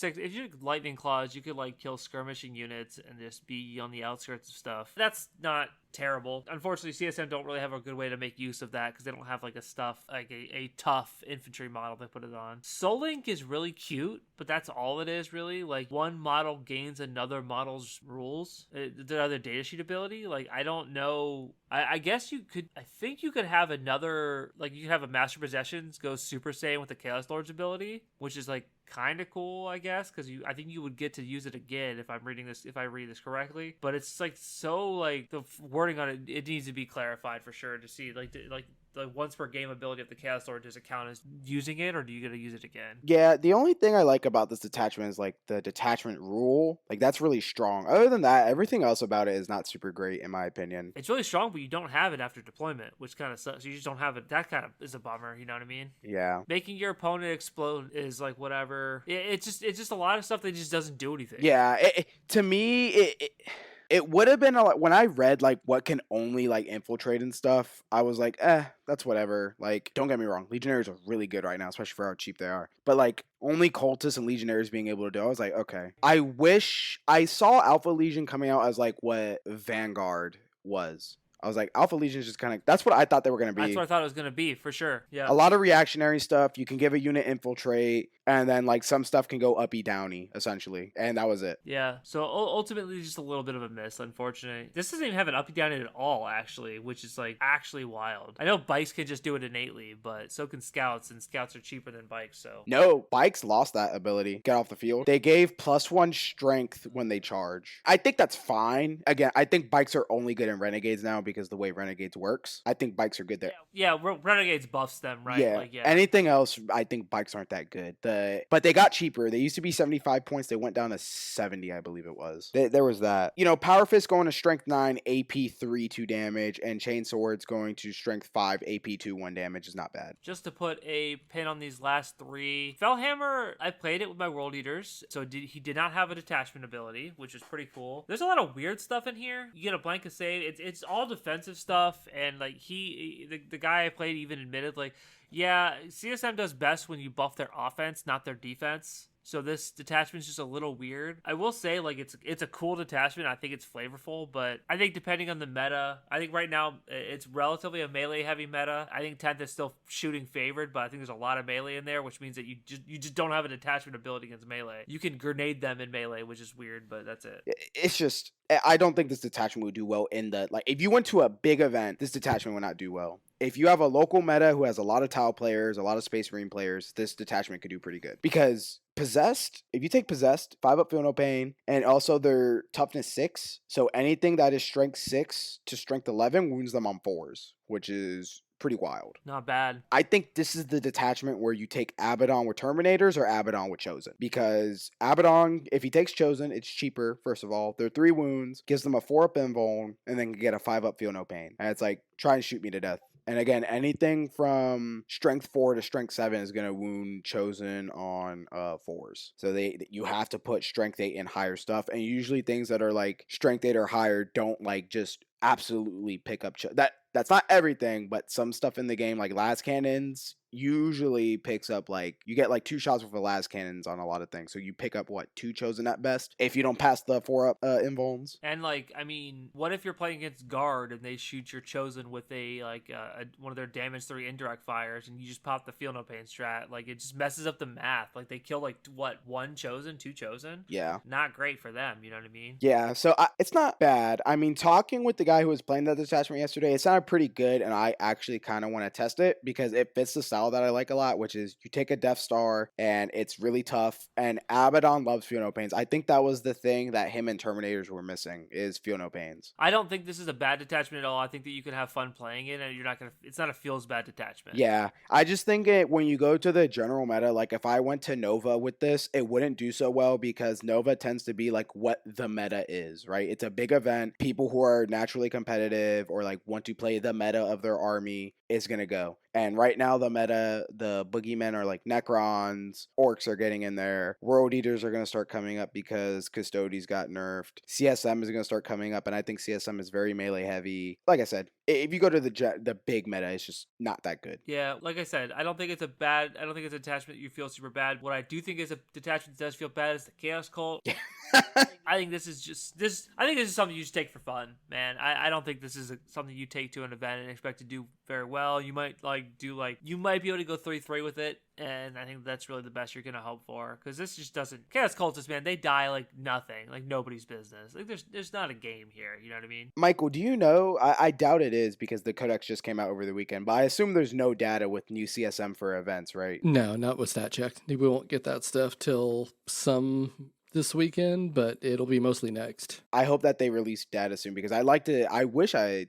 S2: Lightning Claws, you could, like, kill skirmishing units and just be on the outskirts of stuff. That's not terrible. Unfortunately, CSM don't really have a good way to make use of that because they don't have, like, a tough infantry model they put it on. Soul Link is really cute, but that's all it is, really. Like, one model gains another model's rules. The other data sheet ability, like, I don't know. I guess you could... I think you could have another... Like, you could have a Master Possessions go Super Saiyan with the Chaos Lord's ability, which is, like, kind of cool, I guess, because I think you would get to use it again if I read this correctly. But it's, like, so, like, the wording on it needs to be clarified for sure to see, like the once per game ability of the Chaos Lord, does it count as using it, or do you get to use it again?
S4: Yeah, the only thing I like about this detachment is, like, the detachment rule. Like, that's really strong. Other than that, everything else about it is not super great, in my opinion.
S2: It's really strong, but you don't have it after deployment, which kind of sucks. You just don't have it. That kind of is a bummer, you know what I mean?
S4: Yeah.
S2: Making your opponent explode is, like, whatever. It's just a lot of stuff that just doesn't do anything.
S4: Yeah, to me, it would have been a lot. When I read, like, what can only, like, infiltrate and stuff, I was like, that's whatever. Like, don't get me wrong, Legionnaires are really good right now, especially for how cheap they are. But, like, only Cultists and Legionnaires being able to do, I was like, okay. I wish I saw Alpha Legion coming out as, like, what Vanguard was. I was like, Alpha Legion is just kind of... That's what I thought they were going to be.
S2: That's what I thought it was going to be, for sure. Yeah.
S4: A lot of reactionary stuff. You can give a unit infiltrate, and then, like, some stuff can go uppy downy, essentially. And that was it.
S2: Yeah. So ultimately, just a little bit of a miss, unfortunately. This doesn't even have an uppy downy at all, actually, which is, like, actually wild. I know bikes can just do it innately, but so can scouts, and scouts are cheaper than bikes, so...
S4: No, bikes lost that ability. Get off the field. They gave +1 strength when they charge. I think that's fine. Again, I think bikes are only good in Renegades now because the way Renegades works. I think bikes are good there.
S2: Yeah, Renegades buffs them, right?
S4: Yeah.
S2: Like, yeah.
S4: Anything else, I think bikes aren't that good. But they got cheaper. They used to be 75 points. They went down to 70, I believe it was. There was that. You know, Power Fist going to Strength 9, AP 3, 2 damage, and Chain Swords going to Strength 5, AP 2, 1 damage is not bad.
S2: Just to put a pin on these last 3, Fellhammer, I played it with my World Eaters, so he did not have a detachment ability, which is pretty cool. There's a lot of weird stuff in here. You get a blanket save. It's all defensive stuff, and, like, the guy I played even admitted, like, yeah, CSM does best when you buff their offense, not their defense. So this detachment's just a little weird. I will say, like, it's a cool detachment. I think it's flavorful, but I think depending on the meta, I think right now it's relatively a melee heavy meta. I think 10th is still shooting favored, but I think there's a lot of melee in there, which means that you just don't have a detachment ability against melee. You can grenade them in melee, which is weird, but that's it.
S4: It's just, I don't think this detachment would do well in the, like, if you went to a big event, this detachment would not do well. If you have a local meta who has a lot of tile players, a lot of Space Marine players, this detachment could do pretty good. Because Possessed, if you take Possessed, 5-up Feel No Pain, and also their Toughness 6, so anything that is Strength 6 to Strength 11 wounds them on 4s, which is pretty wild.
S2: Not bad.
S4: I think this is the detachment where you take Abaddon with Terminators or Abaddon with Chosen. Because Abaddon, if he takes Chosen, it's cheaper, first of all. They're 3 wounds, gives them a 4-up invuln, and then can get a 5-up feel no pain. And it's like, try and shoot me to death. And again, anything from strength 4 to strength 7 is going to wound Chosen on 4s. So you have to put strength 8 and higher stuff. And usually things that are like strength 8 or higher don't like just absolutely pick up that's not everything, but some stuff in the game like las cannons usually picks up like you get like 2 shots with the las cannons on a lot of things, so you pick up 2 Chosen at best if you don't pass the 4-up invulns.
S2: And like, I mean, what if you're playing against guard and they shoot your Chosen with a one of their damage 3 indirect fires and you just pop the feel no pain strat? Like, it just messes up the math. Like, they kill like 1 Chosen, 2 Chosen.
S4: Yeah,
S2: not great for them, you know what I mean?
S4: Yeah, so it's not bad. I mean, talking with the guy who was playing that detachment yesterday, it sounded pretty good, and I actually kind of want to test it because it fits the style that I like a lot, which is you take a Death Star, and it's really tough, and Abaddon loves Feel No Pains. I think that was the thing that him and Terminators were missing, is Feel No Pains.
S2: I don't think this is a bad detachment at all. I think that you can have fun playing it, and it's not a feels bad detachment.
S4: Yeah, I just think when you go to the general meta, like if I went to Nova with this, it wouldn't do so well because Nova tends to be like what the meta is, right? It's a big event. People who are naturally competitive or like want to play the meta of their army is going to go. And right now the meta, the boogeymen are like Necrons, Orcs are getting in there, World Eaters are going to start coming up because Custodes got nerfed, CSM is going to start coming up, and I think CSM is very melee heavy. Like I said, if you go to the big meta, it's just not that good.
S2: Yeah, like I said, I don't think it's a detachment you feel super bad. What I do think is a detachment that does feel bad is the Chaos Cult. I think this is something you just take for fun, man. I don't think this is something you take to an event and expect to do very well. You might you might be able to go 3-3 with it, and I think that's really the best you're gonna hope for, because this just doesn't. Chaos Cultists, man, they die like nothing, like nobody's business. Like there's not a game here, you know what I mean?
S4: Michael, do you know? I doubt it is because the Codex just came out over the weekend, but I assume there's no data with new CSM for events, right?
S1: No, not with stat check. We won't get that stuff till some this weekend, but it'll be mostly next.
S4: I hope that they release data soon because I wish I,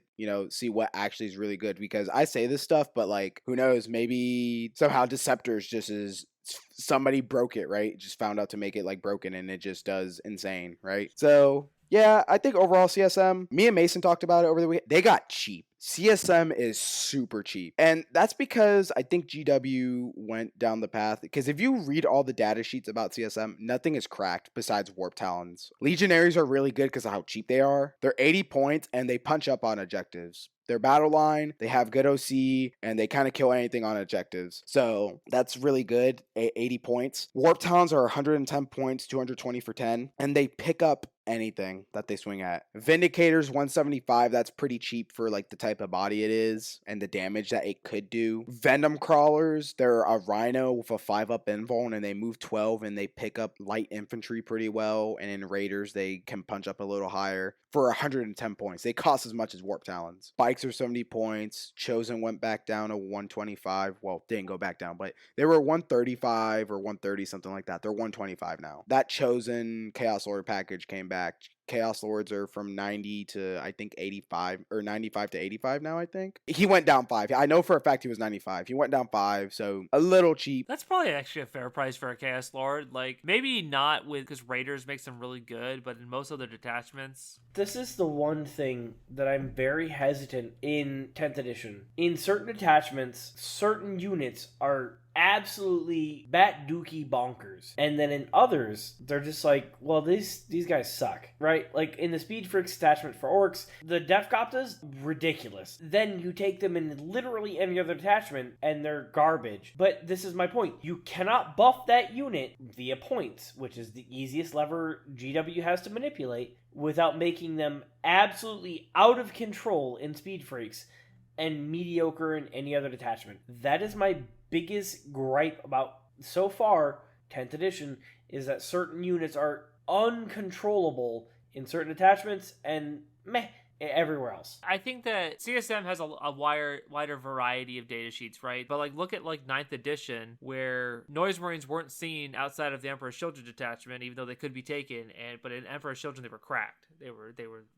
S4: see what actually is really good, because I say this stuff, but like, who knows, maybe somehow Deceptors just is somebody broke it, right? Just found out to make it like broken and it just does insane, right? So yeah, I think overall CSM, me and Mason talked about it over the weekend. They got cheap. CSM is super cheap. And that's because I think GW went down the path. Because if you read all the data sheets about CSM, nothing is cracked besides Warp Talons. Legionaries are really good because of how cheap they are. They're 80 points and they punch up on objectives. Their battle line, they have good OC, and they kind of kill anything on objectives. So that's really good, 80 points. Warp Talons are 110 points, 220 for 10, and they pick up anything that they swing at. Vindicators 175, that's pretty cheap for like the type of body it is and the damage that it could do. Venom Crawlers, they're a Rhino with a 5-up invuln and they move 12 and they pick up light infantry pretty well, and in Raiders they can punch up a little higher for 110 points. They cost as much as Warp Talons. Bikes are 70 points. Chosen went back down to 125. Well, didn't go back down, but they were 135 or 130, something like that. They're 125 now. That Chosen Chaos Lord package came back. Chaos Lords are from 90 to I think 85, or 95 to 85 now, I think. He went down 5. I know for a fact he was 95. He went down 5, so a little cheap.
S2: That's probably actually a fair price for a Chaos Lord. Like, maybe not because Raiders makes them really good, but in most other detachments.
S3: This is the one thing that I'm very hesitant in 10th edition. In certain detachments, certain units are absolutely bat dookie bonkers, and then in others they're just like, well, these guys suck, right? Like in the Speed Freaks attachment for Orcs, the Def Coptas, ridiculous. Then you take them in literally any other attachment and they're garbage. But this is my point, you cannot buff that unit via points, which is the easiest lever GW has to manipulate, without making them absolutely out of control in Speed Freaks and mediocre in any other detachment. That is my biggest gripe about so far 10th edition, is that certain units are uncontrollable in certain attachments, and everywhere else.
S2: I think that CSM has a wider variety of data sheets, right? But like, look at like 9th edition, where Noise Marines weren't seen outside of the Emperor's Children detachment, even though they could be taken. But in Emperor's Children, they were cracked. They were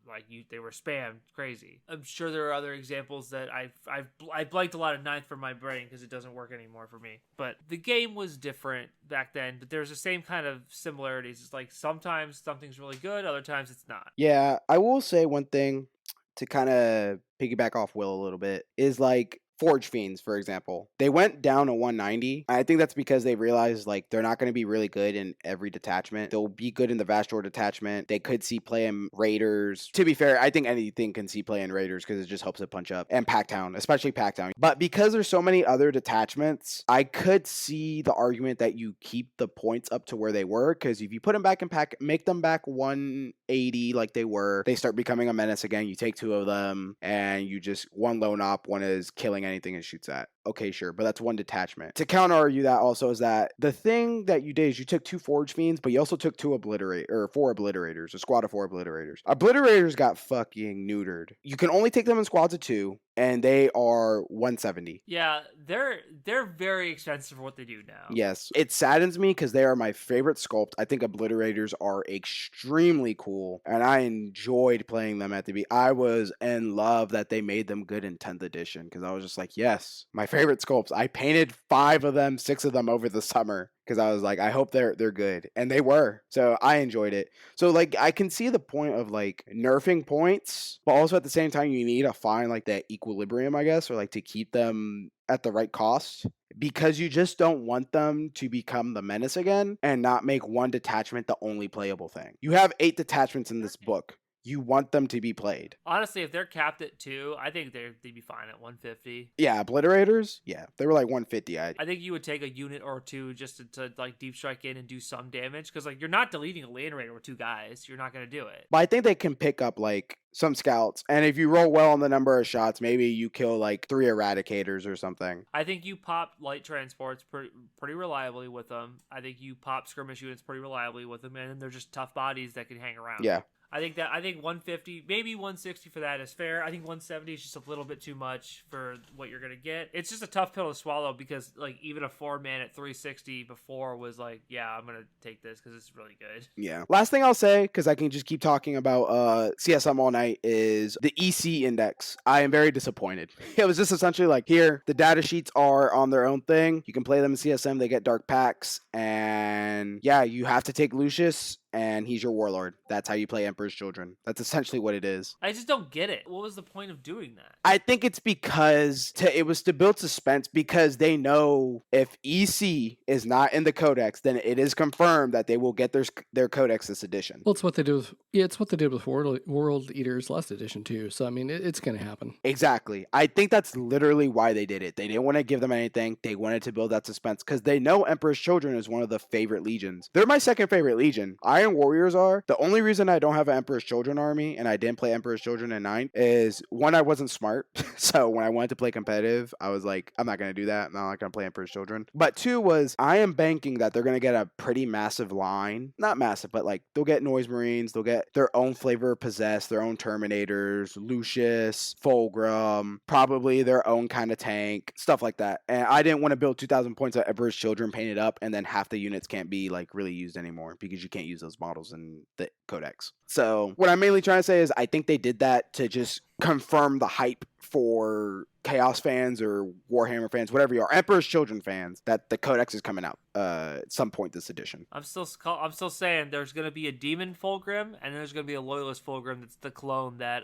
S2: like they were spammed crazy. I'm sure there are other examples that I blanked a lot of 9th from my brain because it doesn't work anymore for me. But the game was different back then. But there's the same kind of similarities. It's like sometimes something's really good, other times it's not.
S4: Yeah, I will say one thing to kind of piggyback off Will a little bit is like Forge Fiends, for example. They went down to 190. I think that's because they realized like they're not going to be really good in every detachment. They'll be good in the Vastor detachment. They could see play in Raiders. To be fair, I think anything can see play in Raiders because it just helps it punch up. And Packtown, especially Packtown. But because there's so many other detachments, I could see the argument that you keep the points up to where they were, because if you put them back in pack, make them back 180 like they were, they start becoming a menace again. You take 2 of them and you just one lone op, one is killing anything it shoots at. Okay, sure, but that's one detachment. To counter argue that also is that the thing that you did is you took 2 Forge Fiends, but you also took 4 Obliterators, a squad of 4 Obliterators. Obliterators got fucking neutered. You can only take them in squads of 2, and they are 170.
S2: Yeah, they're very expensive for what they do now.
S4: Yes, it saddens me because they are my favorite sculpt. I think Obliterators are extremely cool, and I enjoyed playing them at the beginning. I was in love that they made them good in 10th edition because I was just like, yes, my favorite sculpts. I painted 5 of them, 6 of them over the summer because I was like, I hope they're good, and they were. So I enjoyed it. So like, I can see the point of like nerfing points, but also at the same time, you need to find like that equilibrium, I guess, or like to keep them at the right cost, because you just don't want them to become the menace again and not make one detachment the only playable thing. You have 8 detachments in this book. You want them to be played.
S2: Honestly, if they're capped at 2, I think they'd be fine at 150.
S4: Yeah, Obliterators? Yeah, they were like 150.
S2: I think you would take a unit or 2 just to like deep strike in and do some damage, because like you're not deleting a Land Raider with 2 guys. You're not going to do it.
S4: But I think they can pick up like some scouts, and if you roll well on the number of shots, maybe you kill like 3 Eradicators or something.
S2: I think you pop light transports pretty reliably with them. I think you pop skirmish units pretty reliably with them, and then they're just tough bodies that can hang around.
S4: Yeah.
S2: I think 150, maybe 160 for that is fair. I think 170 is just a little bit too much for what you're going to get. It's just a tough pill to swallow because like even a 4-man at 360 before was like, yeah, I'm going to take this because it's really good.
S4: Yeah. Last thing I'll say, because I can just keep talking about CSM all night, is the EC index. I am very disappointed. It was just essentially like, here, the data sheets are on their own thing. You can play them in CSM. They get dark packs. And yeah, you have to take Lucius, and he's your warlord. That's how you play Emperor's Children. That's essentially what it is.
S2: I just don't get it. What was the point of doing that?
S4: I think it's because it was to build suspense, because they know if EC is not in the Codex, then it is confirmed that they will get their Codex this edition.
S1: Well, it's what they do with, it's what they did with World Eaters last edition too. So I mean, it's going to happen.
S4: Exactly. I think that's literally why they did it. They didn't want to give them anything. They wanted to build that suspense because they know Emperor's Children is one of the favorite legions. They're my second favorite legion. Iron Warriors are. The only reason I don't have an Emperor's Children army and I didn't play Emperor's Children in 9 is, one, I wasn't smart. So when I wanted to play competitive, I was like, I'm not going to do that. I'm not going to play Emperor's Children. But 2 was, I am banking that they're going to get a pretty massive line. Not massive, but like they'll get Noise Marines. They'll get their own flavor of Possess, their own Terminators, Lucius, Fulgrim, probably their own kind of tank, stuff like that. And I didn't want to build 2,000 points of Emperor's Children painted up and then half the units can't be like really used anymore because you can't use those models in the Codex. So what I'm mainly trying to say is I think they did that to just confirm the hype for Chaos fans or Warhammer fans, whatever you are, Emperor's Children fans, that the Codex is coming out at some point this edition.
S2: I'm still saying there's going to be a Demon Fulgrim, and there's going to be a Loyalist Fulgrim that's the clone that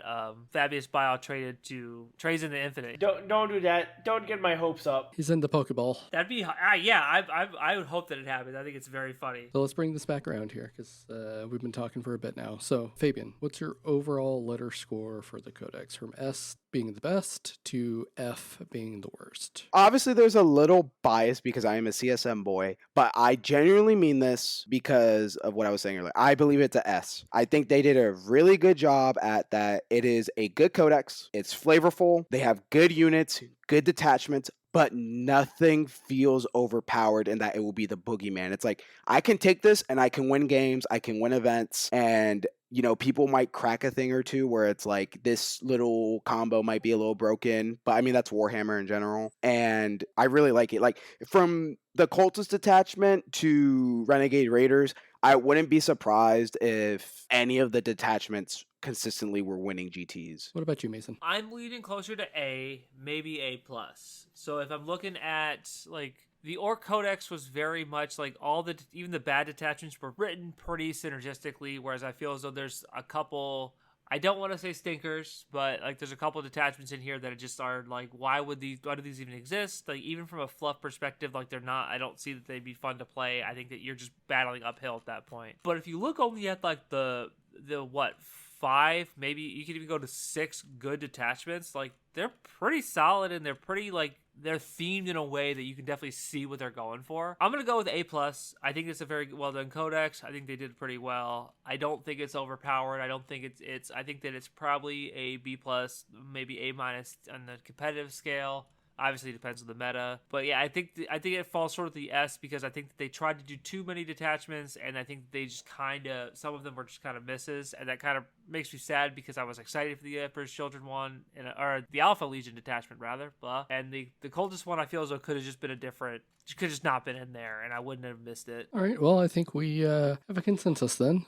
S2: Fabius Bile trades in the Infinite.
S3: Don't do that. Don't get my hopes up.
S1: He's in the Pokeball.
S2: That'd be I would hope that it happens. I think it's very funny.
S1: So let's bring this back around here because we've been talking for a bit now. So Fabian, what's your overall letter score for the Codex, from S being the best to F being the worst?
S4: Obviously, there's a little bias because I am a CSM boy, but I genuinely mean this because of what I was saying earlier. I believe it's a S. I think they did a really good job at that. It is a good Codex. It's flavorful. They have good units, good detachments, but nothing feels overpowered in that it will be the boogeyman. It's like, I can take this and I can win games, I can win events, and people might crack a thing or two where it's like this little combo might be a little broken, but I mean, that's Warhammer in general. And I really like it. Like from the cultist detachment to Renegade Raiders, I wouldn't be surprised if any of the detachments consistently were winning GTs.
S1: What about you, Mason?
S2: I'm leaning closer to A, maybe A+. So if I'm looking at, like, the Orc Codex was very much like even the bad detachments were written pretty synergistically, whereas I feel as though there's a couple, I don't want to say stinkers, but like there's a couple of detachments in here that just are like, why do these even exist? Like even from a fluff perspective, like I don't see that they'd be fun to play. I think that you're just battling uphill at that point. But if you look only at like the 5, maybe you could even go to 6 good detachments, like they're pretty solid and they're pretty like, they're themed in a way that you can definitely see what they're going for. I'm going to go with A+. I think it's a very well done codex. I think they did pretty well. I don't think it's overpowered. I don't think I think that it's probably a B+, maybe A- on the competitive scale. Obviously, it depends on the meta. But yeah, I think it falls short of the S because I think that they tried to do too many detachments, and I think they just some of them were just kind of misses, and that kind of makes me sad because I was excited for the Emperor's Children one, or the Alpha Legion detachment, rather. Blah. And the Cultist one, I feel as though could have just been could just not been in there, and I wouldn't have missed it.
S1: All right, well, I think we have a consensus then.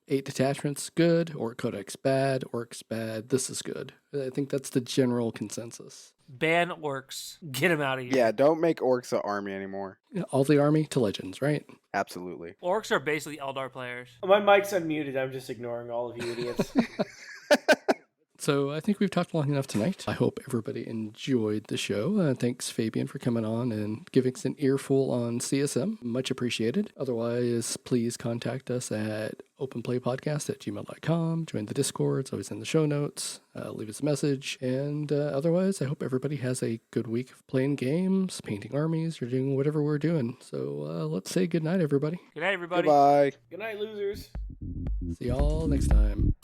S1: 8 detachments, good. Orc Codex, bad. Orcs, bad. This is good. I think that's the general consensus.
S2: Ban orcs. Get them out of here.
S4: Yeah, don't make orcs an army anymore.
S1: All the army to legends, right?
S4: Absolutely.
S2: Orcs are basically Eldar players.
S3: My mic's unmuted. I'm just ignoring all of you idiots.
S1: So I think we've talked long enough tonight. I hope everybody enjoyed the show. Thanks, Fabian, for coming on and giving us an earful on CSM. Much appreciated. Otherwise, please contact us at openplaypodcast@gmail.com. Join the Discord. It's always in the show notes. Leave us a message. And otherwise, I hope everybody has a good week of playing games, painting armies, or doing whatever we're doing. So let's say good night, everybody.
S2: Good night, everybody.
S4: Goodbye.
S3: Good night, losers.
S1: See y'all next time.